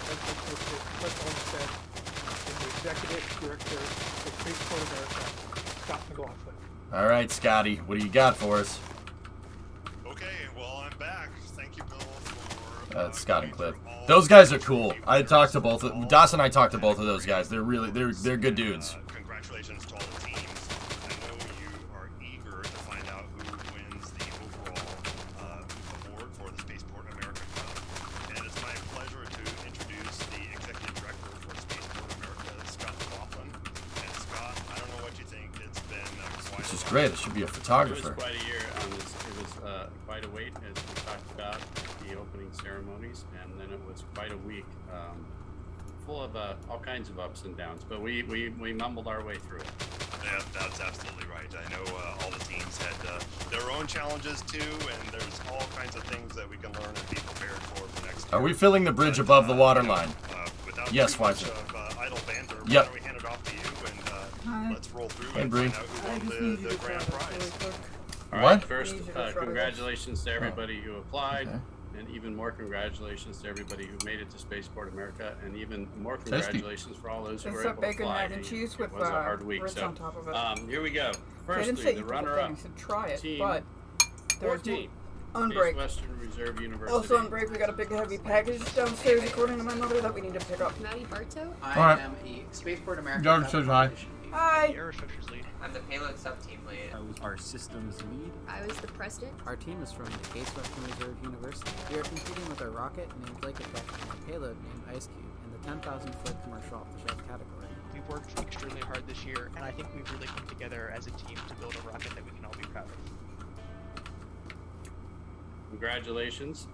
Cliff Olmstead and the Executive Director of Spaceport America, Scott McLaughlin. All right, Scotty, what do you got for us? Okay, well, I'm back. Thank you, Bill, for... That's Scott and Cliff. Those guys are cool. I talked to both. Das and I talked to both of those guys. They're good dudes. Congratulations to all the teams. I know you are eager to find out who wins the overall award for the Spaceport America Cup. And it's my pleasure to introduce the Executive Director for Spaceport America, Scott McLaughlin. And Scott, I don't know what you think. It's been quite This is great. It should be a photographer. It was quite a year. It was quite a wait, as we talked about the opening ceremonies, and then it was quite a week, full of all kinds of ups and downs. But we mumbled our way through it. Yeah, that's absolutely right. I know all the teams had their own challenges too, and there's all kinds of things that we can learn and be prepared for next year. Are we filling the bridge above the water line? Yes, much Weiser. of idle banter, Yep. why don't we hand it off to you and let's roll through and Bree. find out who won the grand prize. All What? right, first, congratulations to everybody who applied, and even more congratulations to everybody who made it to Spaceport America, and even more congratulations for all those who It's were a able to bacon, fly. mac and cheese It with was a hard week, grits so on top of it. here we go. I didn't Firstly, say the eat the whole runner-up thing, I said try it, team but there's 14. on Case break. Western Reserve University. Also on break, we got a big heavy package downstairs, according to my mother, that we need to pick up. Maddie Barto? I am a Spaceport America. Go says hi. Hi. Aerostructures lead. I'm the payload sub-team lead. I was our systems lead. I was the president. Our team is from the Case Western Reserve University. We are competing with our rocket named Lake Effect and our payload named Ice Cube in the 10,000-foot commercial off-the-shelf category. We've worked extremely hard this year, and I think we've really come together as a team to build a rocket that we can all be proud of. Congratulations.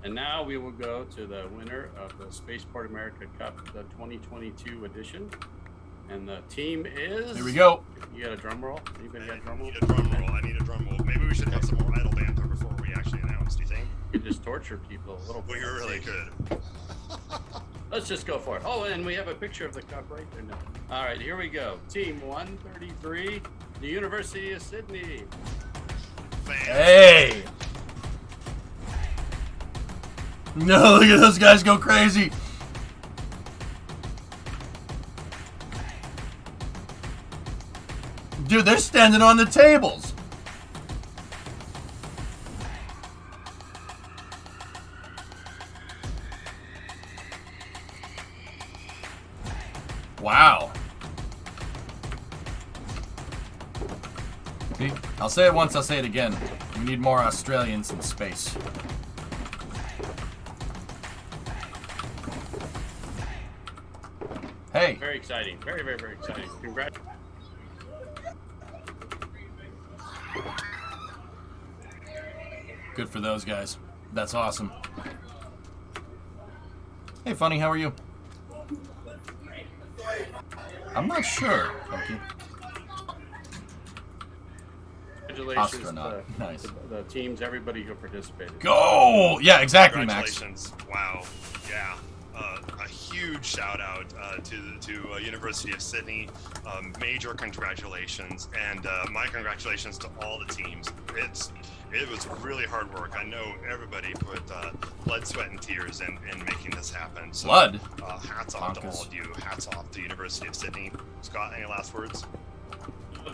And now we will go to the winner of the Spaceport America Cup, the 2022 edition. And the team is... Here we go. You got a drum roll? Anybody got a drum roll? I need a drum roll. Maybe we should have some more idle banter before we actually announce, do you think? You could just torture people a little bit. We really could. Let's just go for it. Oh, and we have a picture of the cup right there now. All right, here we go. Team 133, the University of Sydney. Hey! No, look at those guys go crazy. Dude, they're standing on the tables. Wow. See, I'll say it once, I'll say it again. We need more Australians in space. Hey. Very exciting. Very, very, very exciting. Congrats. Good for those guys. That's awesome. Hey, Funny, how are you? I'm not sure. Okay. Congratulations Astronaut. Nice. the teams, everybody who participated. Go! Yeah, exactly, Max. Congratulations. Wow. Yeah. A huge shout out to University of Sydney. Major congratulations, and my congratulations to all the teams. It was really hard work. I know everybody put blood, sweat, and tears in making this happen. So, blood. Hats off to all of you. Hats off to University of Sydney. Scott, any last words?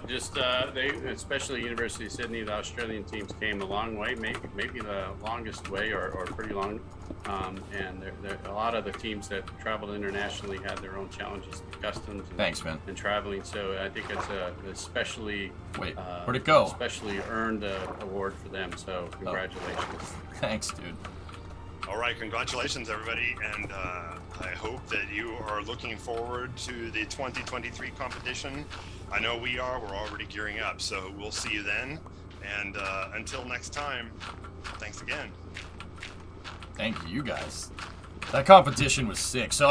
Just they, especially University of Sydney, the Australian teams came a long way, maybe the longest way, or pretty long. And a lot of the teams that traveled internationally had their own challenges, customs. And, thanks, man. And traveling, so I think it's a especially where'd it go? Especially earned award for them. So congratulations. Oh. Thanks, dude. All right, congratulations, everybody, and I hope that you are looking forward to the 2023 competition. I know we are. We're already gearing up, so we'll see you then. And until next time, thanks again. Thank you, guys. That competition was sick. So,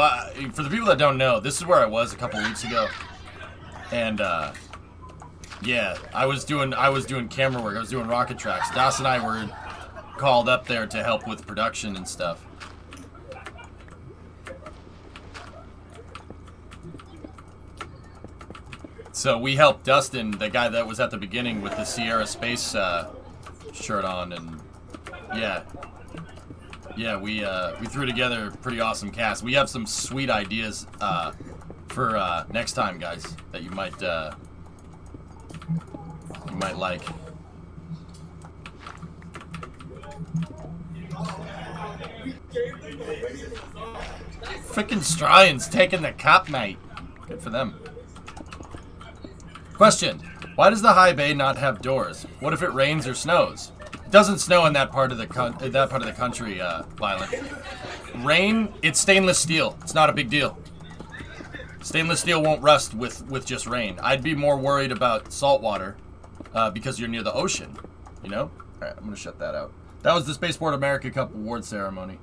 for the people that don't know, this is where I was a couple weeks ago, and yeah, I was doing camera work. I was doing rocket tracks. Das and I were called up there to help with production and stuff. So we helped Dustin, the guy that was at the beginning, with the Sierra Space shirt on, and yeah, we threw together a pretty awesome cast. We have some sweet ideas for next time, guys, that you might like. Frickin' Stryan's taking the cup, mate. Good for them. Question: why does the high bay not have doors? What if it rains or snows? It doesn't snow in that part of the country, Violent. Rain, it's stainless steel. It's not a big deal. Stainless steel won't rust with just rain. I'd be more worried about salt water because you're near the ocean, you know? All right, I'm gonna shut that out. That was the Spaceport America Cup award ceremony.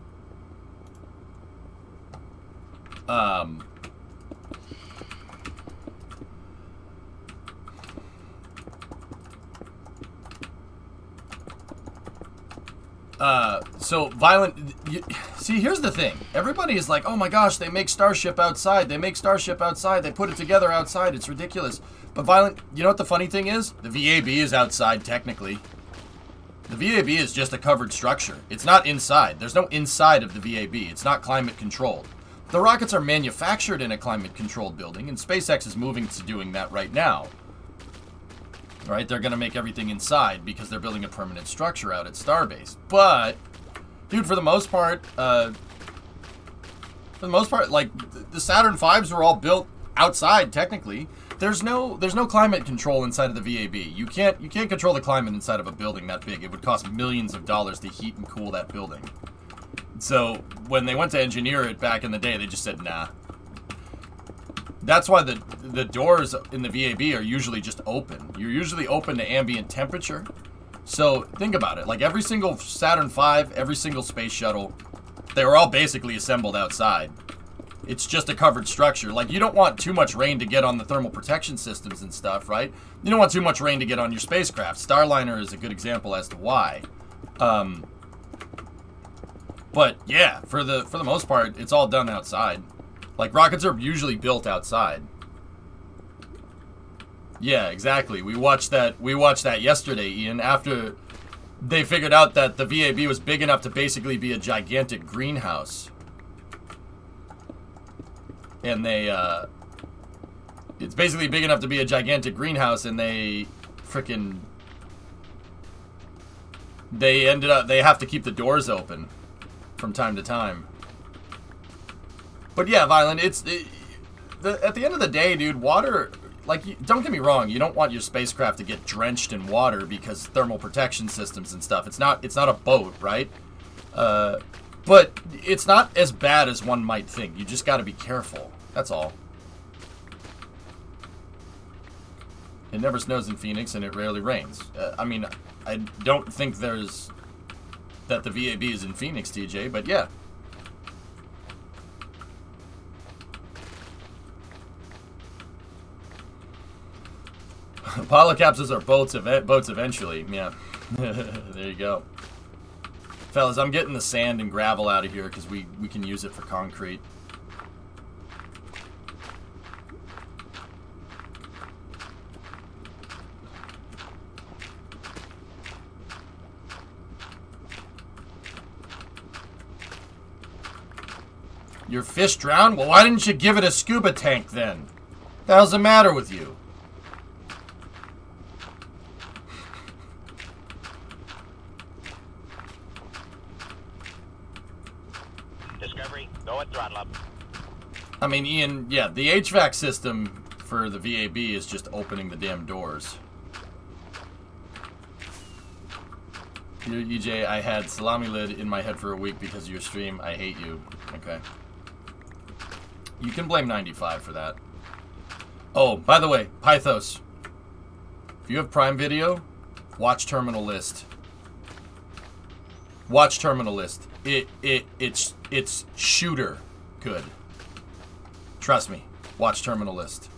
So Violent, see, here's the thing. Everybody is like, oh my gosh, they make Starship outside. They make Starship outside. They put it together outside. It's ridiculous. But Violent, you know what the funny thing is? The VAB is outside technically. The VAB is just a covered structure. It's not inside. There's no inside of the VAB. It's not climate controlled. The rockets are manufactured in a climate controlled building, and SpaceX is moving to doing that right now. Right? They're going to make everything inside because they're building a permanent structure out at Starbase. But, dude, for the most part, like, the Saturn V's were all built outside, technically. There's no climate control inside of the VAB. You can't control the climate inside of a building that big. It would cost millions of dollars to heat and cool that building. So, when they went to engineer it back in the day, they just said, nah. That's why the doors in the VAB are usually just open. You're usually open to ambient temperature. So think about it. Like every single Saturn V, every single space shuttle, they were all basically assembled outside. It's just a covered structure. Like you don't want too much rain to get on the thermal protection systems and stuff, right? You don't want too much rain to get on your spacecraft. Starliner is a good example as to why. But yeah, for the most part, it's all done outside. Like, rockets are usually built outside. Yeah, exactly. We watched that yesterday, Ian, after they figured out that the VAB was big enough to basically be a gigantic greenhouse. And they, it's basically big enough to be a gigantic greenhouse, and they have to keep the doors open from time to time. But yeah, Violent, at the end of the day, dude, water, like, don't get me wrong, you don't want your spacecraft to get drenched in water because thermal protection systems and stuff. It's not a boat, right? But it's not as bad as one might think. You just got to be careful. That's all. It never snows in Phoenix, and it rarely rains. I mean, I don't think that the VAB is in Phoenix, TJ, but yeah. Apollo capsules are boats eventually. Yeah. There you go. Fellas, I'm getting the sand and gravel out of here because we can use it for concrete. Your fish drowned? Well, why didn't you give it a scuba tank then? What the hell's the matter with you? Discovery, go at throttle up. I mean, Ian, yeah, the HVAC system for the VAB is just opening the damn doors. EJ, I had salami lid in my head for a week because of your stream. I hate you. Okay. You can blame 95 for that. Oh, by the way, Pythos. If you have Prime Video, watch Terminal List. Watch Terminal List. It's shooter good. Trust me. Watch Terminal List.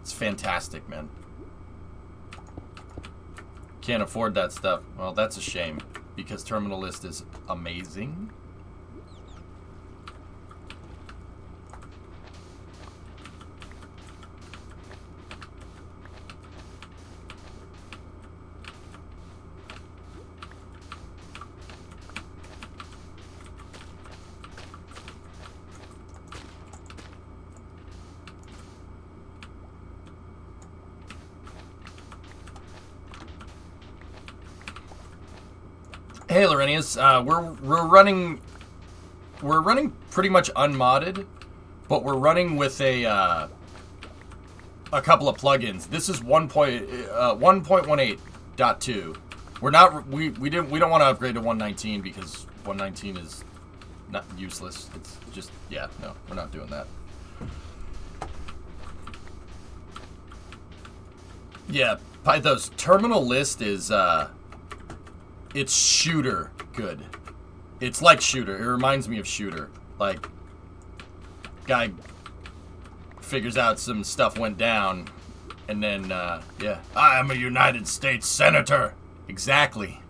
It's fantastic, man. Can't afford that stuff. Well, that's a shame because Terminal List is amazing. Hey, Lorenius, we're running pretty much unmodded, but we're running with a couple of plugins. This is 1.18.2. We're not we don't want to upgrade to 119 because 119 is not useless. It's just no, we're not doing that. Yeah, Pythos, Terminal List is it's shooter good. It's like shooter. It reminds me of shooter. Like, guy figures out some stuff went down, and then, yeah. I am a United States Senator. Exactly.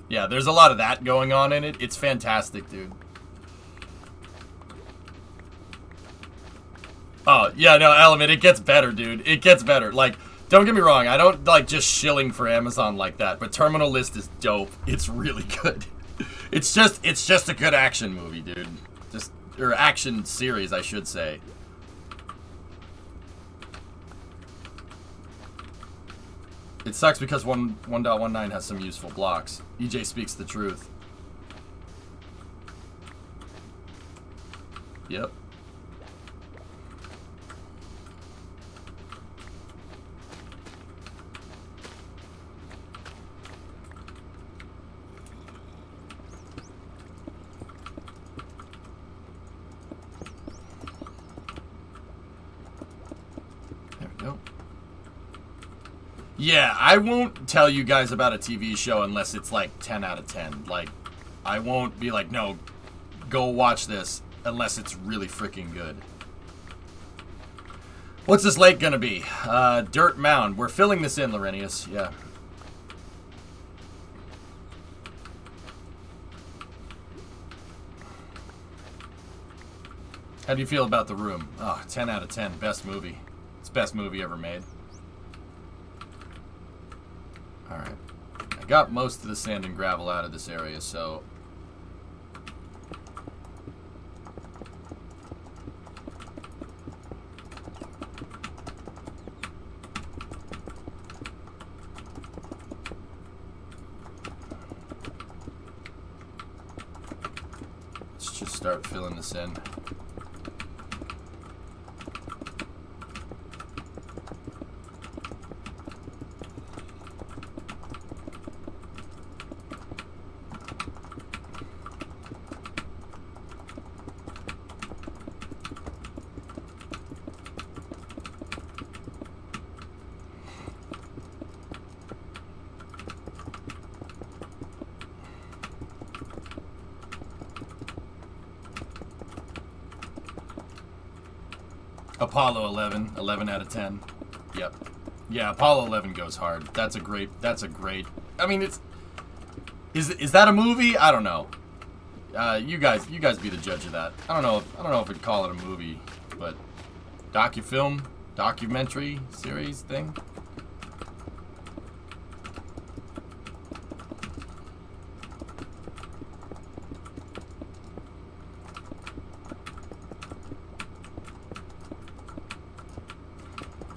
Yeah, there's a lot of that going on in it. It's fantastic, dude. Oh, yeah, no, Element, it gets better, dude. It gets better. Like, don't get me wrong, I don't like just shilling for Amazon like that, but Terminal List is dope. It's really good. It's just a good action movie, dude. Or action series, I should say. It sucks because 1.19 has some useful blocks. EJ speaks the truth. Yep. Yeah, I won't tell you guys about a TV show unless it's like 10 out of 10. Like, I won't be like, no, go watch this unless it's really freaking good. What's this lake gonna be? Dirt Mound. We're filling this in, Lorenius. Yeah. How do you feel about The Room? Oh, 10 out of 10. Best movie. It's the best movie ever made. Alright. I got most of the sand and gravel out of this area, so... let's just start filling this in. Apollo 11, 11 out of 10. Yep. Yeah, Apollo 11 goes hard. That's a great, I mean, is that a movie? I don't know. You guys be the judge of that. I don't know if I'd call it a movie, but documentary series thing.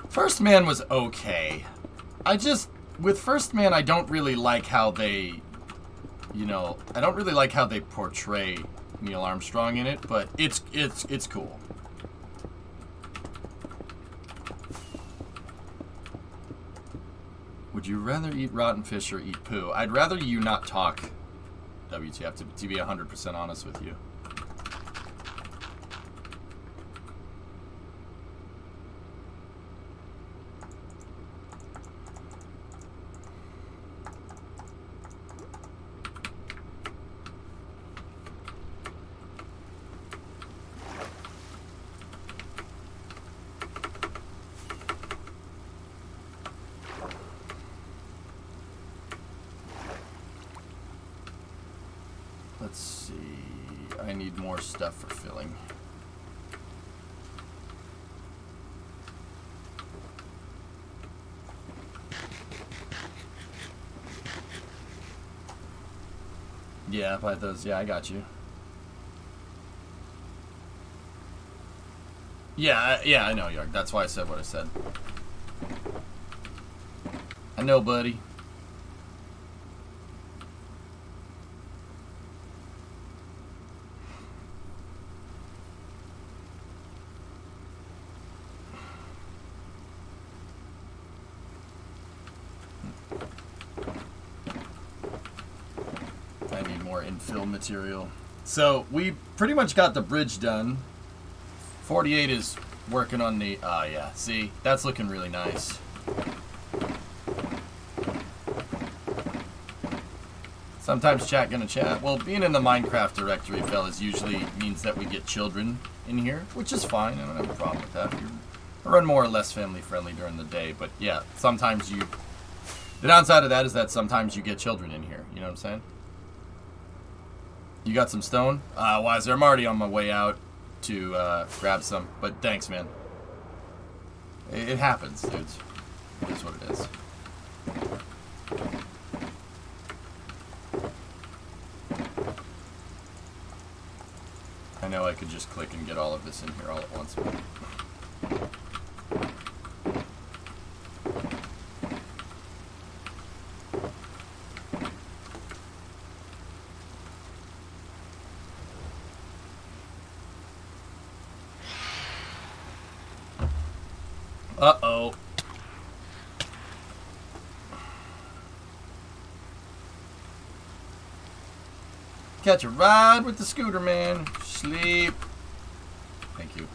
First Man was okay. With First Man, I don't really like how they, I don't really like how they portray Neil Armstrong in it, but it's cool. Would you rather eat rotten fish or eat poo? I'd rather you not talk, WTF, to be 100% honest with you. Let's see. I need more stuff for filling. Yeah, buy those. Yeah, I got you. Yeah, I know, Yarg. That's why I said what I said. I know, buddy. Infill material. So we pretty much got the bridge done. 48 is working on the yeah, see, that's looking really nice. Sometimes chat gonna chat. Well, being in the Minecraft directory, fellas, usually means that we get children in here, which is fine. I don't have a problem with that. I run more or less family friendly during the day, but yeah, sometimes the downside of that is that sometimes you get children in here, you know what I'm saying? You got some stone? Wiser, I'm already on my way out to grab some, but thanks, man. It happens, dudes. It is what it is. I know I could just click and get all of this in here all at once. Uh-oh. Catch a ride with the scooter, man. Sleep. Thank you.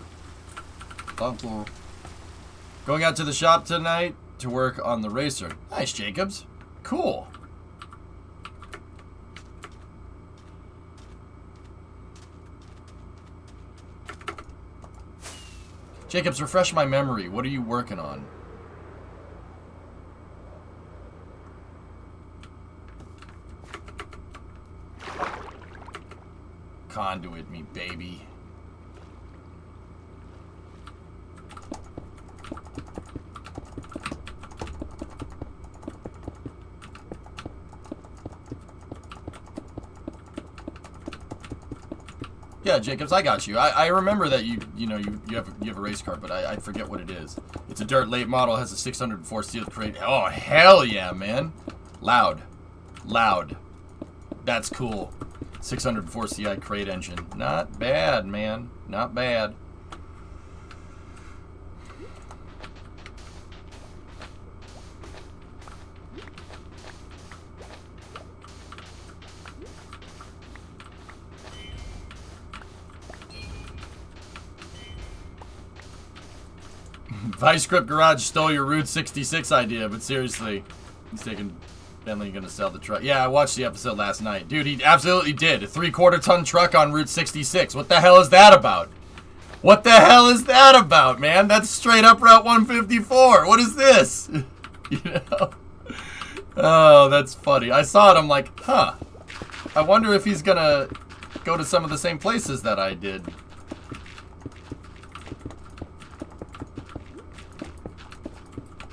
Thank you. Going out to the shop tonight to work on the racer. Nice, Jacobs. Cool. Jacobs, refresh my memory. What are you working on? Conduit me, baby. Yeah, Jacobs, I got you. I remember that you have a race car, but I forget what it is. It's a dirt late model, has a 604 steel crate. Oh, hell yeah, man. Loud. That's cool. 604 CI crate engine. Not bad, man. Not bad. Vice Grip Garage stole your Route 66 idea, but seriously, he's taking Bentley gonna sell the truck. Yeah, I watched the episode last night. Dude, he absolutely did. A 3/4 ton truck on Route 66. What the hell is that about? What the hell is that about, man? That's straight up Route 154. What is this? You know? Oh, that's funny. I saw it, I'm like, huh. I wonder if he's gonna go to some of the same places that I did.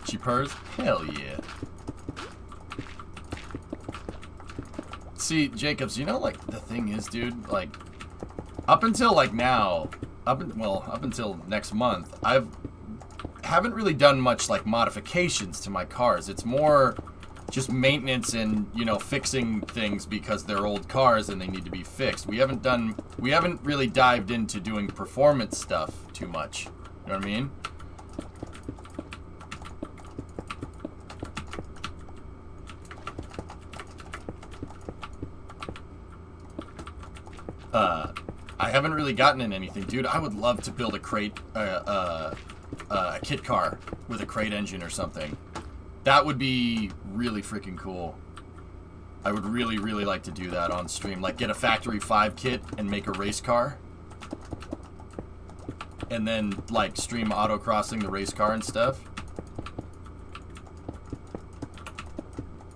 She purrs? Hell yeah. See, Jacobs, you know, like, the thing is, dude, like, up until, like, now, up until next month, haven't really done much, like, modifications to my cars. It's more just maintenance and, you know, fixing things because they're old cars and they need to be fixed. We haven't really dived into doing performance stuff too much. You know what I mean? I haven't really gotten in anything, dude. I would love to build a kit car with a crate engine or something. That would be really freaking cool. I would really, really like to do that on stream. Like, get a Factory 5 kit and make a race car. And then, like, stream autocrossing the race car and stuff.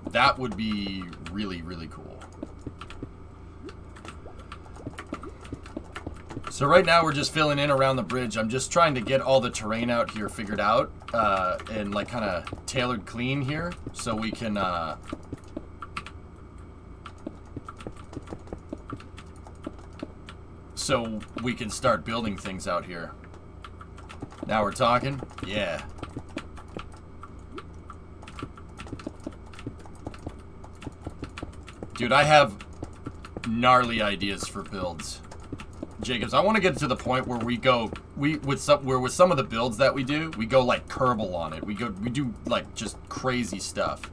That would be really, really cool. So right now we're just filling in around the bridge. I'm just trying to get all the terrain out here figured out and like kind of tailored clean here so we can start building things out here. Now we're talking? Yeah. Dude, I have gnarly ideas for builds. Jacobs, I want to get to the point where with some of the builds that we do, we go like Kerbal on it. We do like just crazy stuff.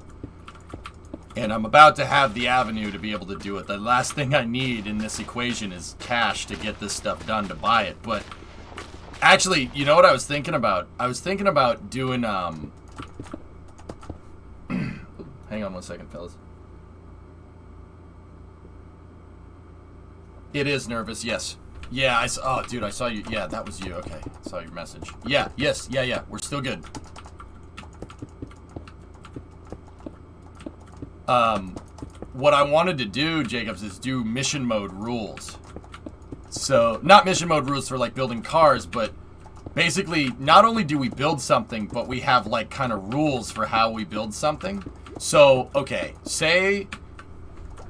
And I'm about to have the avenue to be able to do it. The last thing I need in this equation is cash to get this stuff done, to buy it. But actually, you know what I was thinking about? I was thinking about doing hang on one second, fellas. It is nervous, yes. Yeah, oh, dude, I saw you. Yeah, that was you. Okay, I saw your message. Yeah, yes, yeah. We're still good. What I wanted to do, Jacobs, is do mission mode rules. So, not mission mode rules for, like, building cars, but basically, not only do we build something, but we have, like, kind of rules for how we build something. So, okay, say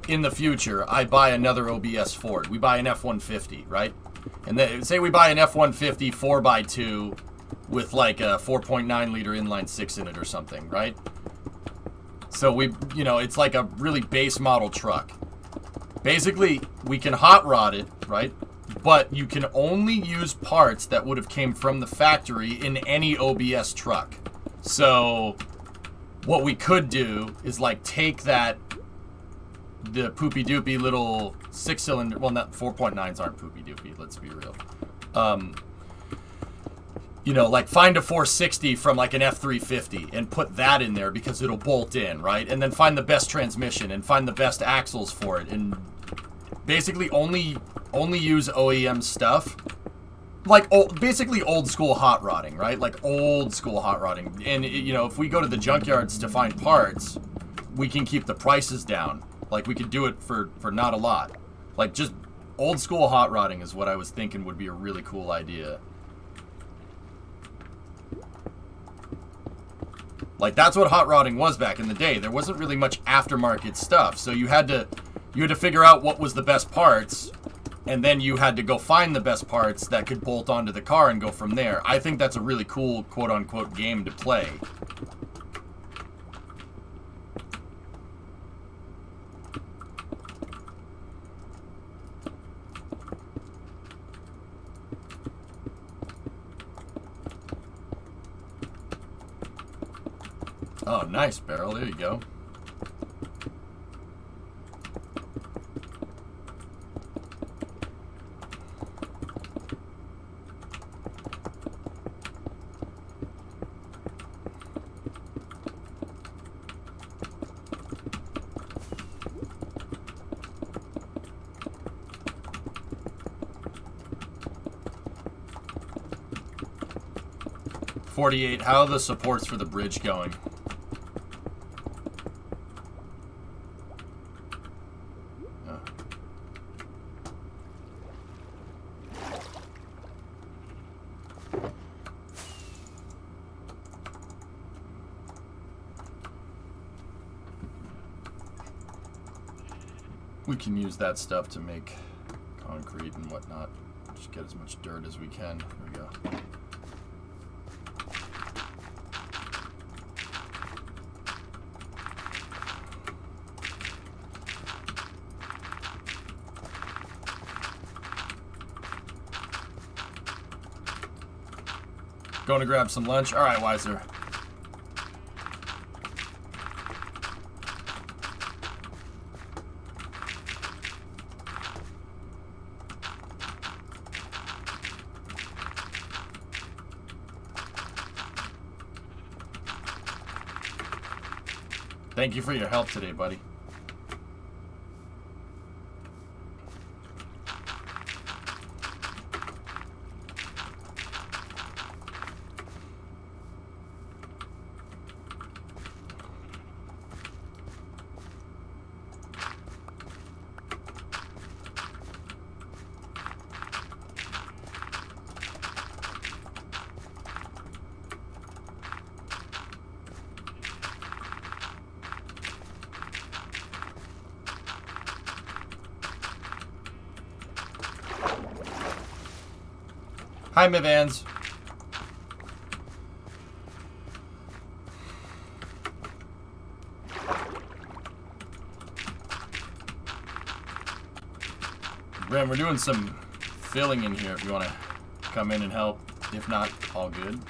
in the future, I buy another OBS Ford. We buy an F-150, right? And then say we buy an F-150 4x2 with like a 4.9 liter inline 6 in it or something, right? So it's like a really base model truck. Basically, we can hot rod it, right? But you can only use parts that would have came from the factory in any OBS truck. So what we could do is like take the poopy doopy little 6-cylinder, well, not 4.9s aren't poopy doopy, let's be real. Like find a 460 from like an F350 and put that in there because it'll bolt in, right? And then find the best transmission and find the best axles for it and basically only use OEM stuff. Like basically old school hot rodding, right? Like old school hot rodding. And if we go to the junkyards to find parts, we can keep the prices down. Like, we could do it for not a lot. Like, just old school hot rodding is what I was thinking would be a really cool idea. Like, that's what hot rodding was back in the day. There wasn't really much aftermarket stuff. So you had to figure out what was the best parts and then you had to go find the best parts that could bolt onto the car and go from there. I think that's a really cool quote-unquote game to play. Oh, nice, Barrel. There you go. .48. How are the supports for the bridge going? We can use that stuff to make concrete and whatnot. Just get as much dirt as we can. There we go. Going to grab some lunch? All right, Weiser. Thank you for your help today, buddy. Hi, Mivans. Ren, we're doing some filling in here if you want to come in and help. If not, all good.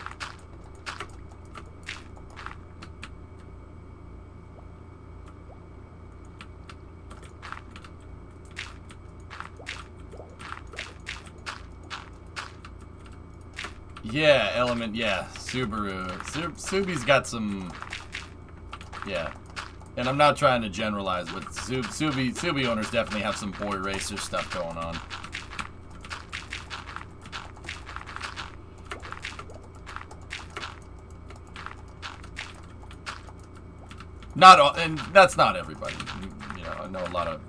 Yeah, Element, yeah. Subaru. Subi's got some... Yeah. And I'm not trying to generalize, but Subi owners definitely have some boy racer stuff going on. Not all, and that's not everybody. You know, I know a lot of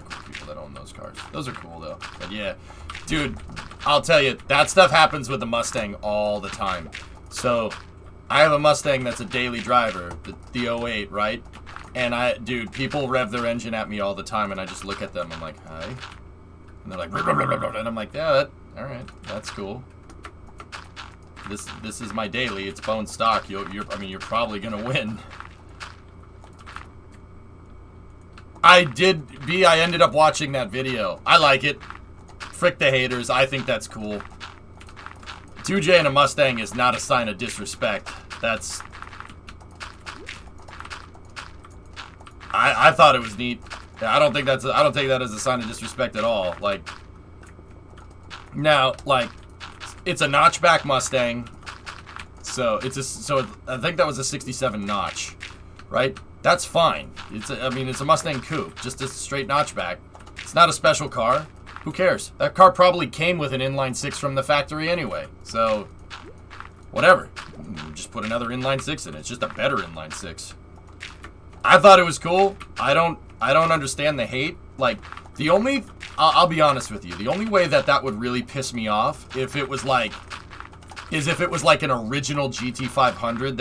cool people that own those cars. Those are cool though. But yeah, dude, I'll tell you, that stuff happens with the Mustang all the time. So, I have a Mustang that's a daily driver, the 08, right? And dude, people rev their engine at me all the time, and I just look at them. I'm like, hi, and they're like, blah, blah, blah, blah, and I'm like, yeah, all right, that's cool. This is my daily. It's bone stock. I mean, you're probably gonna win. I ended up watching that video. I like it. Frick the haters. I think that's cool. 2J in a Mustang is not a sign of disrespect. That's... I thought it was neat. I don't take that as a sign of disrespect at all. Like, now, like, it's a notchback Mustang. So I think that was a 67 notch, right? That's fine. It's a Mustang coupe, just a straight notchback. It's not a special car. Who cares? That car probably came with an inline 6 from the factory anyway. So, whatever. Just put another inline 6 in it. It's just a better inline 6. I thought it was cool. I don't understand the hate. Like, I'll be honest with you. The only way that would really piss me off is if it was like an original GT500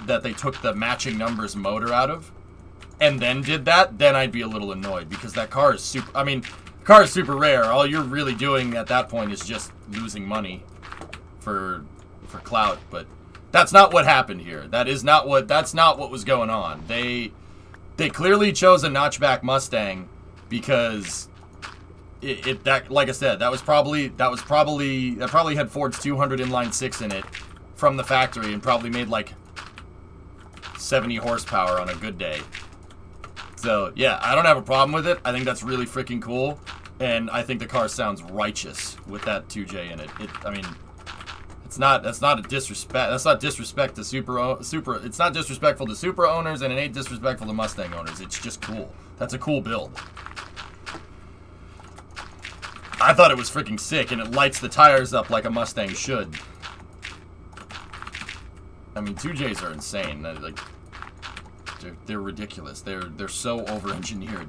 that they took the matching numbers motor out of and then did that, then I'd be a little annoyed because that car is super... I mean, car is super rare. All you're really doing at that point is just losing money for clout. But that's not what happened here. That's not what was going on. They clearly chose a notchback Mustang because that like I said, that probably had Ford's 200 inline 6 in it from the factory and probably made like 70 horsepower on a good day. So yeah, I don't have a problem with it. I think that's really freaking cool, and I think the car sounds righteous with that 2J in it. I mean, that's not a disrespect. That's not disrespect to super. It's not disrespectful to Supra owners, and it ain't disrespectful to Mustang owners. It's just cool. That's a cool build. I thought it was freaking sick, and it lights the tires up like a Mustang should. I mean, 2Js are insane. Like, they're ridiculous. They're so over-engineered.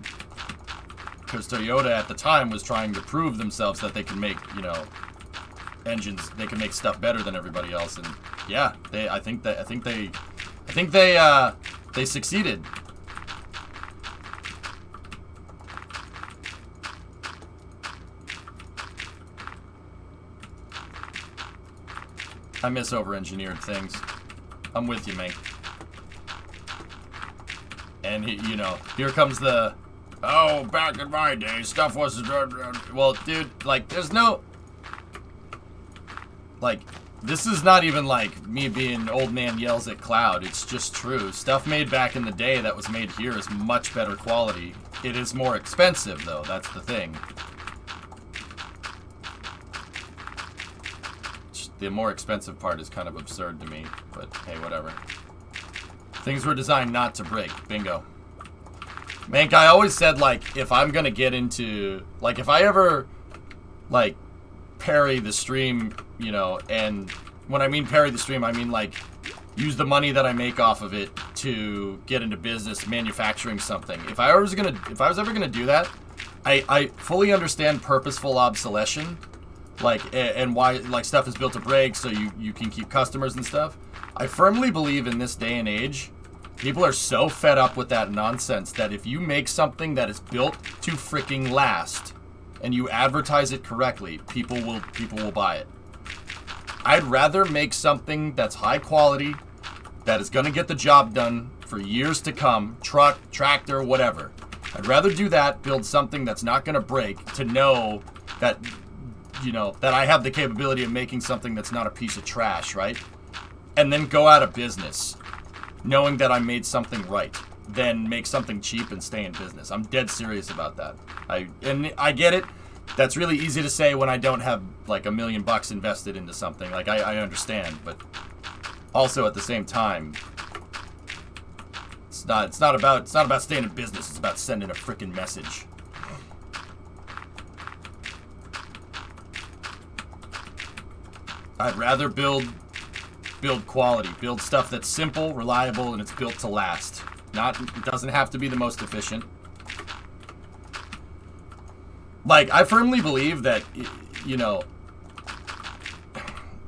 Because Toyota at the time was trying to prove themselves that they can make, you know, engines. They can make stuff better than everybody else, and yeah, I think they succeeded. I miss over-engineered things. I'm with you, man. And you know, here comes the, oh, back in my day, stuff was, well, dude, like, there's no, like, this is not even like me being old man yells at cloud. It's just true. Stuff made back in the day that was made here is much better quality. It is more expensive, though. That's the thing. The more expensive part is kind of absurd to me, but hey, whatever. Things were designed not to break. Bingo. Mank, I always said, like, if I'm gonna get into, like, if I ever, like, parry the stream, you know, and when I mean parry the stream, I mean, like, use the money that I make off of it to get into business manufacturing something. If I was ever gonna do that, I fully understand purposeful obsolescence. Like, and why, like, stuff is built to break so you can keep customers and stuff. I firmly believe in this day and age, people are so fed up with that nonsense that if you make something that is built to freaking last and you advertise it correctly, people will buy it. I'd rather make something that's high quality, that is going to get the job done for years to come, truck, tractor, whatever. I'd rather do that, build something that's not going to break, to know that, you know, that I have the capability of making something that's not a piece of trash, right? And then go out of business, knowing that I made something right, then make something cheap and stay in business. I'm dead serious about that. I get it. That's really easy to say when I don't have like $1 million invested into something. Like, I understand, but also at the same time, it's not about staying in business. It's about sending a freaking message. I'd rather build quality, build stuff that's simple, reliable, and it's built to last. It doesn't have to be the most efficient. Like, I firmly believe that, you know,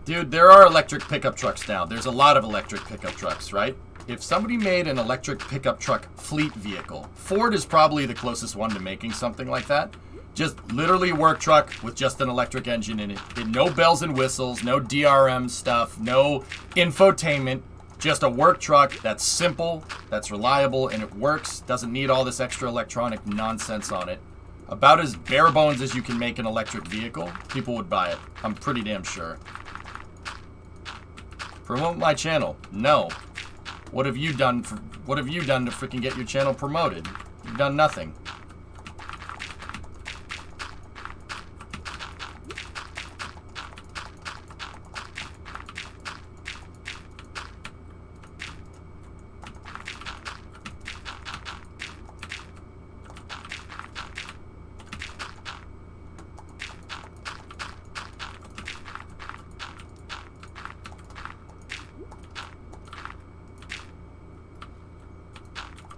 dude, there are electric pickup trucks now. There's a lot of electric pickup trucks, right? If somebody made an electric pickup truck fleet vehicle, Ford is probably the closest one to making something like that. Just literally a work truck with just an electric engine in it. No bells and whistles, no DRM stuff, no infotainment. Just a work truck that's simple, that's reliable, and it works. Doesn't need all this extra electronic nonsense on it. About as bare bones as you can make an electric vehicle, people would buy it. I'm pretty damn sure. Promote my channel? No. What have you done to freaking get your channel promoted? You've done nothing.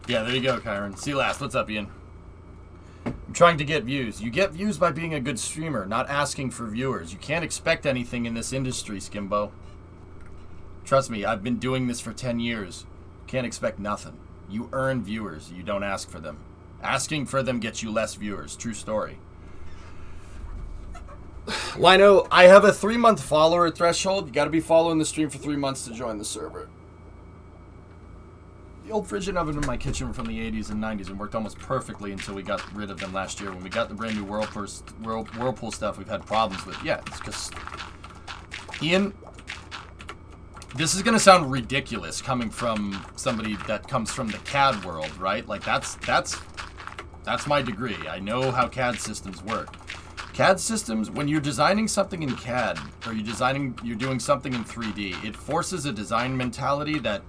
Yeah, there you go, Kyron. See you last. What's up, Ian? I'm trying to get views. You get views by being a good streamer, not asking for viewers. You can't expect anything in this industry, Skimbo. Trust me, I've been doing this for 10 years. Can't expect nothing. You earn viewers. You don't ask for them. Asking for them gets you less viewers. True story. Lino, I have a 3-month follower threshold. You got to be following the stream for 3 months to join the server. The old frigid oven in my kitchen from the 80s and 90s and worked almost perfectly until we got rid of them last year. When we got the brand new Whirlpool stuff, we've had problems with. Yeah, it's because Ian, this is gonna sound ridiculous coming from somebody that comes from the CAD world, right? Like that's my degree. I know how CAD systems work. CAD systems, when you're designing something in CAD or you're doing something in 3D, it forces a design mentality that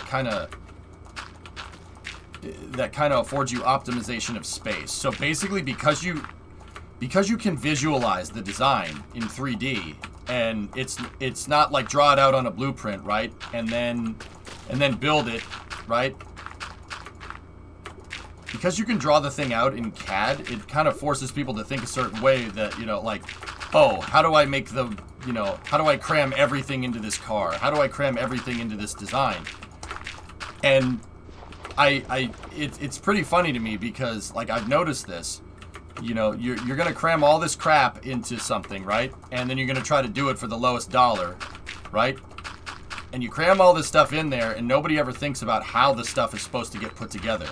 kind of affords you optimization of space. So basically, because you can visualize the design in 3D, and it's not like draw it out on a blueprint, right? And then build it, right? Because you can draw the thing out in CAD, it kind of forces people to think a certain way that, you know, like, oh, how do I make the, you know, how do I cram everything into this car? How do I cram everything into this design? And it's pretty funny to me because, like, I've noticed this. You know, you're gonna cram all this crap into something, right? And then you're gonna try to do it for the lowest dollar, right? And you cram all this stuff in there, and nobody ever thinks about how the stuff is supposed to get put together.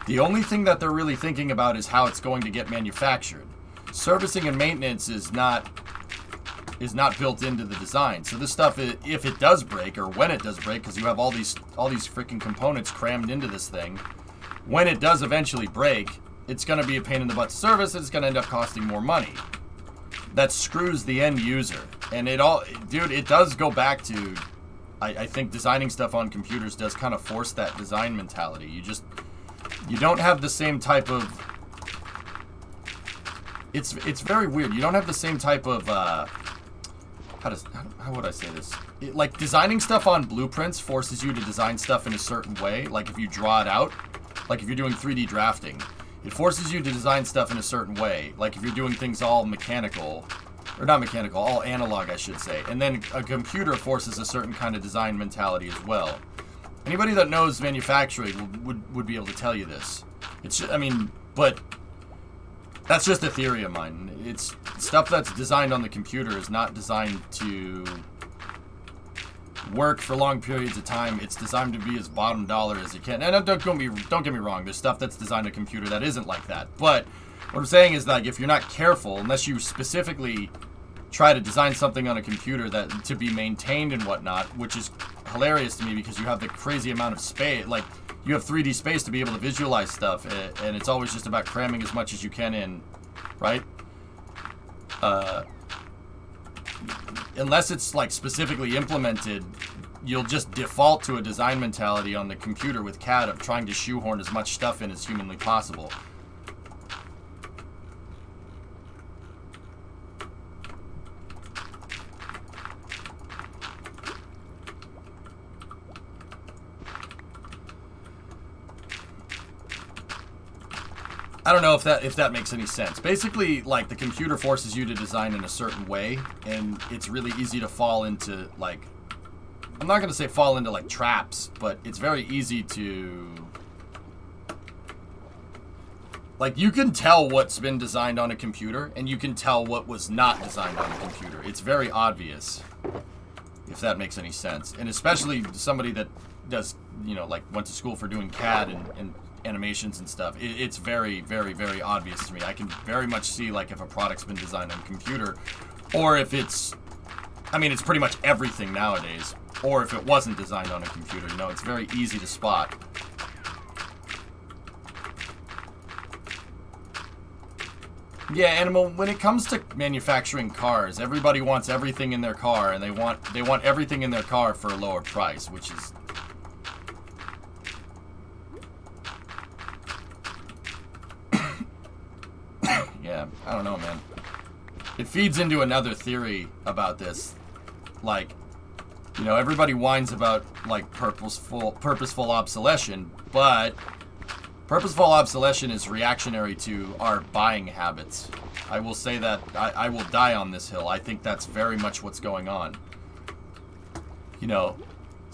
The only thing that they're really thinking about is how it's going to get manufactured. Servicing and maintenance is not built into the design. So this stuff, if it does break, or when it does break, because you have all these freaking components crammed into this thing, when it does eventually break, it's going to be a pain in the butt to service, and it's going to end up costing more money. That screws the end user. And it does go back to, I think designing stuff on computers does kind of force that design mentality. You don't have the same type of, it's very weird. You don't have the same type of, how would I say this? Like, designing stuff on blueprints forces you to design stuff in a certain way. Like, if you draw it out, like if you're doing 3D drafting, it forces you to design stuff in a certain way. Like if you're doing things all mechanical, or not mechanical, all analog, I should say. And then a computer forces a certain kind of design mentality as well. Anybody that knows manufacturing would be able to tell you this. But that's just a theory of mine. It's stuff that's designed on the computer is not designed to work for long periods of time. It's designed to be as bottom dollar as it can. And don't get me wrong, there's stuff that's designed on a computer that isn't like that. But what I'm saying is that if you're not careful, unless you specifically try to design something on a computer that to be maintained and whatnot, which is hilarious to me because you have the crazy amount of space, like you have 3D space to be able to visualize stuff, and it's always just about cramming as much as you can in, right? Unless it's like specifically implemented, you'll just default to a design mentality on the computer with CAD of trying to shoehorn as much stuff in as humanly possible. I don't know if that makes any sense. Basically, like, the computer forces you to design in a certain way, and it's really easy to fall into, like, I'm not going to say fall into, like, traps, but it's very easy to, like, you can tell what's been designed on a computer, and you can tell what was not designed on a computer. It's very obvious, if that makes any sense. And especially somebody that does, you know, like, went to school for doing CAD and animations and stuff. It's very, very, very obvious to me. I can very much see, like, if a product's been designed on a computer, or if it's, I mean, it's pretty much everything nowadays, or if it wasn't designed on a computer, you know, it's very easy to spot. Yeah, Animal, when it comes to manufacturing cars, everybody wants everything in their car, and they want everything in their car for a lower price, which is, yeah, I don't know, man. It feeds into another theory about this. Like, you know, everybody whines about, like, purposeful obsolescence, but purposeful obsolescence is reactionary to our buying habits. I will say that. I will die on this hill. I think that's very much what's going on. You know,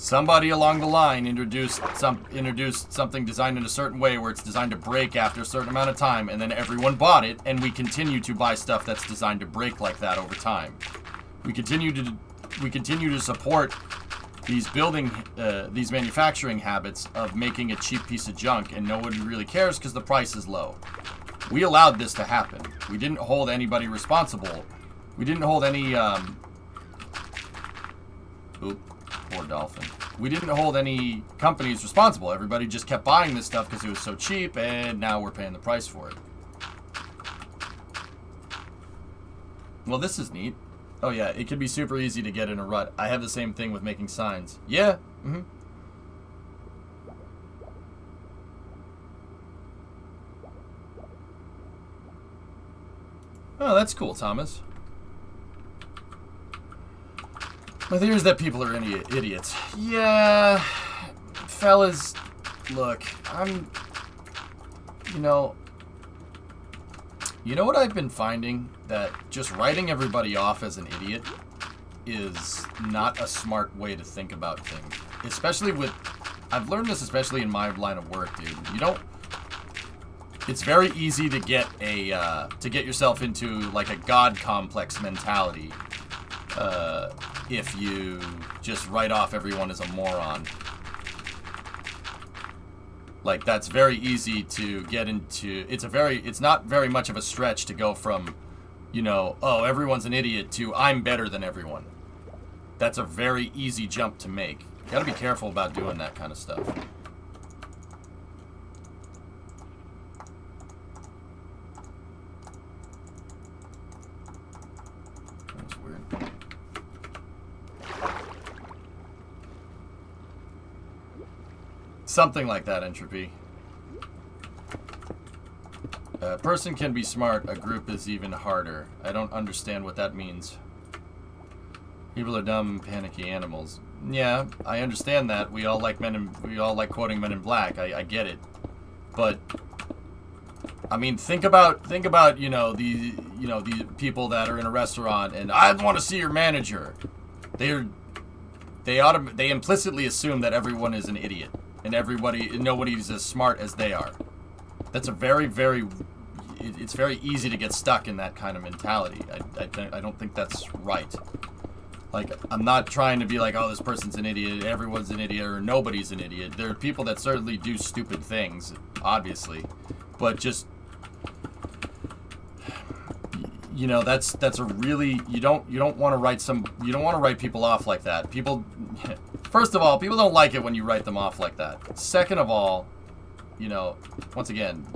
Somebody along the line introduced something designed in a certain way where it's designed to break after a certain amount of time, and then everyone bought it, and we continue to buy stuff that's designed to break like that over time. We continue to support these these manufacturing habits of making a cheap piece of junk, and nobody really cares because the price is low. We allowed this to happen. We didn't hold anybody responsible. We didn't hold any poor dolphin. We didn't hold any companies responsible. Everybody just kept buying this stuff because it was so cheap, and now we're paying the price for it. Well, this is neat. Oh yeah, it can be super easy to get in a rut. I have the same thing with making signs. Yeah. Mm-hmm. Oh, that's cool, Thomas. My theory is that people are idiots. Yeah, fellas, look, you know what I've been finding? That just writing everybody off as an idiot is not a smart way to think about things. Especially I've learned this especially in my line of work, dude. It's very easy to get yourself into like a God complex mentality. If you just write off everyone as a moron. Like, that's very easy to get into. It's not very much of a stretch to go from, oh, everyone's an idiot to I'm better than everyone. That's a very easy jump to make. You gotta be careful about doing that kind of stuff. That's weird. Something like that, Entropy. A person can be smart, a group is even harder. I don't understand what that means. People are dumb, panicky animals. Yeah, I understand that. We all like quoting Men in Black. I get it. But I mean, think about the people that are in a restaurant and I want to see your manager. They implicitly assume that everyone is an idiot. And nobody's as smart as they are. That's a it's very easy to get stuck in that kind of mentality. I don't think that's right. Like, I'm not trying to be like, oh, this person's an idiot, everyone's an idiot, or nobody's an idiot. There are people that certainly do stupid things, obviously. But just, that's a really, you don't want to write people off like that. First of all, people don't like it when you write them off like that. Second of all, once again,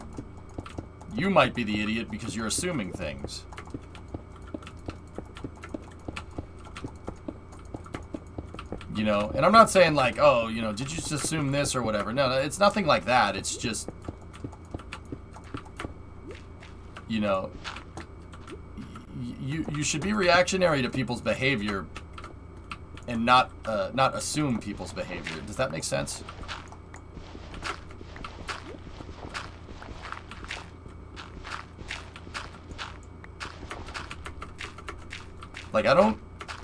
you might be the idiot because you're assuming things. And I'm not saying like, oh, did you just assume this or whatever. No, it's nothing like that. It's just, you should be reactionary to people's behavior and not assume people's behavior. Does that make sense? Like, I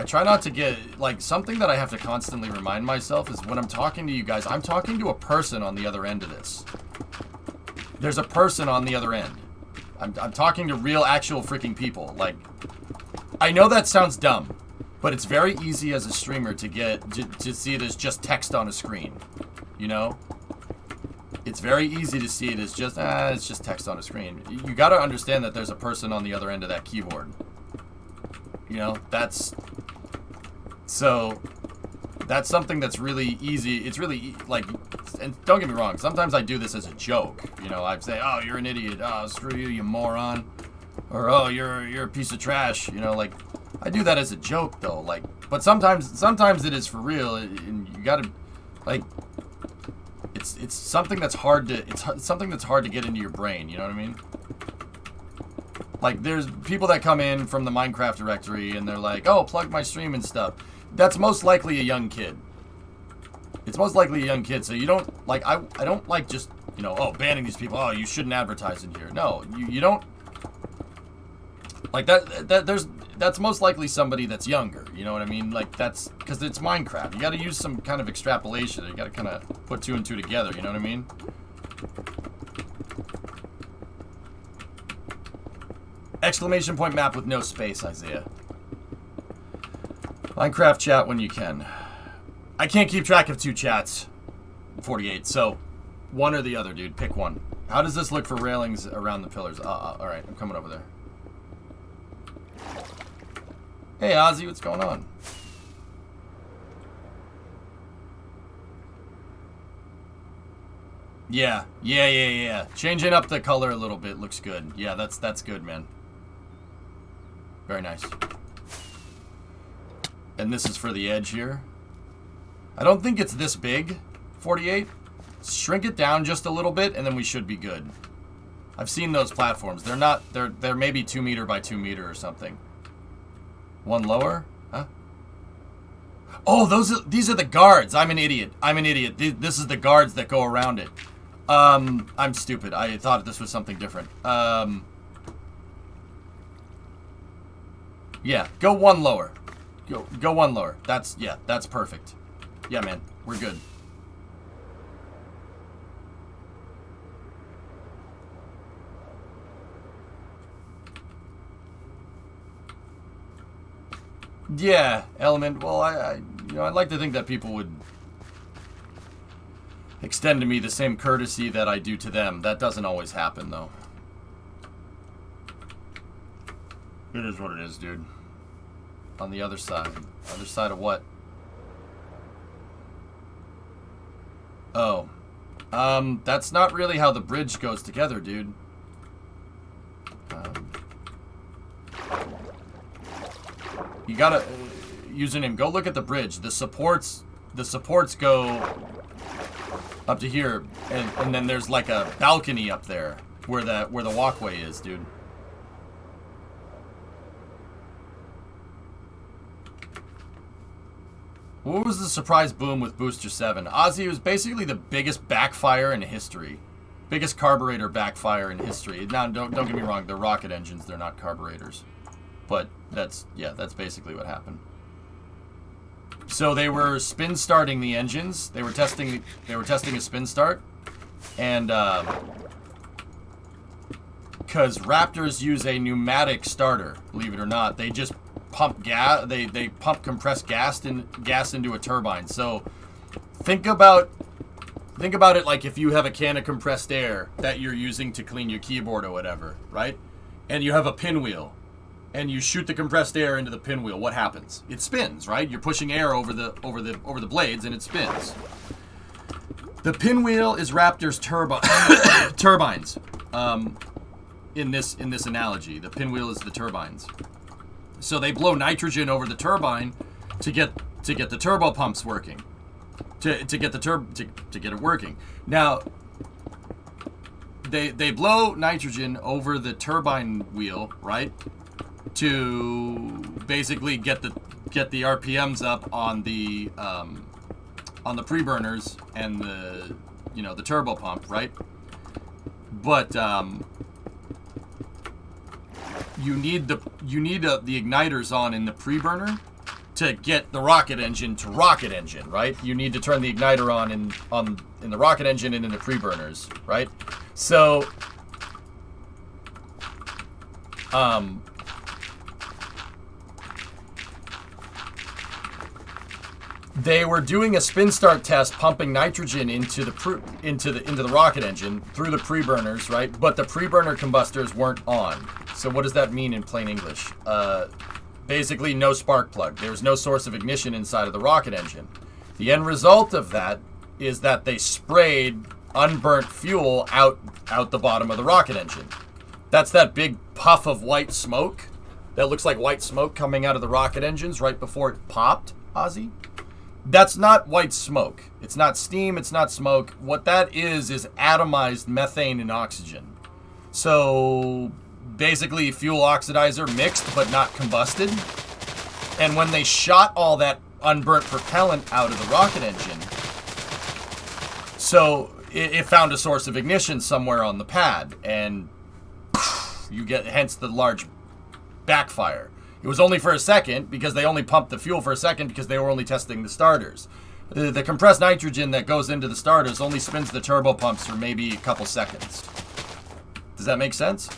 try not to get, like, something that I have to constantly remind myself is when I'm talking to you guys, I'm talking to a person on the other end of this. There's a person on the other end. I'm talking to real, actual freaking people. Like, I know that sounds dumb, but it's very easy as a streamer to see it as just text on a screen. It's very easy to see it as just, it's just text on a screen. You gotta understand that there's a person on the other end of that keyboard. That's something that's really easy. It's really, like, and don't get me wrong, sometimes I do this as a joke. I say, oh, you're an idiot. Oh, screw you, you moron. Or, oh, you're a piece of trash. Like, I do that as a joke, though. Like, but sometimes it is for real, and you gotta, like, it's something that's hard to, get into your brain. You know what I mean? Like, there's people that come in from the Minecraft directory, and they're like, oh, plug my stream and stuff. That's most likely a young kid. It's most likely a young kid, so you don't, like, I don't like just, oh, banning these people, oh, you shouldn't advertise in here. No, you don't, like, that's most likely somebody that's younger. You know what I mean? Like, that's because it's Minecraft. You got to use some kind of extrapolation. You got to kind of put 2 and 2 together. You know what I mean? Exclamation point map with no space, Isaiah. Minecraft chat when you can. I can't keep track of 2 chats. 48. So, one or the other, dude. Pick one. How does this look for railings around the pillars? Alright, I'm coming over there. Hey, Ozzy, what's going on? Yeah. Changing up the color a little bit looks good. Yeah, that's good, man. Very nice. And this is for the edge here. I don't think it's this big, 48. Shrink it down just a little bit, and then we should be good. I've seen those platforms. They're maybe 2 meter by 2 meter or something. One lower? Huh? Oh, these are the guards. I'm an idiot. This is the guards that go around it. I'm stupid. I thought this was something different. Yeah, go one lower. Go one lower. That's perfect. Yeah, man, we're good. Yeah, Element. Well, I'd like to think that people would extend to me the same courtesy that I do to them. That doesn't always happen, though. It is what it is, dude. On the other side. Other side of what? Oh. That's not really how the bridge goes together, dude. You gotta... username, go look at the bridge. The supports go up to here, and then there's like a balcony up there where the walkway is, dude. What was the surprise boom with Booster 7? Ozzy, was basically the biggest backfire in history. Biggest carburetor backfire in history. Now, don't get me wrong, they're rocket engines, they're not carburetors. But that's basically what happened. So they were spin starting the engines. They were testing a spin start, and because Raptors use a pneumatic starter, believe it or not, they just pump gas. They pump compressed gas into a turbine. So think about it like if you have a can of compressed air that you're using to clean your keyboard or whatever, right? And you have a pinwheel. And you shoot the compressed air into the pinwheel, what happens? It spins, right? You're pushing air over the blades, and it spins. The pinwheel is Raptor's turbines. In this analogy, the pinwheel is the turbines. So they blow nitrogen over the turbine to get the turbo pumps working, to get it working. Now they blow nitrogen over the turbine wheel, right? To basically get the RPMs up on the pre-burners and the turbo pump, right? But you need the igniters on in the pre-burner to get the rocket engine to rocket engine, right? You need to turn the igniter on in the rocket engine and in the pre-burners, right? So they were doing a spin start test, pumping nitrogen into the rocket engine through the pre-burners, right? But the pre-burner combustors weren't on. So what does that mean in plain English? Basically, no spark plug. There's no source of ignition inside of the rocket engine. The end result of that is that they sprayed unburnt fuel out the bottom of the rocket engine. That's that big puff of white smoke that looks like white smoke coming out of the rocket engines right before it popped, Ozzy. That's not white smoke. It's not steam, it's not smoke. What that is atomized methane and oxygen. So basically fuel oxidizer mixed but not combusted. And when they shot all that unburnt propellant out of the rocket engine, so it found a source of ignition somewhere on the pad, and you get hence the large backfire. It was only for a second because they only pumped the fuel for a second because they were only testing the starters. The compressed nitrogen that goes into the starters only spins the turbo pumps for maybe a couple seconds. Does that make sense?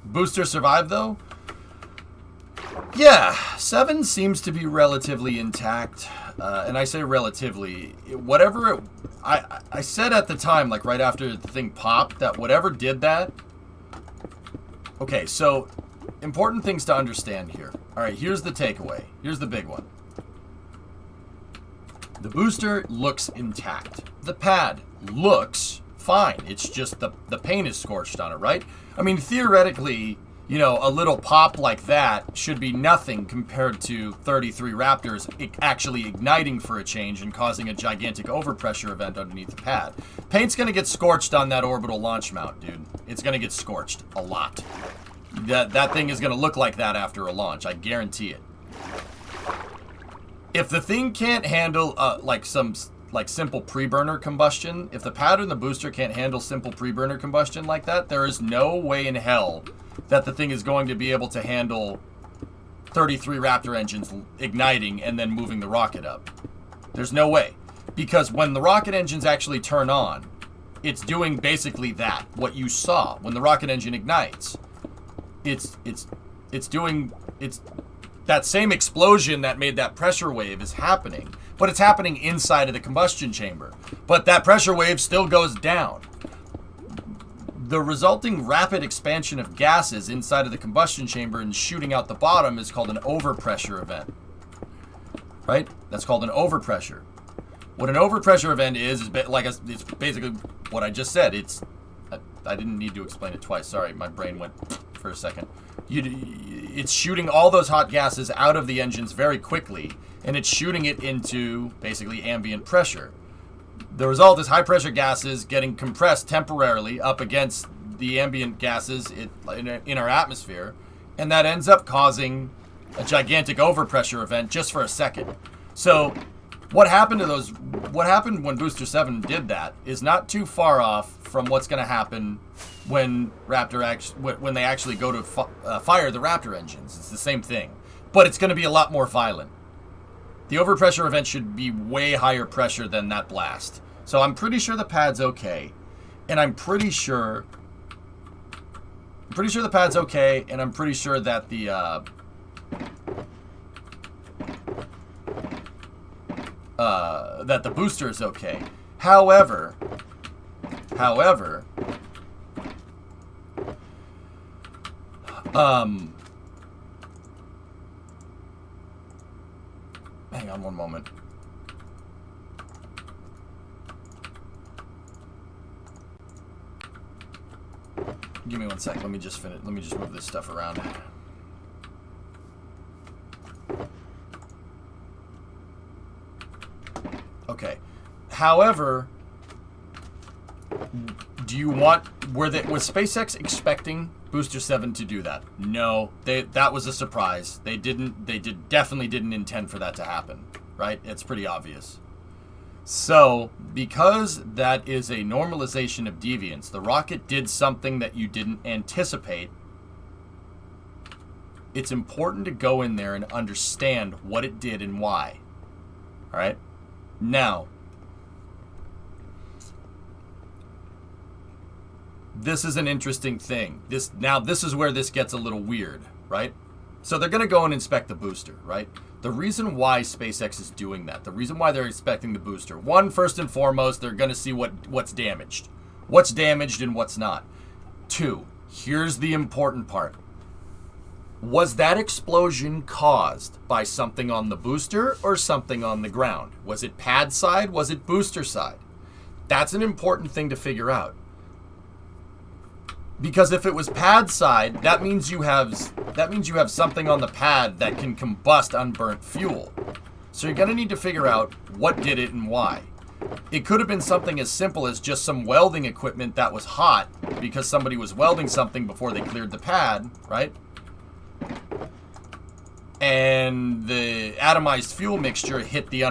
Booster survived though? Yeah, 7 seems to be relatively intact. And I say relatively. Whatever it... I said at the time, like right after the thing popped, that whatever did that... Okay, so important things to understand here. Alright, here's the takeaway. Here's the big one. The booster looks intact. The pad looks fine. It's just the paint is scorched on it, right? I mean, theoretically, you know, a little pop like that should be nothing compared to 33 Raptors actually igniting for a change and causing a gigantic overpressure event underneath the pad. Paint's going to get scorched on that orbital launch mount, dude. It's going to get scorched a lot. That thing is going to look like that after a launch. I guarantee it. If the thing can't handle like simple pre-burner combustion, if the pad and the booster can't handle simple pre-burner combustion like that, there is no way in hell that the thing is going to be able to handle 33 Raptor engines igniting and then moving the rocket up. There's no way. Because when the rocket engines actually turn on, it's doing basically that, what you saw when the rocket engine ignites. It's that same explosion that made that pressure wave is happening, but it's happening inside of the combustion chamber. But that pressure wave still goes down. The resulting rapid expansion of gases inside of the combustion chamber and shooting out the bottom is called an overpressure event. Right? That's called an overpressure. What an overpressure event is it's basically what I just said. I didn't need to explain it twice. Sorry, my brain went for a second. It's shooting all those hot gases out of the engines very quickly, and it's shooting it into basically ambient pressure. The result is high pressure gases getting compressed temporarily up against the ambient gases in our atmosphere, and that ends up causing a gigantic overpressure event just for a second. So what happened when Booster 7 did that is not too far off from what's going to happen when when they actually go to fire the Raptor engines. It's the same thing, but it's going to be a lot more violent. The overpressure event should be way higher pressure than that blast. So I'm pretty sure the pad's okay, and I'm pretty sure the pad's okay, and I'm pretty sure that the that the booster is okay. However, hang on one moment. Give me 1 sec. Let me just finish. Let me just move this stuff around. Okay. However, was SpaceX expecting Booster 7 to do that? No, that was a surprise. They definitely didn't intend for that to happen, right? It's pretty obvious. So, because that is a normalization of deviance, the rocket did something that you didn't anticipate. It's important to go in there and understand what it did and why. All right? Now, this is an interesting thing. This is where this gets a little weird, right? So they're going to go and inspect the booster, right? The reason why SpaceX is doing that, the reason why they're inspecting the booster, one, first and foremost, they're going to see what's damaged. What's damaged and what's not. Two, here's the important part. Was that explosion caused by something on the booster or something on the ground? Was it pad side? Was it booster side? That's an important thing to figure out. Because if it was pad side, that means you have something on the pad that can combust unburnt fuel. So you're going to need to figure out what did it and why. It could have been something as simple as just some welding equipment that was hot because somebody was welding something before they cleared the pad, right? And the atomized fuel mixture hit the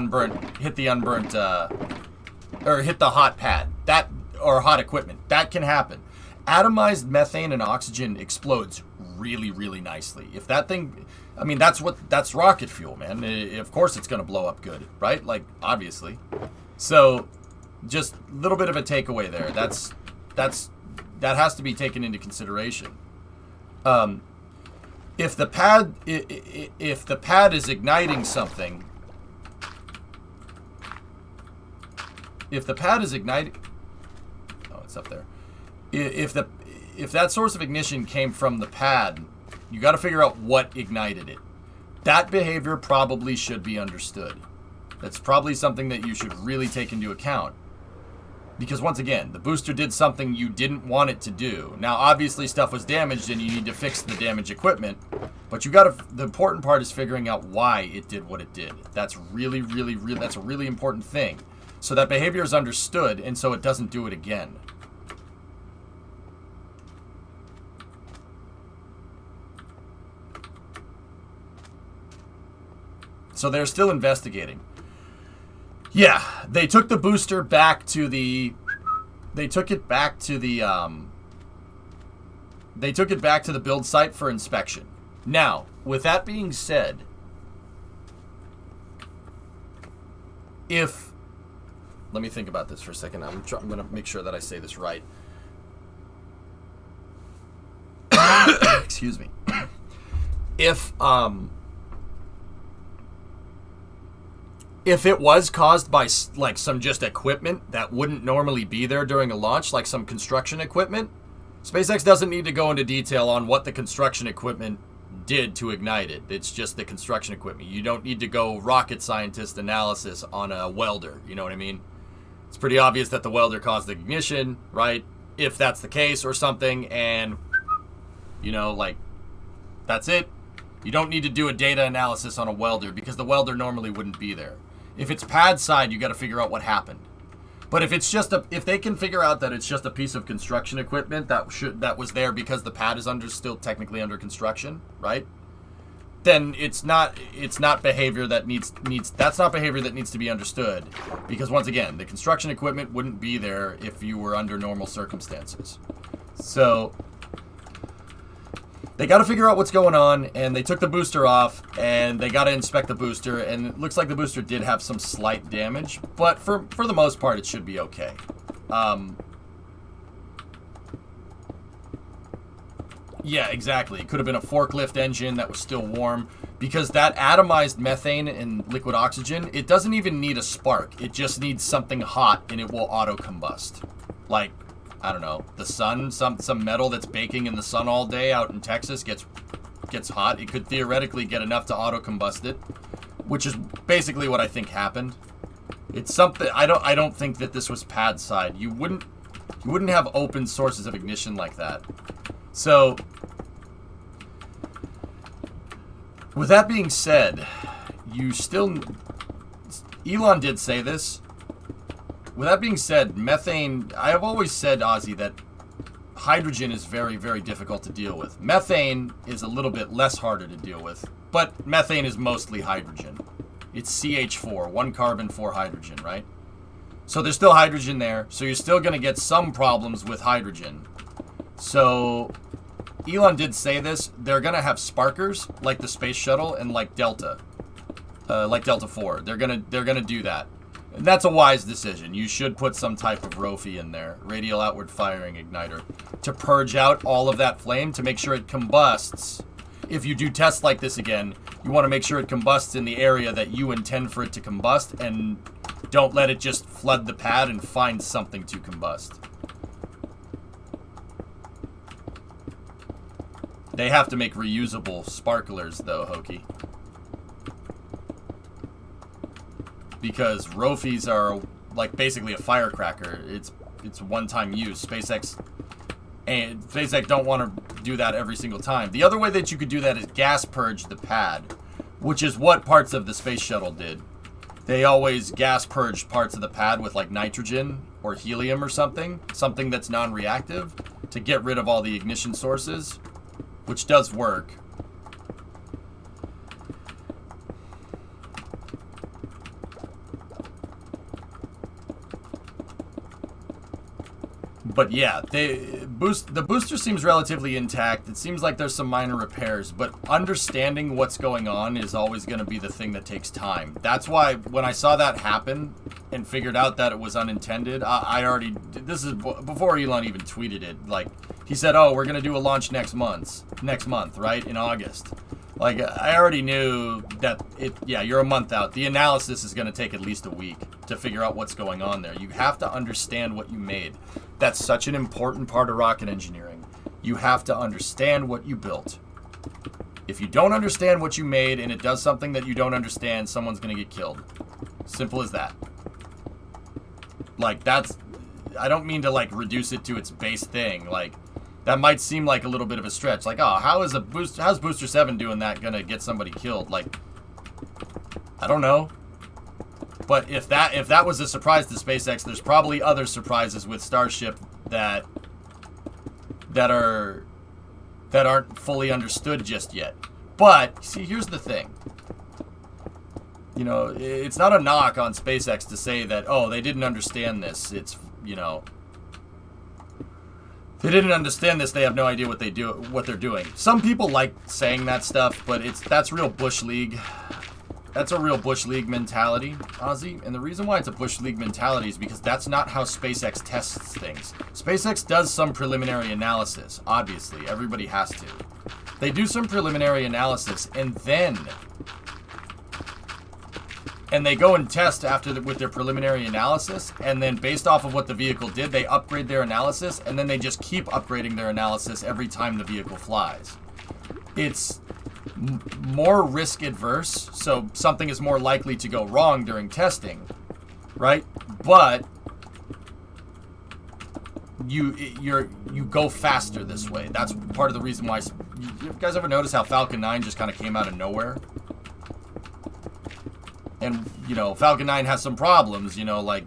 hot pad. That, or hot equipment. That can happen. Atomized methane and oxygen explodes really, really nicely. If that thing, I mean, that's rocket fuel, man. Of course it's going to blow up good, right? Like, obviously. So, just a little bit of a takeaway there. That has to be taken into consideration. If the pad is igniting something, oh, it's up there. If that source of ignition came from the pad, you got to figure out what ignited it. That behavior probably should be understood. That's probably something that you should really take into account. Because once again, the booster did something you didn't want it to do. Now, obviously, stuff was damaged and you need to fix the damaged equipment. But the important part is figuring out why it did what it did. That's really, really, really, that's a really important thing. So that behavior is understood and so it doesn't do it again. So they're still investigating. Yeah, they took the booster back to the... They took it back to the build site for inspection. Now, with that being said, if... Let me think about this for a second. I'm going to make sure that I say this right. Excuse me. If it was caused by, like, some just equipment that wouldn't normally be there during a launch, like some construction equipment, SpaceX doesn't need to go into detail on what the construction equipment did to ignite it. It's just the construction equipment. You don't need to go rocket scientist analysis on a welder, you know what I mean? It's pretty obvious that the welder caused the ignition, right? If that's the case or something, and, you know, like, that's it. You don't need to do a data analysis on a welder because the welder normally wouldn't be there. If it's pad side, you got to figure out what happened. But if it's just if they can figure out that it's just a piece of construction equipment that was there because the pad is still technically under construction, right? Then it's not behavior that needs to be understood, because once again, the construction equipment wouldn't be there if you were under normal circumstances. So they got to figure out what's going on, and they took the booster off, and they got to inspect the booster, and it looks like the booster did have some slight damage, but for the most part, it should be okay. Yeah, exactly. It could have been a forklift engine that was still warm, because that atomized methane and liquid oxygen, it doesn't even need a spark. It just needs something hot, and it will auto-combust. Like, I don't know, the sun, some metal that's baking in the sun all day out in Texas gets hot. It could theoretically get enough to auto-combust it, which is basically what I think happened. It's something, I don't think that this was pad side. You wouldn't have open sources of ignition like that. So, with that being said, Elon did say this. With that being said, methane, I have always said, Ozzy, that hydrogen is very, very difficult to deal with. Methane is a little bit less harder to deal with, but methane is mostly hydrogen. It's CH4, 1 carbon, 4 hydrogen, right? So there's still hydrogen there, so you're still going to get some problems with hydrogen. So, Elon did say this, they're going to have sparkers, like the space shuttle, and like Delta 4. They're going to do that. And that's a wise decision. You should put some type of ROFI in there, radial outward firing igniter, to purge out all of that flame, to make sure it combusts. If you do tests like this again, you want to make sure it combusts in the area that you intend for it to combust, and don't let it just flood the pad and find something to combust. They have to make reusable sparklers, though, Hokie. Because ROFIs are like basically a firecracker. It's one-time use. SpaceX don't want to do that every single time. The other way that you could do that is gas purge the pad, which is what parts of the space shuttle did. They always gas purged parts of the pad with like nitrogen or helium or something that's non-reactive, to get rid of all the ignition sources, which does work. But yeah, the booster seems relatively intact. It seems like there's some minor repairs, but understanding what's going on is always going to be the thing that takes time. That's why when I saw that happen and figured out that it was unintended, I already, this is before Elon even tweeted it. Like, he said, oh, we're going to do a launch next month, right, in August. Like, I already knew that you're a month out. The analysis is going to take at least a week to figure out what's going on there. You have to understand what you made. That's such an important part of rocket engineering. You have to understand what you built. If you don't understand what you made and it does something that you don't understand, someone's going to get killed. Simple as that. Like, that's... I don't mean to, like, reduce it to its base thing. Like, that might seem like a little bit of a stretch. Like, oh, how's Booster 7 doing that going to get somebody killed? Like, I don't know. But if that was a surprise to SpaceX, there's probably other surprises with Starship that aren't fully understood just yet. But see, here's the thing. You know, it's not a knock on SpaceX to say that, oh, they didn't understand this. It's, you know, they didn't understand this. They have no idea what they're doing. Some people like saying that stuff, but that's real Bush League. That's a real Bush League mentality, Ozzy. And the reason why it's a Bush League mentality is because that's not how SpaceX tests things. SpaceX does some preliminary analysis, obviously. Everybody has to. They do some preliminary analysis, and they go and test with their preliminary analysis, and then based off of what the vehicle did, they upgrade their analysis, and then they just keep upgrading their analysis every time the vehicle flies. It's more risk adverse, so something is more likely to go wrong during testing, right? But you go faster this way. That's part of the reason why. You guys ever notice how Falcon 9 just kind of came out of nowhere? And, you know, Falcon 9 has some problems, you know, like,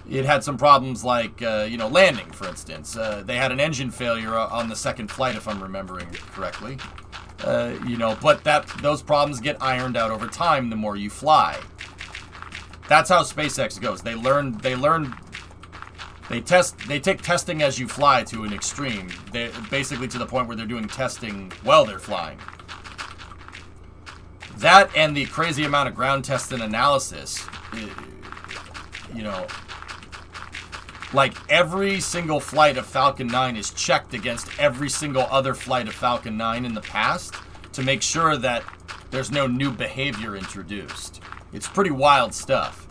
it had some problems like, you know, landing, for instance. They had an engine failure on the second flight, if I'm remembering correctly. You know, but those problems get ironed out over time the more you fly. That's how SpaceX goes. They take testing as you fly to an extreme. Basically to the point where they're doing testing while they're flying. That and the crazy amount of ground test and analysis, you know, like every single flight of Falcon 9 is checked against every single other flight of Falcon 9 in the past to make sure that there's no new behavior introduced. It's pretty wild stuff.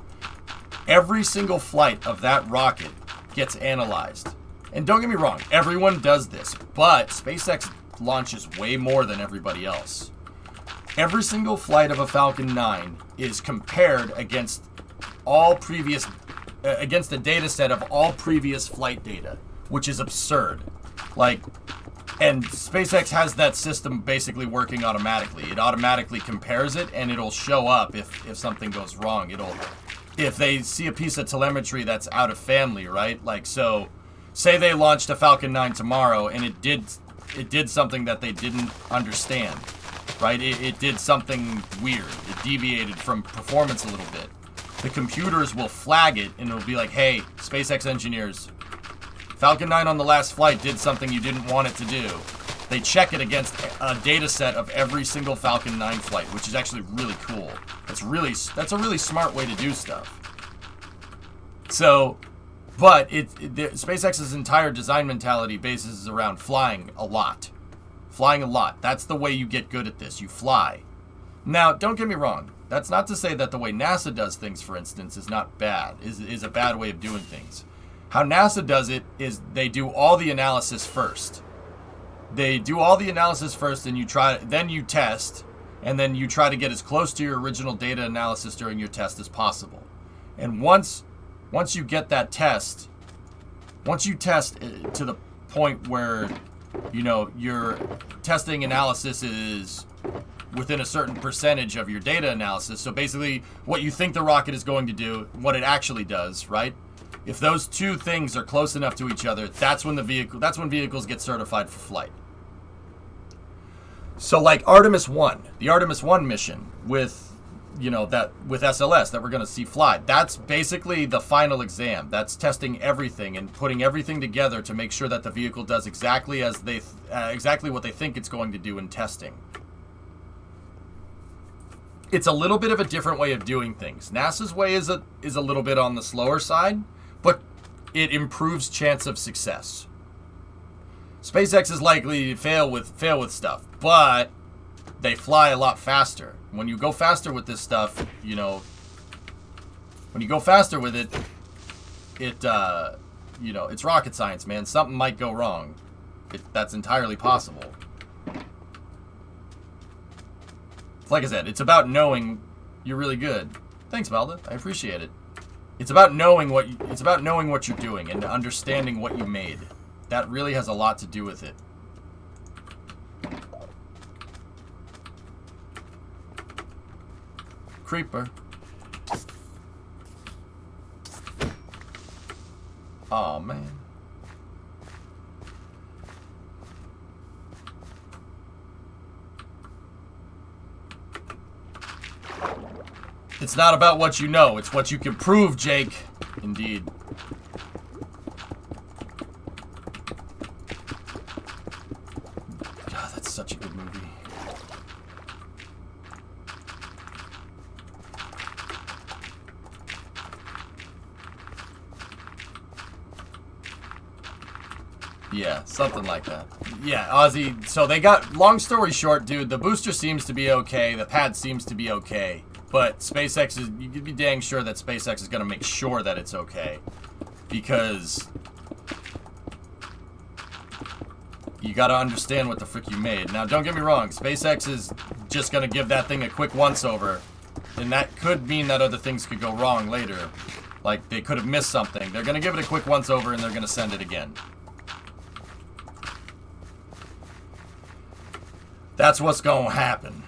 Every single flight of that rocket gets analyzed. And don't get me wrong, everyone does this, but SpaceX launches way more than everybody else. Every single flight of a Falcon 9 is compared against against the data set of all previous flight data, which is absurd. Like, and SpaceX has that system basically working automatically. It automatically compares it, and it'll show up if something goes wrong. If they see a piece of telemetry that's out of family, right? Like, so, say they launched a Falcon 9 tomorrow, and it did something that they didn't understand, right? It did something weird. It deviated from performance a little bit. The computers will flag it, and it'll be like, hey, SpaceX engineers, Falcon 9 on the last flight did something you didn't want it to do. They check it against a data set of every single Falcon 9 flight, which is actually really cool. That's a really smart way to do stuff. So, but SpaceX's entire design mentality bases around flying a lot. Flying a lot. That's the way you get good at this. You fly. Now, don't get me wrong. That's not to say that the way NASA does things, for instance, is not bad, is a bad way of doing things. How NASA does it is they do all the analysis first. They do all the analysis first, and then you test, and then you try to get as close to your original data analysis during your test as possible. And once you get that test, once you test to the point where, you know, your testing analysis is within a certain percentage of your data analysis. So basically what you think the rocket is going to do, what it actually does, right? If those two things are close enough to each other, that's when vehicles get certified for flight. So like Artemis 1, the Artemis 1 mission with you know, that with SLS that we're going to see fly. That's basically the final exam. That's testing everything and putting everything together to make sure that the vehicle does exactly as they exactly what they think it's going to do in testing. It's a little bit of a different way of doing things. NASA's way is a little bit on the slower side, but it improves chance of success. SpaceX is likely to fail with stuff, but they fly a lot faster. When you go faster with this stuff, you know, when you go faster with it, you know, it's rocket science, man. Something might go wrong. That's entirely possible. Like I said, it's about knowing you're really good. Thanks, Balda. I appreciate it. It's about knowing what you're doing and understanding what you made. That really has a lot to do with it. Creeper. Aw, man. It's not about what you know, it's what you can prove, Jake. Indeed. God, that's such a good movie. Yeah, something like that. Yeah, Ozzy, so they got, long story short, dude, the booster seems to be okay, the pad seems to be okay, but SpaceX is, you can be dang sure that SpaceX is going to make sure that it's okay, because you got to understand what the frick you made. Now, don't get me wrong, SpaceX is just going to give that thing a quick once-over, and that could mean that other things could go wrong later. Like, they could have missed something. They're going to give it a quick once-over, and they're going to send it again. That's what's gonna happen.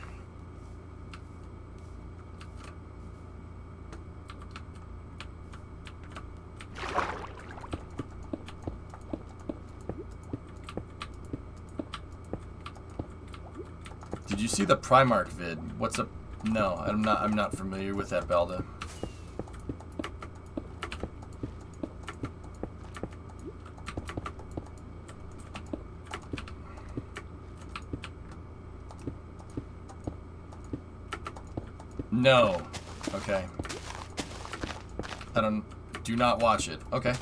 Did you see the Primark vid? What's up? No, I'm not familiar with that, Balda. No. Okay. Do not watch it. Okay.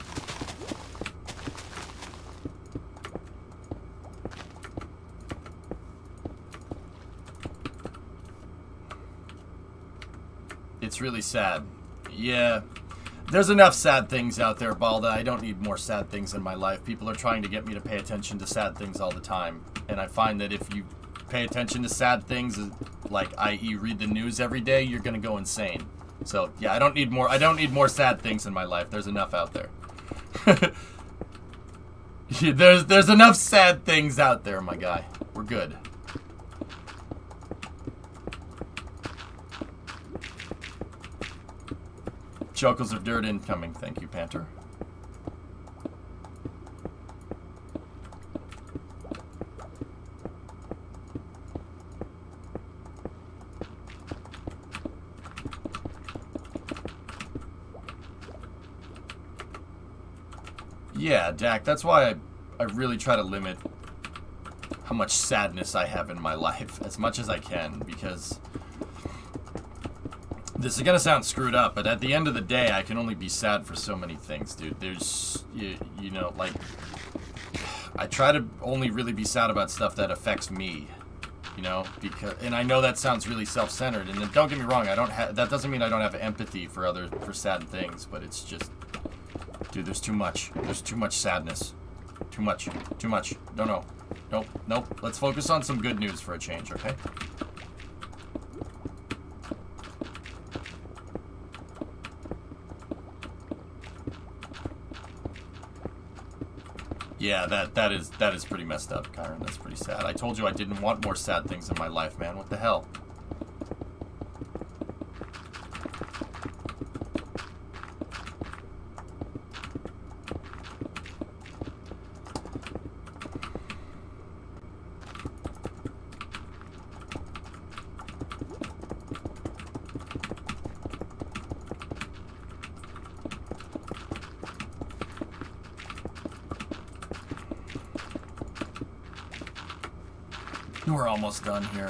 It's really sad. Yeah. There's enough sad things out there, Balda. I don't need more sad things in my life. People are trying to get me to pay attention to sad things all the time. And I find that if you pay attention to sad things, like i.e. read the news every day, you're gonna go insane. So yeah, I don't need more sad things in my life. There's enough out there. there's enough sad things out there, my guy. We're good. Chuckles of dirt incoming. Thank you, Panther. Yeah, Dak, that's why I really try to limit how much sadness I have in my life as much as I can, because this is gonna sound screwed up, but at the end of the day, I can only be sad for so many things, dude. There's, you know, like, I try to only really be sad about stuff that affects me, you know, because, and I know that sounds really self-centered, and don't get me wrong, that doesn't mean I don't have empathy for sad things, but it's just, dude, there's too much. There's too much sadness. Too much. Too much. No. Nope. Let's focus on some good news for a change, okay? Yeah, that is pretty messed up, Kyron. That's pretty sad. I told you I didn't want more sad things in my life, man. What the hell? We're almost done here.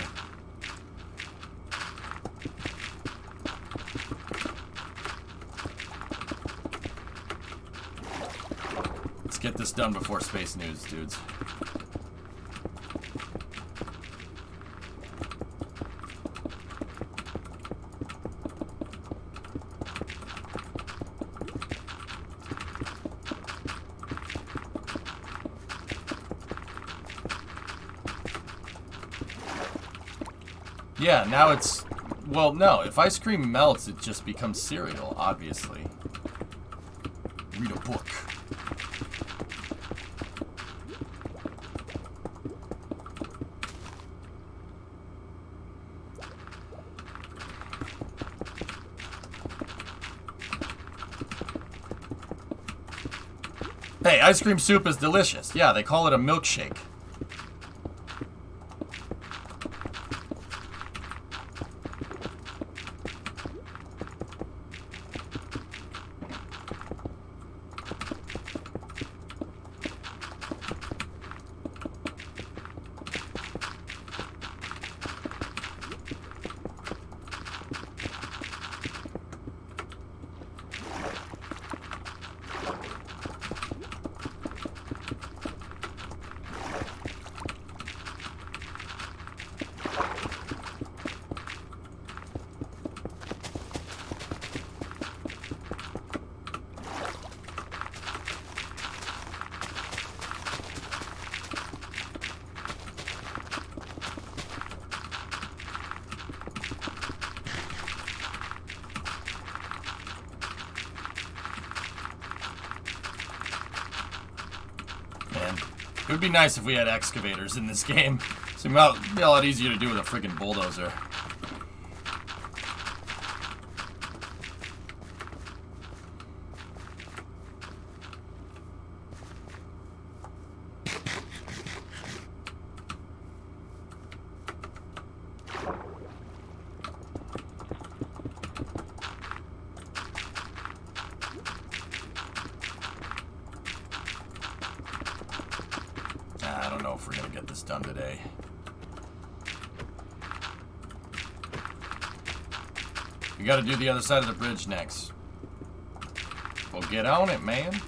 Let's get this done before space news, dudes. Yeah, now it's... Well, no. If ice cream melts, it just becomes cereal, obviously. Read a book. Hey, ice cream soup is delicious. Yeah, they call it a milkshake. It would be nice if we had excavators in this game. So it would be a lot easier to do with a freaking bulldozer. I don't know if we're gonna get this done today. We gotta do the other side of the bridge next. Well, get on it, man.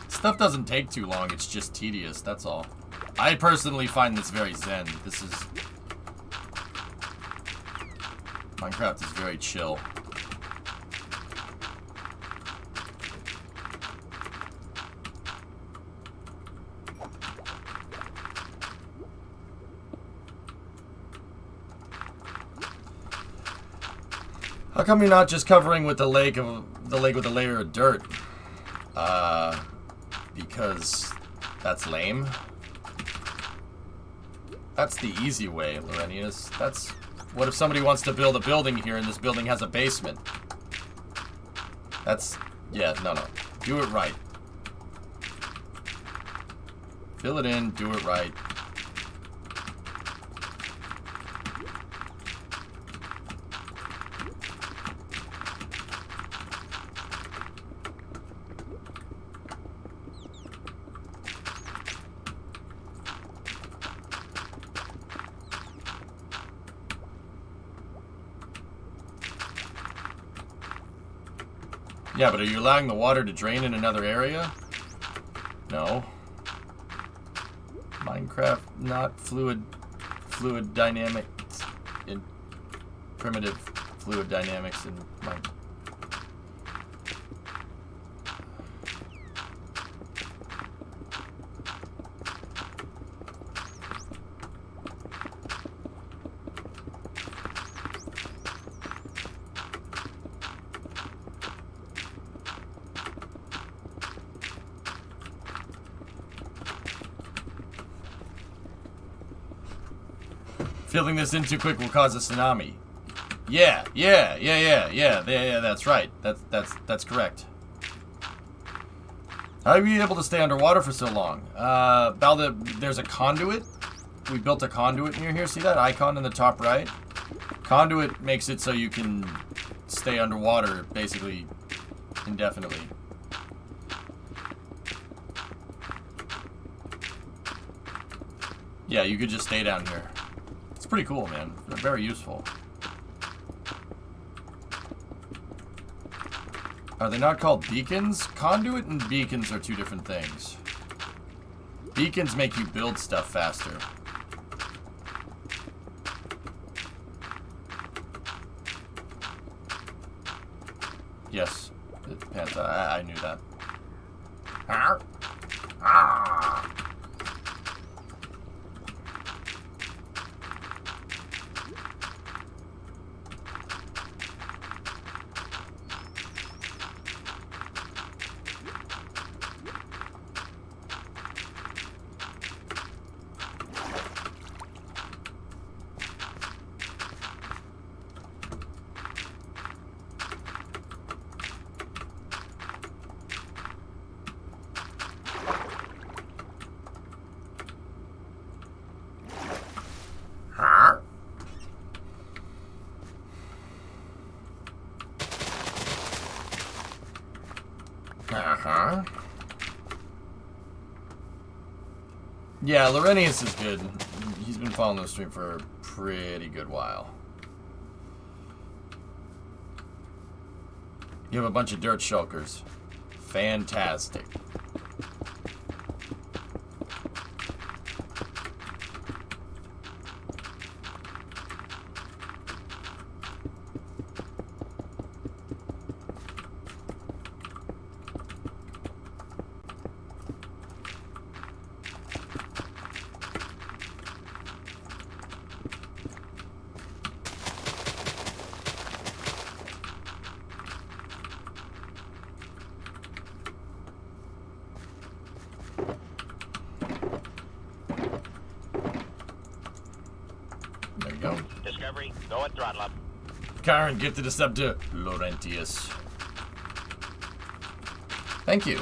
Stuff doesn't take too long, it's just tedious, that's all. I personally find this very zen. This is... Minecraft is very chill. How come you're not just covering with the lake with a layer of dirt? Because that's lame. That's the easy way, Lorenius. That's... What if somebody wants to build a building here and this building has a basement? That's... Yeah, no. Do it right. Fill it in, do it right. Yeah, but are you allowing the water to drain in another area? No. Minecraft, not fluid dynamics in primitive fluid dynamics in Minecraft. Filling this in too quick will cause a tsunami. Yeah, that's right. That's correct. How are you able to stay underwater for so long? Balda, there's a conduit. We built a conduit near here. See that icon in the top right? Conduit makes it so you can stay underwater basically indefinitely. Yeah, you could just stay down here. It's pretty cool, man. They're very useful. Are they not called beacons? Conduit and beacons are two different things. Beacons make you build stuff faster. Yes, Panther, I knew that. Ah. Ah. Uh-huh. Yeah, Laurentius is good. He's been following the stream for a pretty good while. You have a bunch of dirt shulkers. Fantastic. There you go. Discovery, go at throttle up. Karen, get the Deceptor. Laurentius. Thank you.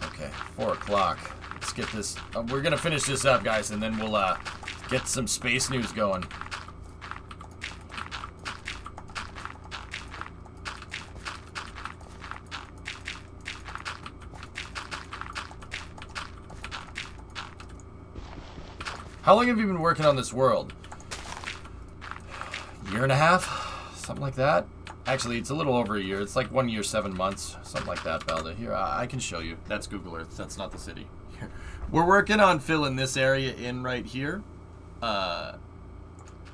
Okay, 4 o'clock. Let's get this. We're gonna finish this up, guys, and then we'll get some space news going. How long have you been working on this world? Year and a half? Something like that? Actually, it's a little over a year. It's like 1 year, 7 months. Something like that, Balda. Here, I can show you. That's Google Earth. That's not the city. We're working on filling this area in right here.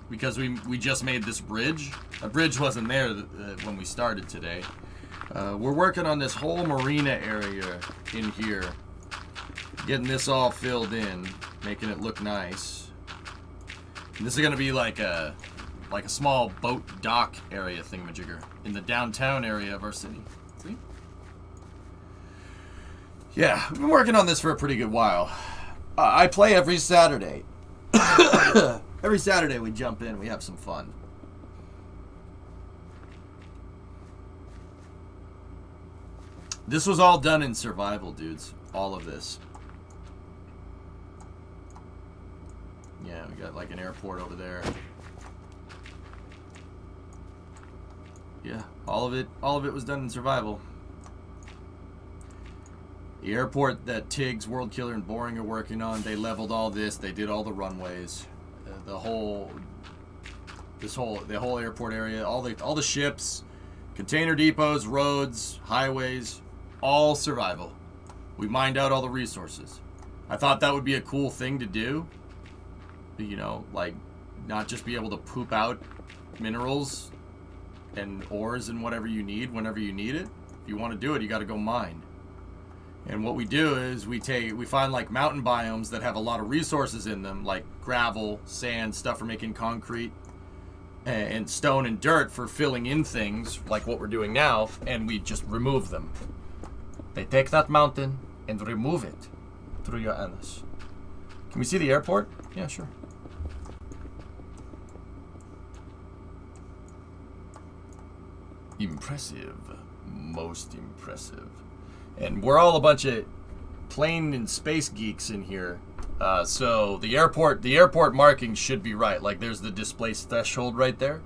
Because we just made this bridge. A bridge wasn't there when we started today. We're working on this whole marina area in here. Getting this all filled in. Making it look nice. And this is going to be like a small boat dock area thingamajigger in the downtown area of our city. See? Yeah, we've been working on this for a pretty good while. I play every Saturday. Every Saturday we jump in, we have some fun. This was all done in survival, dudes. All of this. Yeah, we got like an airport over there. Yeah, all of it was done in survival. The airport that Tiggs, World Killer, and Boring are working on, they leveled all this. They did all the runways, the whole airport area, all the ships, container depots, roads, highways, all survival. We mined out all the resources. I thought that would be a cool thing to do. You know, like not just be able to poop out minerals and ores and whatever you need whenever you need it. If you want to do it, you got to go mine. And what we do is we find like mountain biomes that have a lot of resources in them, like gravel, sand, stuff for making concrete, and stone and dirt for filling in things like what we're doing now, and we just remove them. They take that mountain and remove it through your anus. Can we see the airport? Yeah, sure. Impressive. Most impressive. And we're all a bunch of plane and space geeks in here. So the airport markings should be right. Like there's the displaced threshold right there.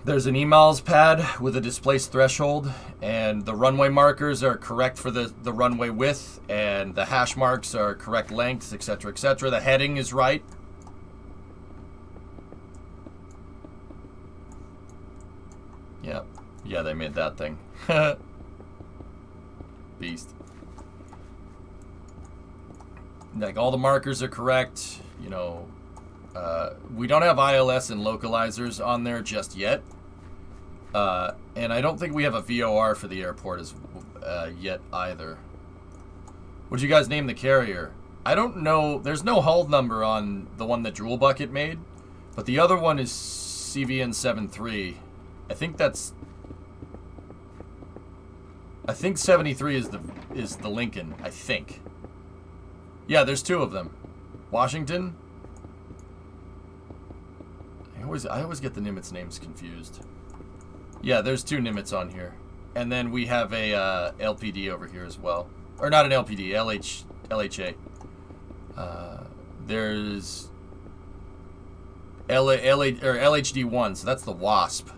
There's an emails pad with a displaced threshold, and the runway markers are correct for the runway width, and the hash marks are correct lengths, etc., etc. The heading is right. Yeah. Yeah, they made that thing. Beast. Like, all the markers are correct, you know. We don't have ILS and localizers on there just yet. And I don't think we have a VOR for the airport yet either. What'd you guys name the carrier? I don't know. There's no hull number on the one that Drool Bucket made, but the other one is CVN-73. I think 73 is the Lincoln, I think. Yeah, there's two of them. Washington. I always get the Nimitz names confused. Yeah, there's two Nimitz on here. And then we have a LPD over here as well. Or not an LPD, LHA. There's LHD-1, so that's the Wasp.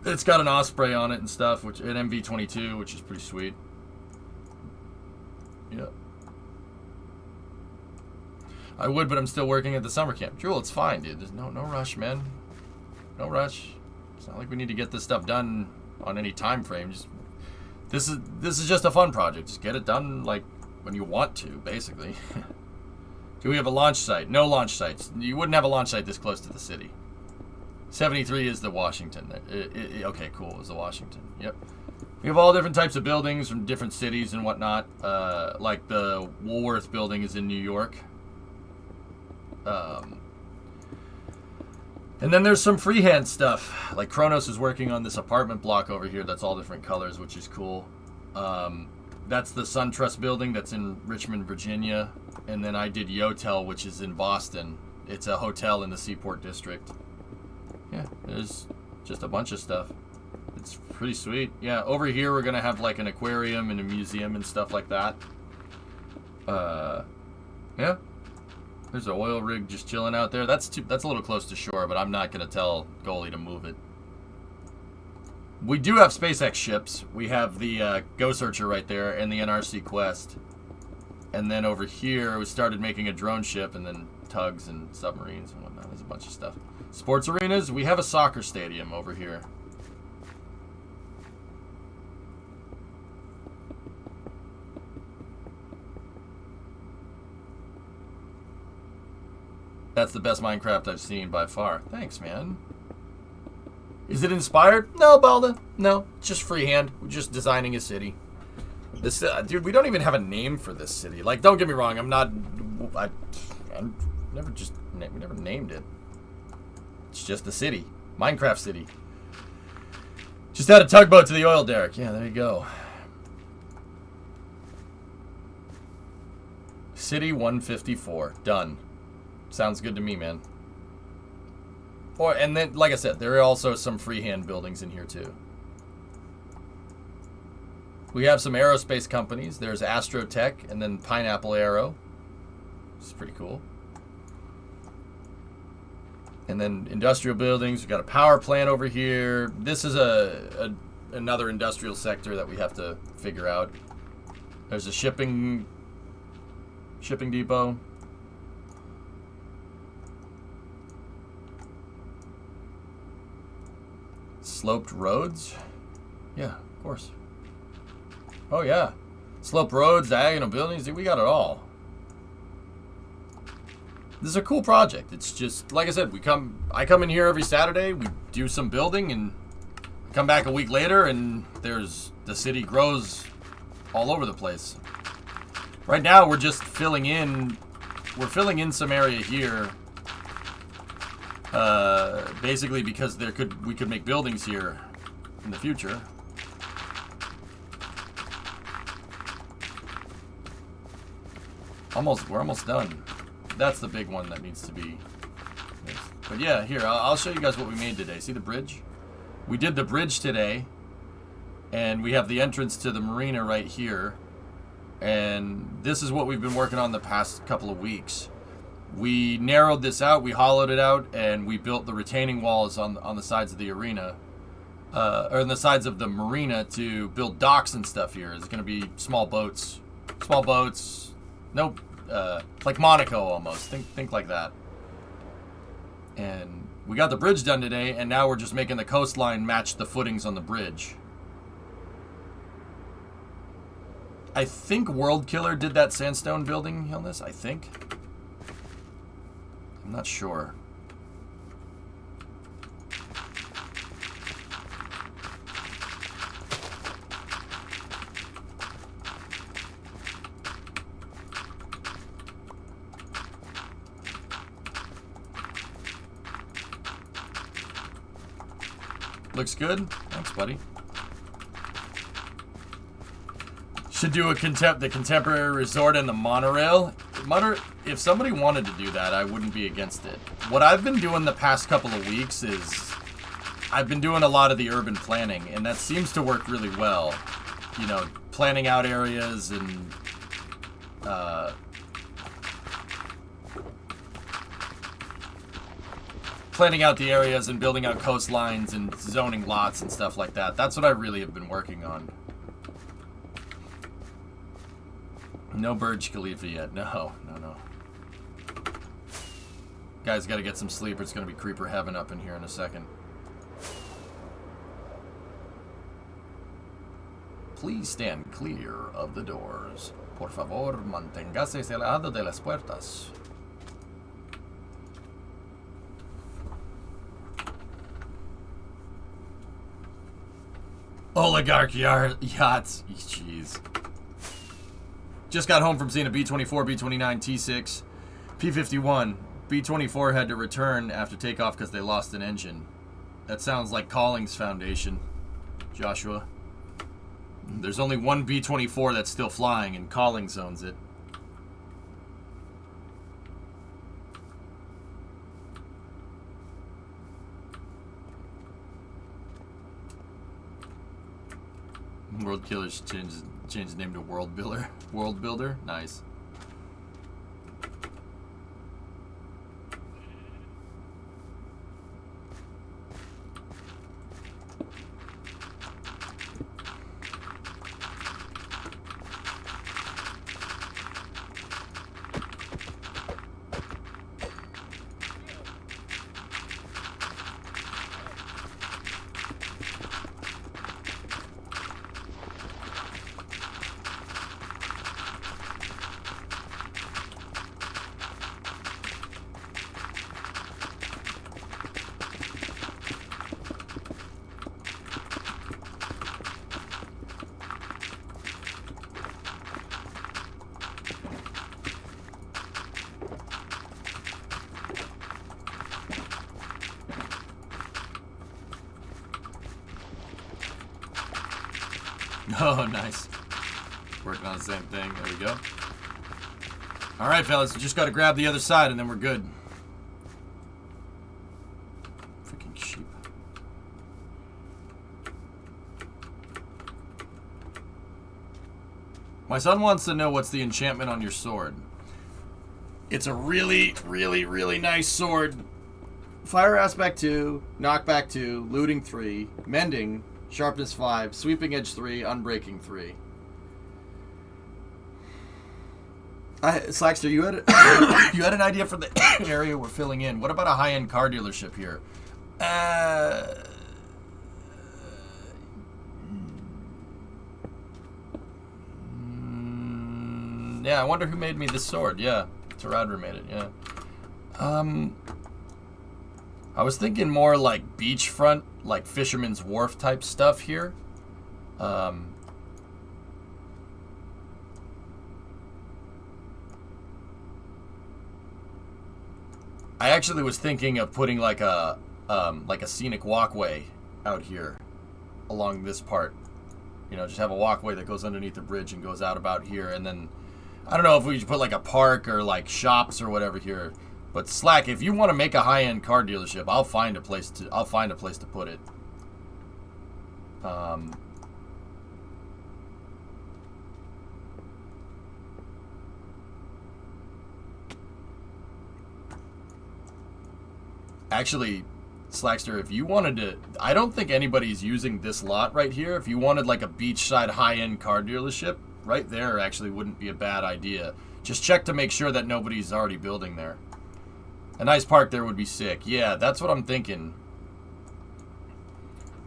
It's got an Osprey on it and stuff, which an MV-22, which is pretty sweet. Yeah. I would, but I'm still working at the summer camp. Jewel, it's fine, dude. There's no rush, man. No rush. It's not like we need to get this stuff done on any time frame. This is just a fun project. Just get it done like when you want to, basically. Do we have a launch site? No launch sites. You wouldn't have a launch site this close to the city. 73 is the Washington. Okay, cool. It was the Washington. Yep. We have all different types of buildings from different cities and whatnot. Like the Woolworth building is in New York. And then there's some freehand stuff. Like Kronos is working on this apartment block over here that's all different colors, which is cool. That's the SunTrust building that's in Richmond, Virginia. And then I did Yotel, which is in Boston. It's a hotel in the Seaport District. Yeah, there's just a bunch of stuff. It's pretty sweet. Yeah, over here we're gonna have like an aquarium and a museum and stuff like that. Yeah. There's an oil rig just chilling out there. That's a little close to shore, but I'm not gonna tell Goalie to move it. We do have SpaceX ships. We have the Go Searcher right there and the NRC Quest. And then over here we started making a drone ship, and then tugs and submarines and whatnot. There's a bunch of stuff. Sports arenas, we have a soccer stadium over here. That's the best Minecraft I've seen by far. Thanks, man. Is it inspired? No, Balda. No, it's just freehand. We're just designing a city. This, dude, we don't even have a name for this city. Like, don't get me wrong. We never named it. It's just a city. Minecraft city. Just add a tugboat to the oil derrick. Yeah, there you go. City 154. Done. Sounds good to me, man. And then, like I said, there are also some freehand buildings in here, too. We have some aerospace companies. There's Astrotech and then Pineapple Aero. This is pretty cool. And then industrial buildings. We've got a power plant over here. This is another industrial sector that we have to figure out. There's a shipping depot. Sloped roads? Yeah, of course. Oh yeah. Sloped roads, diagonal buildings, we got it all. This is a cool project. It's just, like I said, I come in here every Saturday, we do some building, and come back a week later, and the city grows all over the place. Right now, we're just filling in some area here, basically because we could make buildings here in the future. We're almost done. That's the big one that needs to be. But yeah, here, I'll show you guys what we made today. See the bridge? We did the bridge today, and we have the entrance to the marina right here. And this is what we've been working on the past couple of weeks. we narrowed this out, we hollowed it out, and we built the retaining walls on the sides of the arena, or on the sides of the marina to build docks and stuff here. It's going to be small boats, nope, like Monaco almost. Think like that. And we got the bridge done today, and now we're just making the coastline match the footings on the bridge. I think World Killer did that sandstone building, Illness, I think. I'm not sure. Looks good. Thanks, buddy. Should do the contemporary resort and the monorail. If somebody wanted to do that, I wouldn't be against it. What I've been doing the past couple of weeks is I've been doing a lot of the urban planning, and that seems to work really well. You know, planning out areas and planning out the areas and building out coastlines and zoning lots and stuff like that. That's what I really have been working on. No Burj Khalifa yet. No. Guys, gotta get some sleep. It's gonna be creeper heaven up in here in a second. Please stand clear of the doors. Por favor, manténgase al lado de las puertas. Oligarch yachts. Jeez. Just got home from seeing a B-24, B-29, T-6, P-51. B-24 had to return after takeoff because they lost an engine. That sounds like Collings Foundation, Joshua. There's only one B-24 that's still flying, and Collings owns it. World Killers changed his name to World Builder. World Builder? Nice. Oh, nice. Working on the same thing. There we go. All right, fellas. We just got to grab the other side, and then we're good. Freaking sheep. My son wants to know what's the enchantment on your sword. It's a really, really, really nice sword. Fire aspect 2, knockback 2, looting 3, mending, sharpness 5, sweeping edge 3, unbreaking 3. Slackster, you had an idea for the area we're filling in. What about a high-end car dealership here? Yeah, I wonder who made me this sword. Yeah, Taradra made it. Yeah. I was thinking more like beachfront, like Fisherman's Wharf type stuff here. I actually was thinking of putting like a scenic walkway out here along this part. You know, just have a walkway that goes underneath the bridge and goes out about here, and then I don't know if we should put like a park or like shops or whatever here. But Slack, if you want to make a high-end car dealership, I'll find a place to put it. Actually, Slackster, if you wanted to, I don't think anybody's using this lot right here. If you wanted like a beachside high-end car dealership, right there actually wouldn't be a bad idea. Just check to make sure that nobody's already building there. A nice park there would be sick. Yeah, that's what I'm thinking.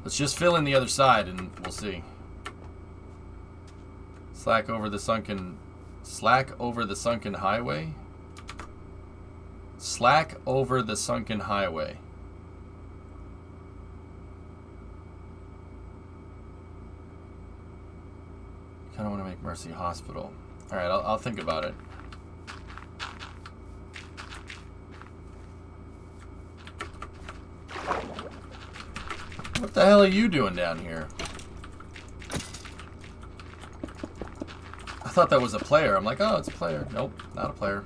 Let's just fill in the other side and we'll see. Slack over the sunken highway. Slack over the sunken highway. Kind of want to make Mercy Hospital. All right, I'll think about it. What the hell are you doing down here? I thought that was a player. I'm like, oh, it's a player. Nope, not a player.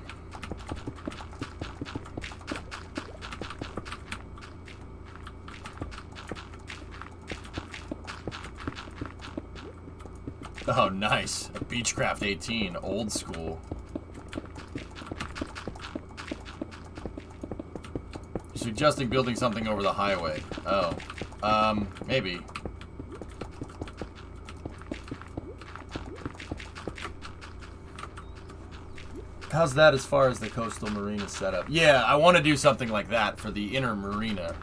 Oh, nice. A Beechcraft 18, old school. You're suggesting building something over the highway. Oh. Maybe. How's that as far as the coastal marina setup? Yeah, I want to do something like that for the inner marina.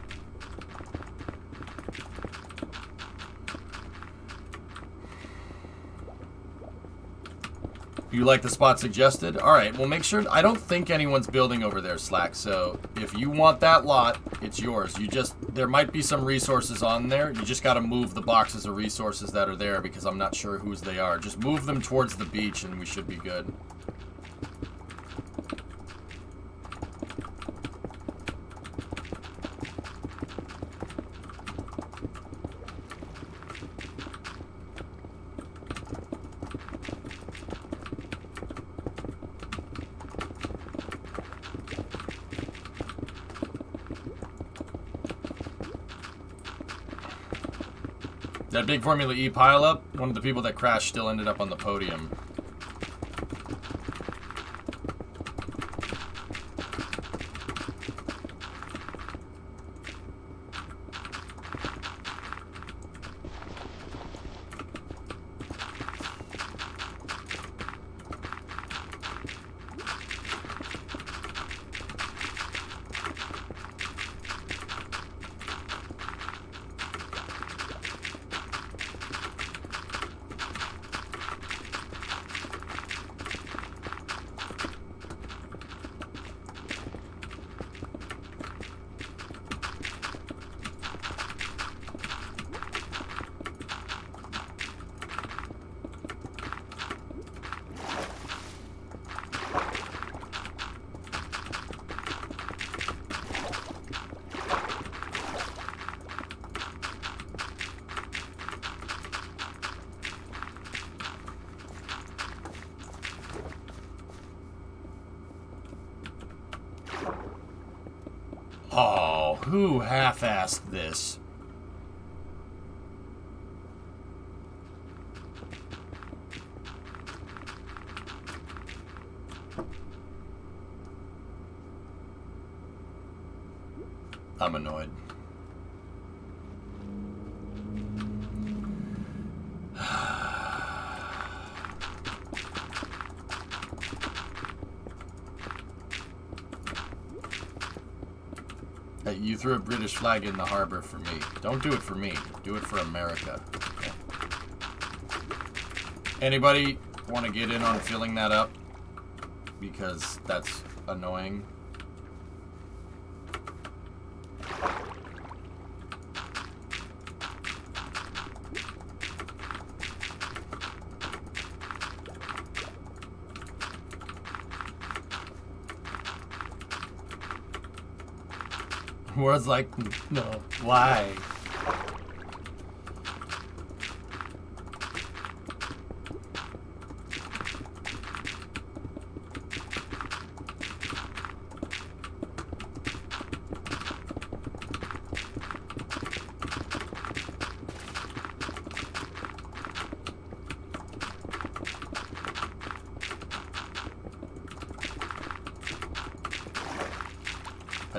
You like the spot suggested? Alright, well make sure... I don't think anyone's building over there, Slack, so if you want that lot, it's yours. You just... There might be some resources on there. You just gotta move the boxes of resources that are there because I'm not sure whose they are. Just move them towards the beach and we should be good. That big Formula E pileup, one of the people that crashed still ended up on the podium. Oh, who half-assed this? I'm annoyed. Hey, you threw a British flag in the harbor for me. Don't do it for me. Do it for America. Okay. Anybody want to get in on filling that up? Because that's annoying. Words like, no, why?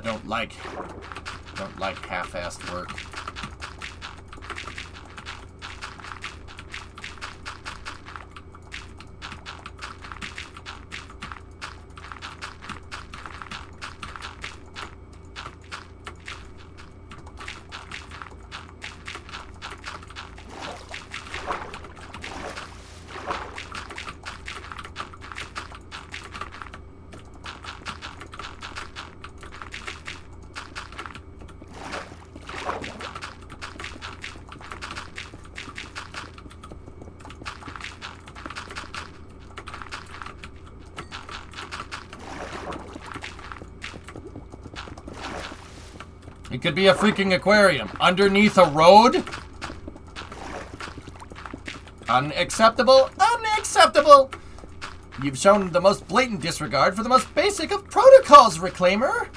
don't like half-assed work. It could be a freaking aquarium underneath a road. Unacceptable. Unacceptable. You've shown the most blatant disregard for the most basic of protocols, Reclaimer.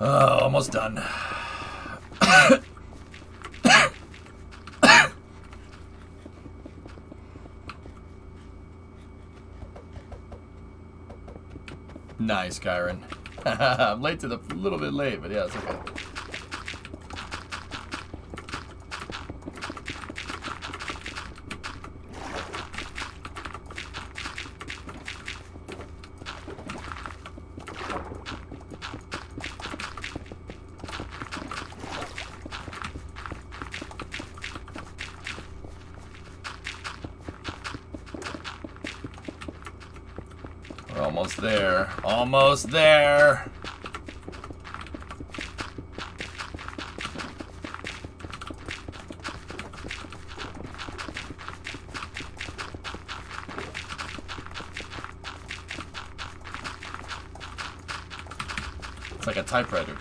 Oh, almost done. Nice, Kyron. I'm late to the little bit late, but yeah, it's okay. We're almost there. Almost there. It's like a typewriter.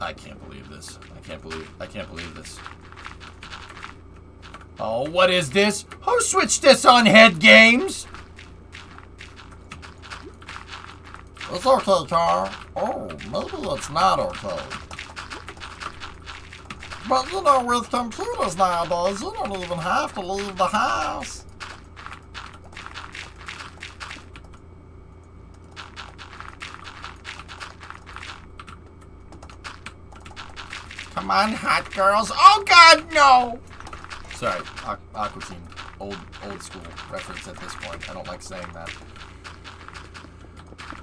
I can't believe this. I can't believe this. Oh, what is this? Who switched this on Head Games? It's okay, Carl. Oh, maybe it's not okay. But you know, with computers nowadays, you don't even have to leave the house. Come on, hot girls. Oh, God, no! Sorry, Aqua Teen. Old school reference at this point. I don't like saying that.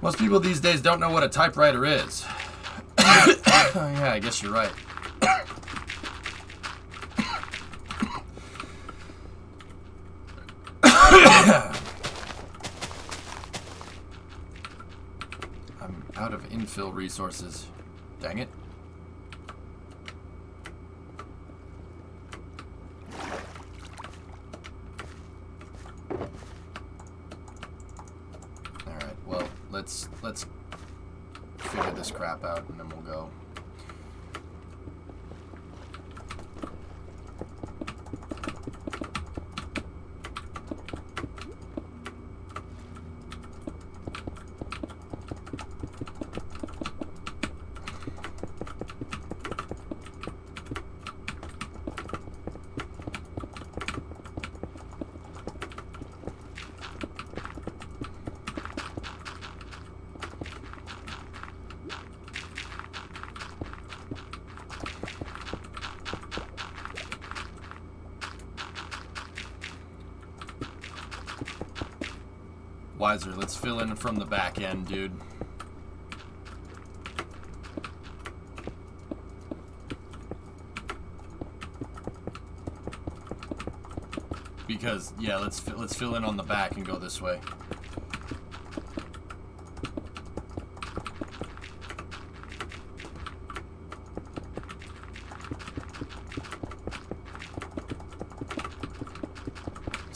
Most people these days don't know what a typewriter is. Yeah, I guess you're right. I'm out of infill resources. Dang it. Let's figure this crap out and then we'll go. Wiser, let's fill in from the back end, dude. Because yeah, let's fill in on the back and go this way.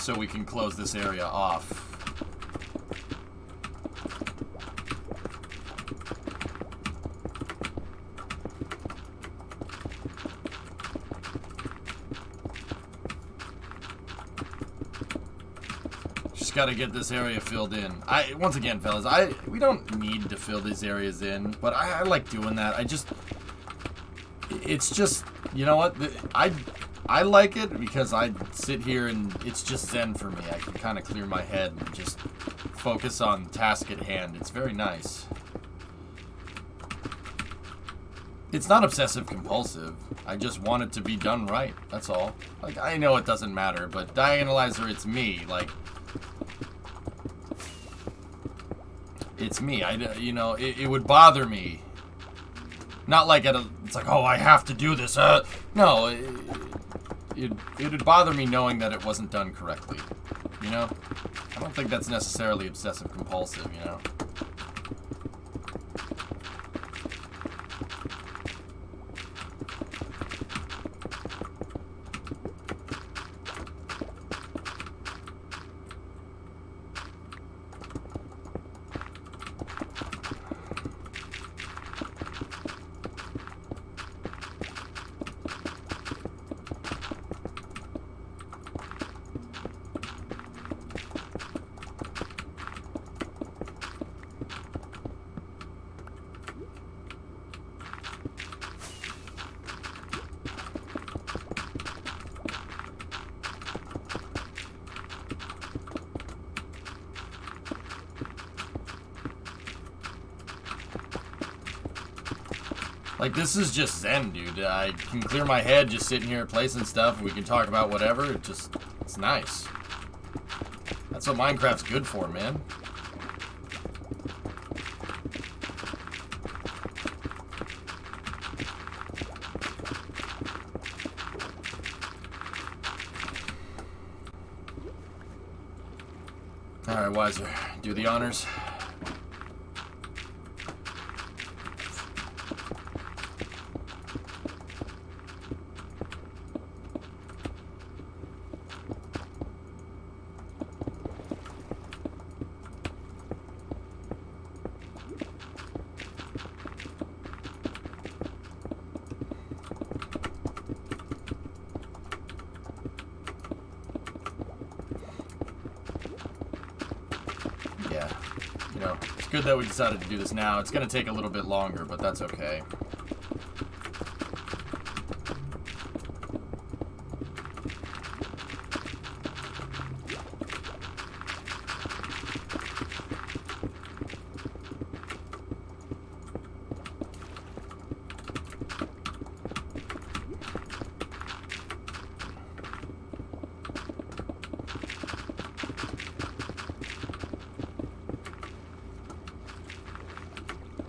so we can close this area off. Got to get this area filled in. Once again, fellas, we don't need to fill these areas in, but I like doing that. It's just, you know what? I like it because I sit here and it's just zen for me. I can kind of clear my head and just focus on the task at hand. It's very nice. It's not obsessive compulsive. I just want it to be done right. That's all. Like, I know it doesn't matter, but Diagonalizer, it's me. Like, it's me. You know, it would bother me. Not like it's like, oh, I have to do this. No, it would bother me knowing that it wasn't done correctly. You know? I don't think that's necessarily obsessive compulsive, you know? Like, this is just zen, dude. I can clear my head just sitting here placing stuff. We can talk about whatever. It's nice. That's what Minecraft's good for, man. Alright, Wiser. Do the honors. You know, it's good that we decided to do this now. It's going to take a little bit longer, but that's okay.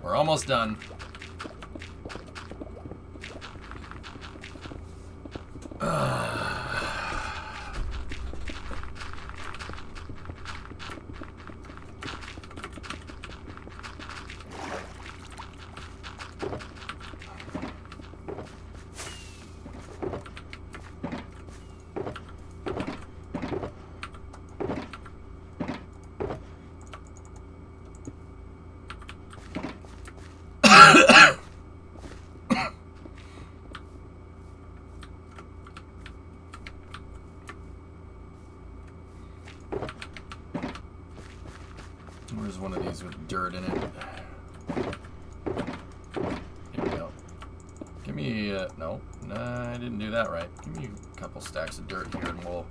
We're almost done. Where's one of these with dirt in it? Here we go. Give me, no, I didn't do that right. Give me a couple stacks of dirt here and we'll...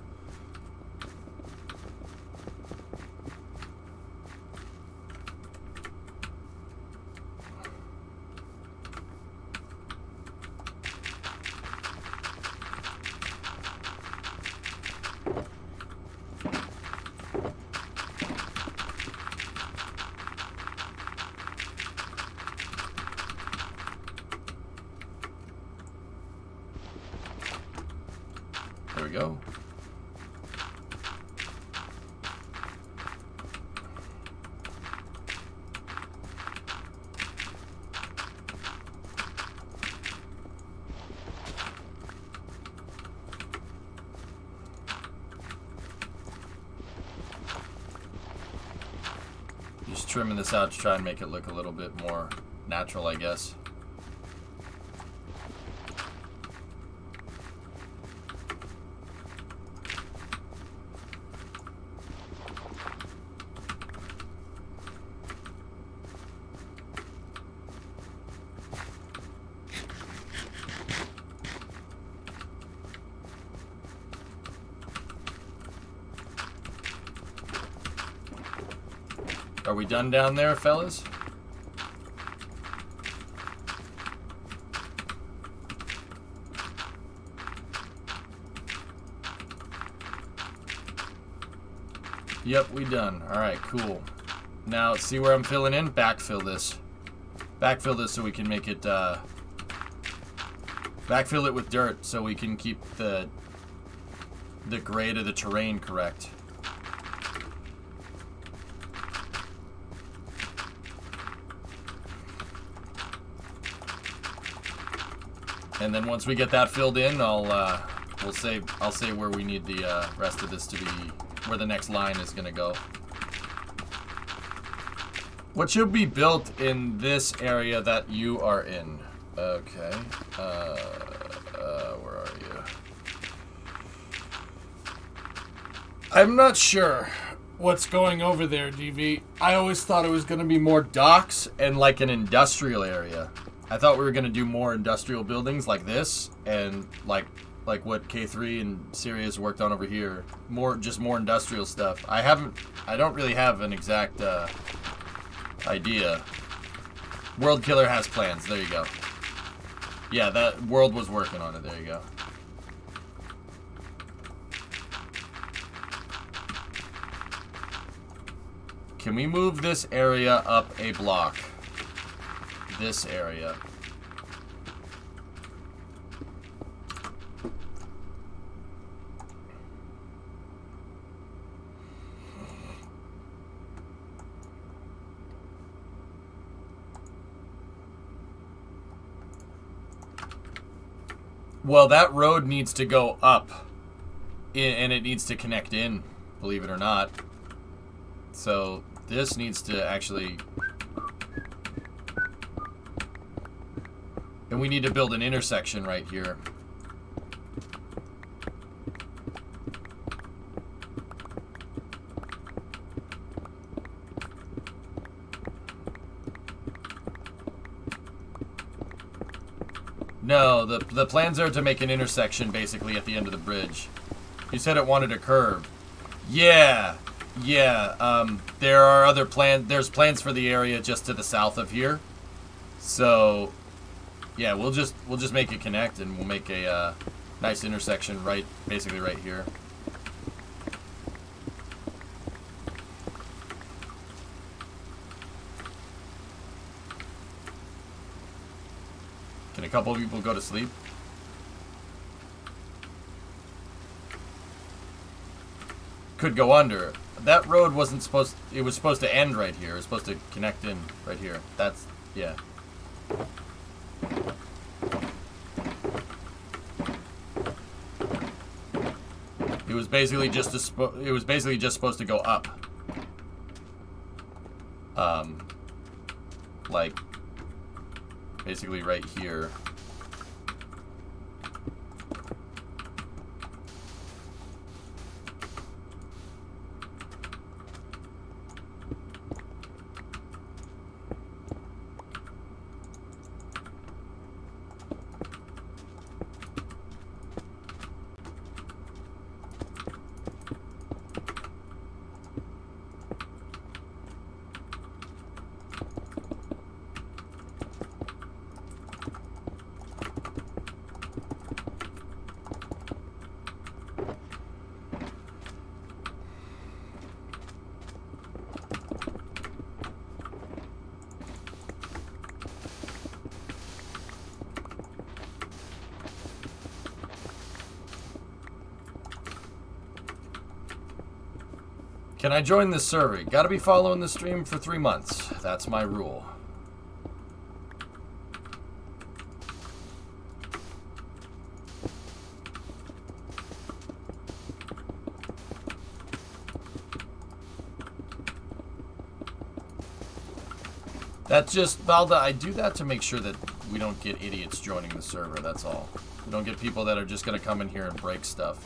There we go. just trimming this out to try and make it look a little bit more natural, I guess. Are we done down there, fellas? Yep, we done. Alright, cool. Now, see where I'm filling in? Backfill this. Backfill this so we can make it, backfill it with dirt so we can keep the grade of the terrain correct. And then once we get that filled in, I'll say where we need the rest of this to be, where the next line is gonna go. What should be built in this area that you are in? Okay. Where are you? I'm not sure what's going over there, DV. I always thought it was gonna be more docks and like an industrial area. I thought we were gonna do more industrial buildings like this, and like what K3 and Sirius worked on over here. Just more industrial stuff. I don't really have an exact idea. World Killer has plans. There you go. Yeah, that World was working on it. There you go. Can we move this area up a block? This area. Well, that road needs to go up, and it needs to connect in, believe it or not. So this needs to actually... And we need to build an intersection right here. No, the plans are to make an intersection basically at the end of the bridge. You said it wanted a curve. Yeah. There are other there's plans for the area just to the south of here. So yeah, we'll just make it connect, and we'll make a nice intersection basically right here. Can a couple of people go to sleep? Could go under. That road wasn't supposed... It was supposed to end right here. It was supposed to connect in right here. That's... Yeah. It was basically just supposed to go up. Like basically right here. Can I join this survey? Gotta be following the stream for 3 months. That's my rule. That's just, Valda, I do that to make sure that we don't get idiots joining the server, that's all. We don't get people that are just going to come in here and break stuff.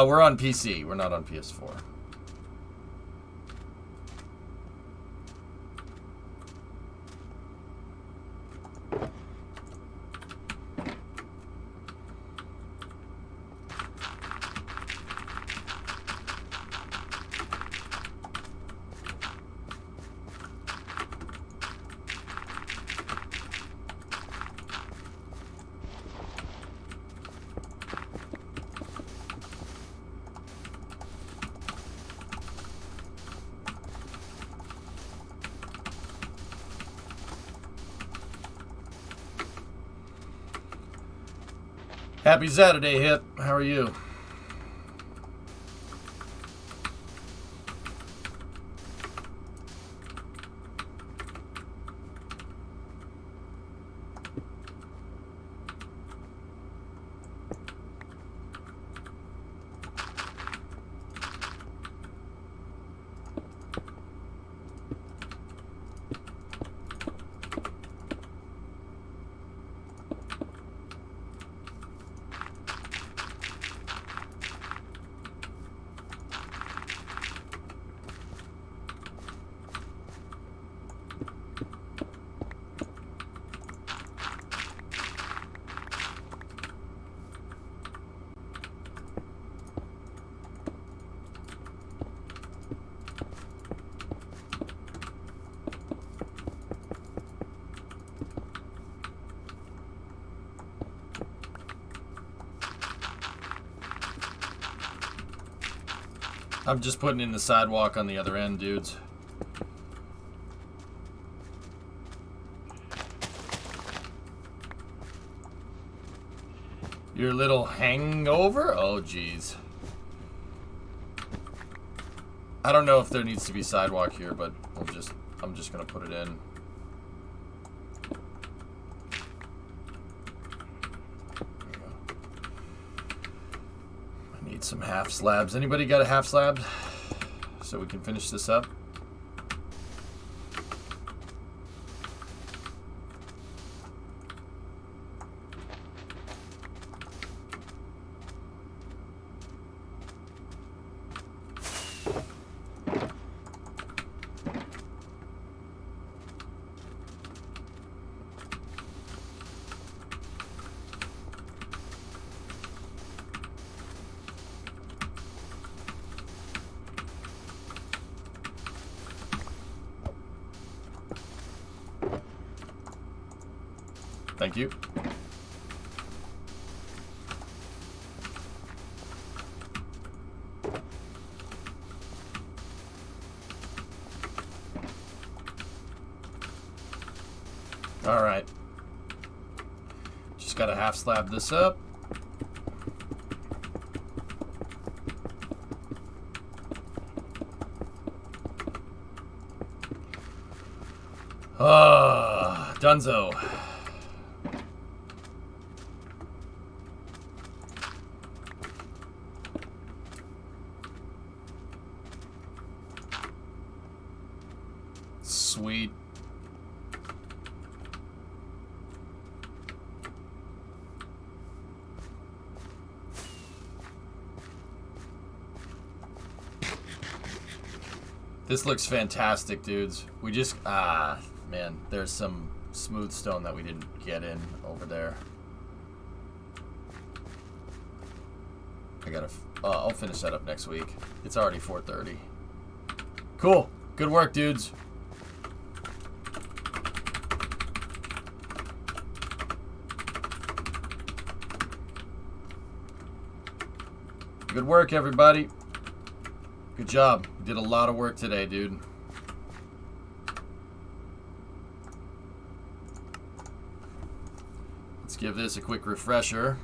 We're on PC. We're not on PS4. Happy Saturday, Hip. How are you? I'm just putting in the sidewalk on the other end, dudes. Your little hangover? Oh, geez. I don't know if there needs to be sidewalk here, but I'm just gonna put it in. Some half slabs. Anybody got a half slab so we can finish this up? Thank you. All right. Just gotta half slab this up. Dunzo. Sweet. This looks fantastic, dudes. We just, man, there's some smooth stone that we didn't get in over there. I gotta, I'll finish that up next week. It's already 4:30. Cool. Good work, dudes. Good work, everybody. Good job. You did a lot of work today, dude. Let's give this a quick refresher,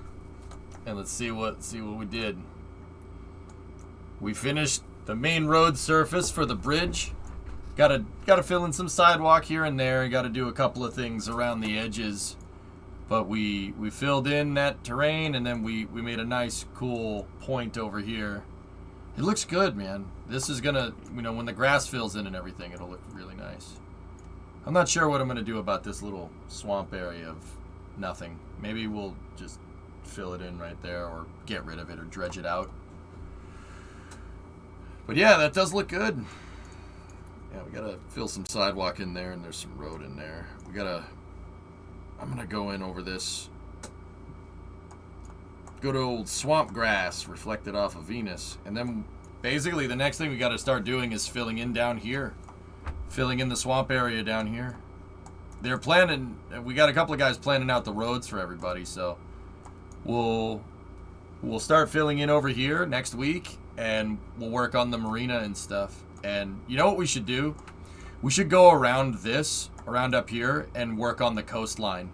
and let's see what we did. We finished the main road surface for the bridge. Gotta fill in some sidewalk here and there. Gotta do a couple of things around the edges. But we filled in that terrain, and then we made a nice, cool point over here. It looks good, man. This is gonna, you know, when the grass fills in and everything, it'll look really nice. I'm not sure what I'm gonna do about this little swamp area of nothing. Maybe we'll just fill it in right there, or get rid of it, or dredge it out. But yeah, that does look good. Yeah, we gotta fill some sidewalk in there, and there's some road in there. I'm gonna go in over this. Good old swamp grass reflected off of Venus. And then basically the next thing we gotta start doing is filling in down here. Filling in the swamp area down here. They're planning, we got a couple of guys planning out the roads for everybody, so we'll start filling in over here next week, and we'll work on the marina and stuff. And you know what we should do? We should go around up here, and work on the coastline.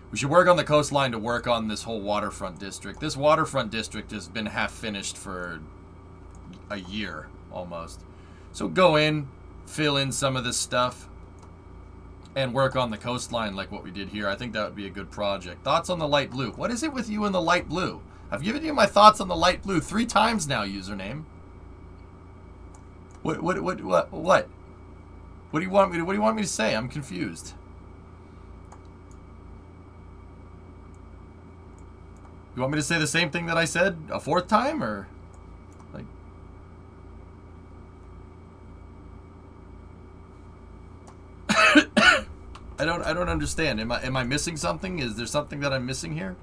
We should work on the coastline to work on this whole waterfront district. This waterfront district has been half finished for a year, almost. So go in, fill in some of this stuff, and work on the coastline like what we did here. I think that would be a good project. Thoughts on the light blue? What is it with you and the light blue? I've given you my thoughts on the light blue 3 times now, username. What? What do you want me to say? I'm confused. You want me to say the same thing that I said a 4th time, or like? I don't understand. Am I missing something? Is there something that I'm missing here?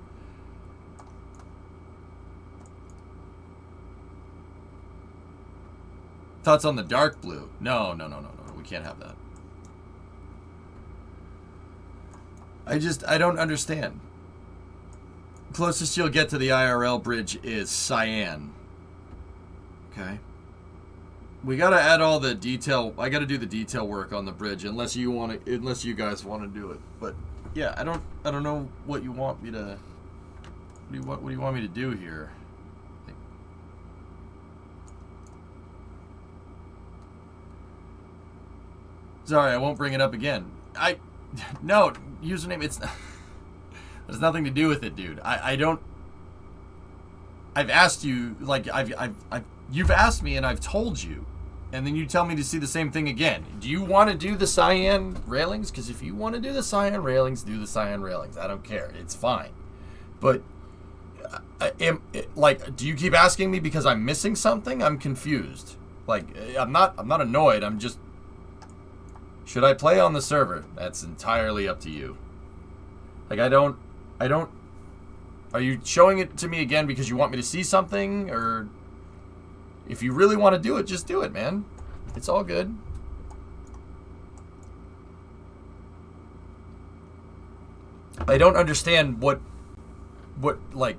Thoughts on the dark blue? No. We can't have that. I don't understand. Closest you'll get to the IRL bridge is cyan. Okay. We gotta add all the detail. I gotta do the detail work on the bridge, unless you guys want to do it. But yeah, I don't know what you want me to. What do you want me to do here? Sorry, I won't bring it up again. No, username, it's there's nothing to do with it, dude. I don't. I've asked you, like, you've asked me and I've told you, and then you tell me to see the same thing again. Do you want to do the cyan railings? Because if you want to do the cyan railings, do the cyan railings. I don't care. It's fine. But do you keep asking me because I'm missing something? I'm confused. Like, I'm not annoyed. I'm just. Should I play on the server? That's entirely up to you. Like, I don't. Are you showing it to me again because you want me to see something? Or if you really want to do it, just do it, man. It's all good. I don't understand what like,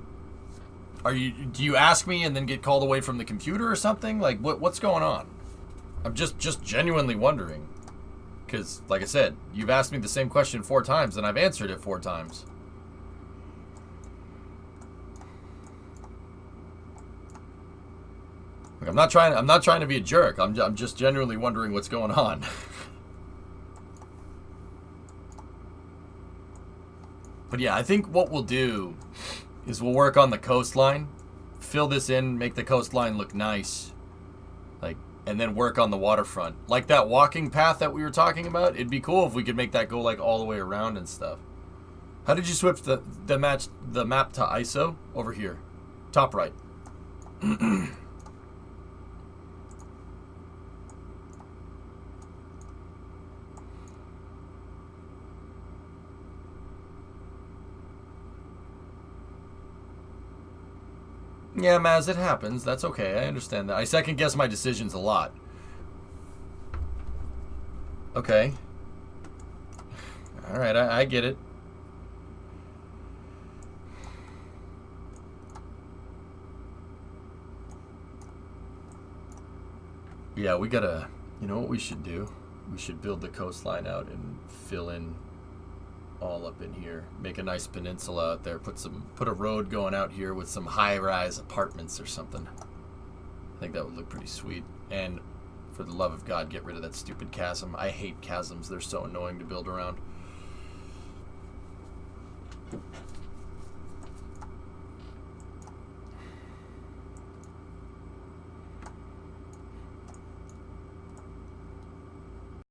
do you ask me and then get called away from the computer or something? Like, what's going on? I'm just genuinely wondering. Because, like I said, you've asked me the same question 4 times, and I've answered it 4 times. Like, I'm not trying to be a jerk. I'm just genuinely wondering what's going on. But yeah, I think what we'll do is we'll work on the coastline, fill this in, make the coastline look nice, like. And then work on the waterfront. Like that walking path that we were talking about, it'd be cool if we could make that go like all the way around and stuff. How did you switch the map to ISO? Over here. Top right. Yeah, Maz, it happens. That's okay. I understand that. I second guess my decisions a lot. Okay. Alright, I get it. Yeah, we gotta, you know what we should do? We should build the coastline out and fill in all up in here. Make a nice peninsula out there. Put a road going out here with some high-rise apartments or something. I think that would look pretty sweet. And for the love of God, get rid of that stupid chasm. I hate chasms. They're so annoying to build around.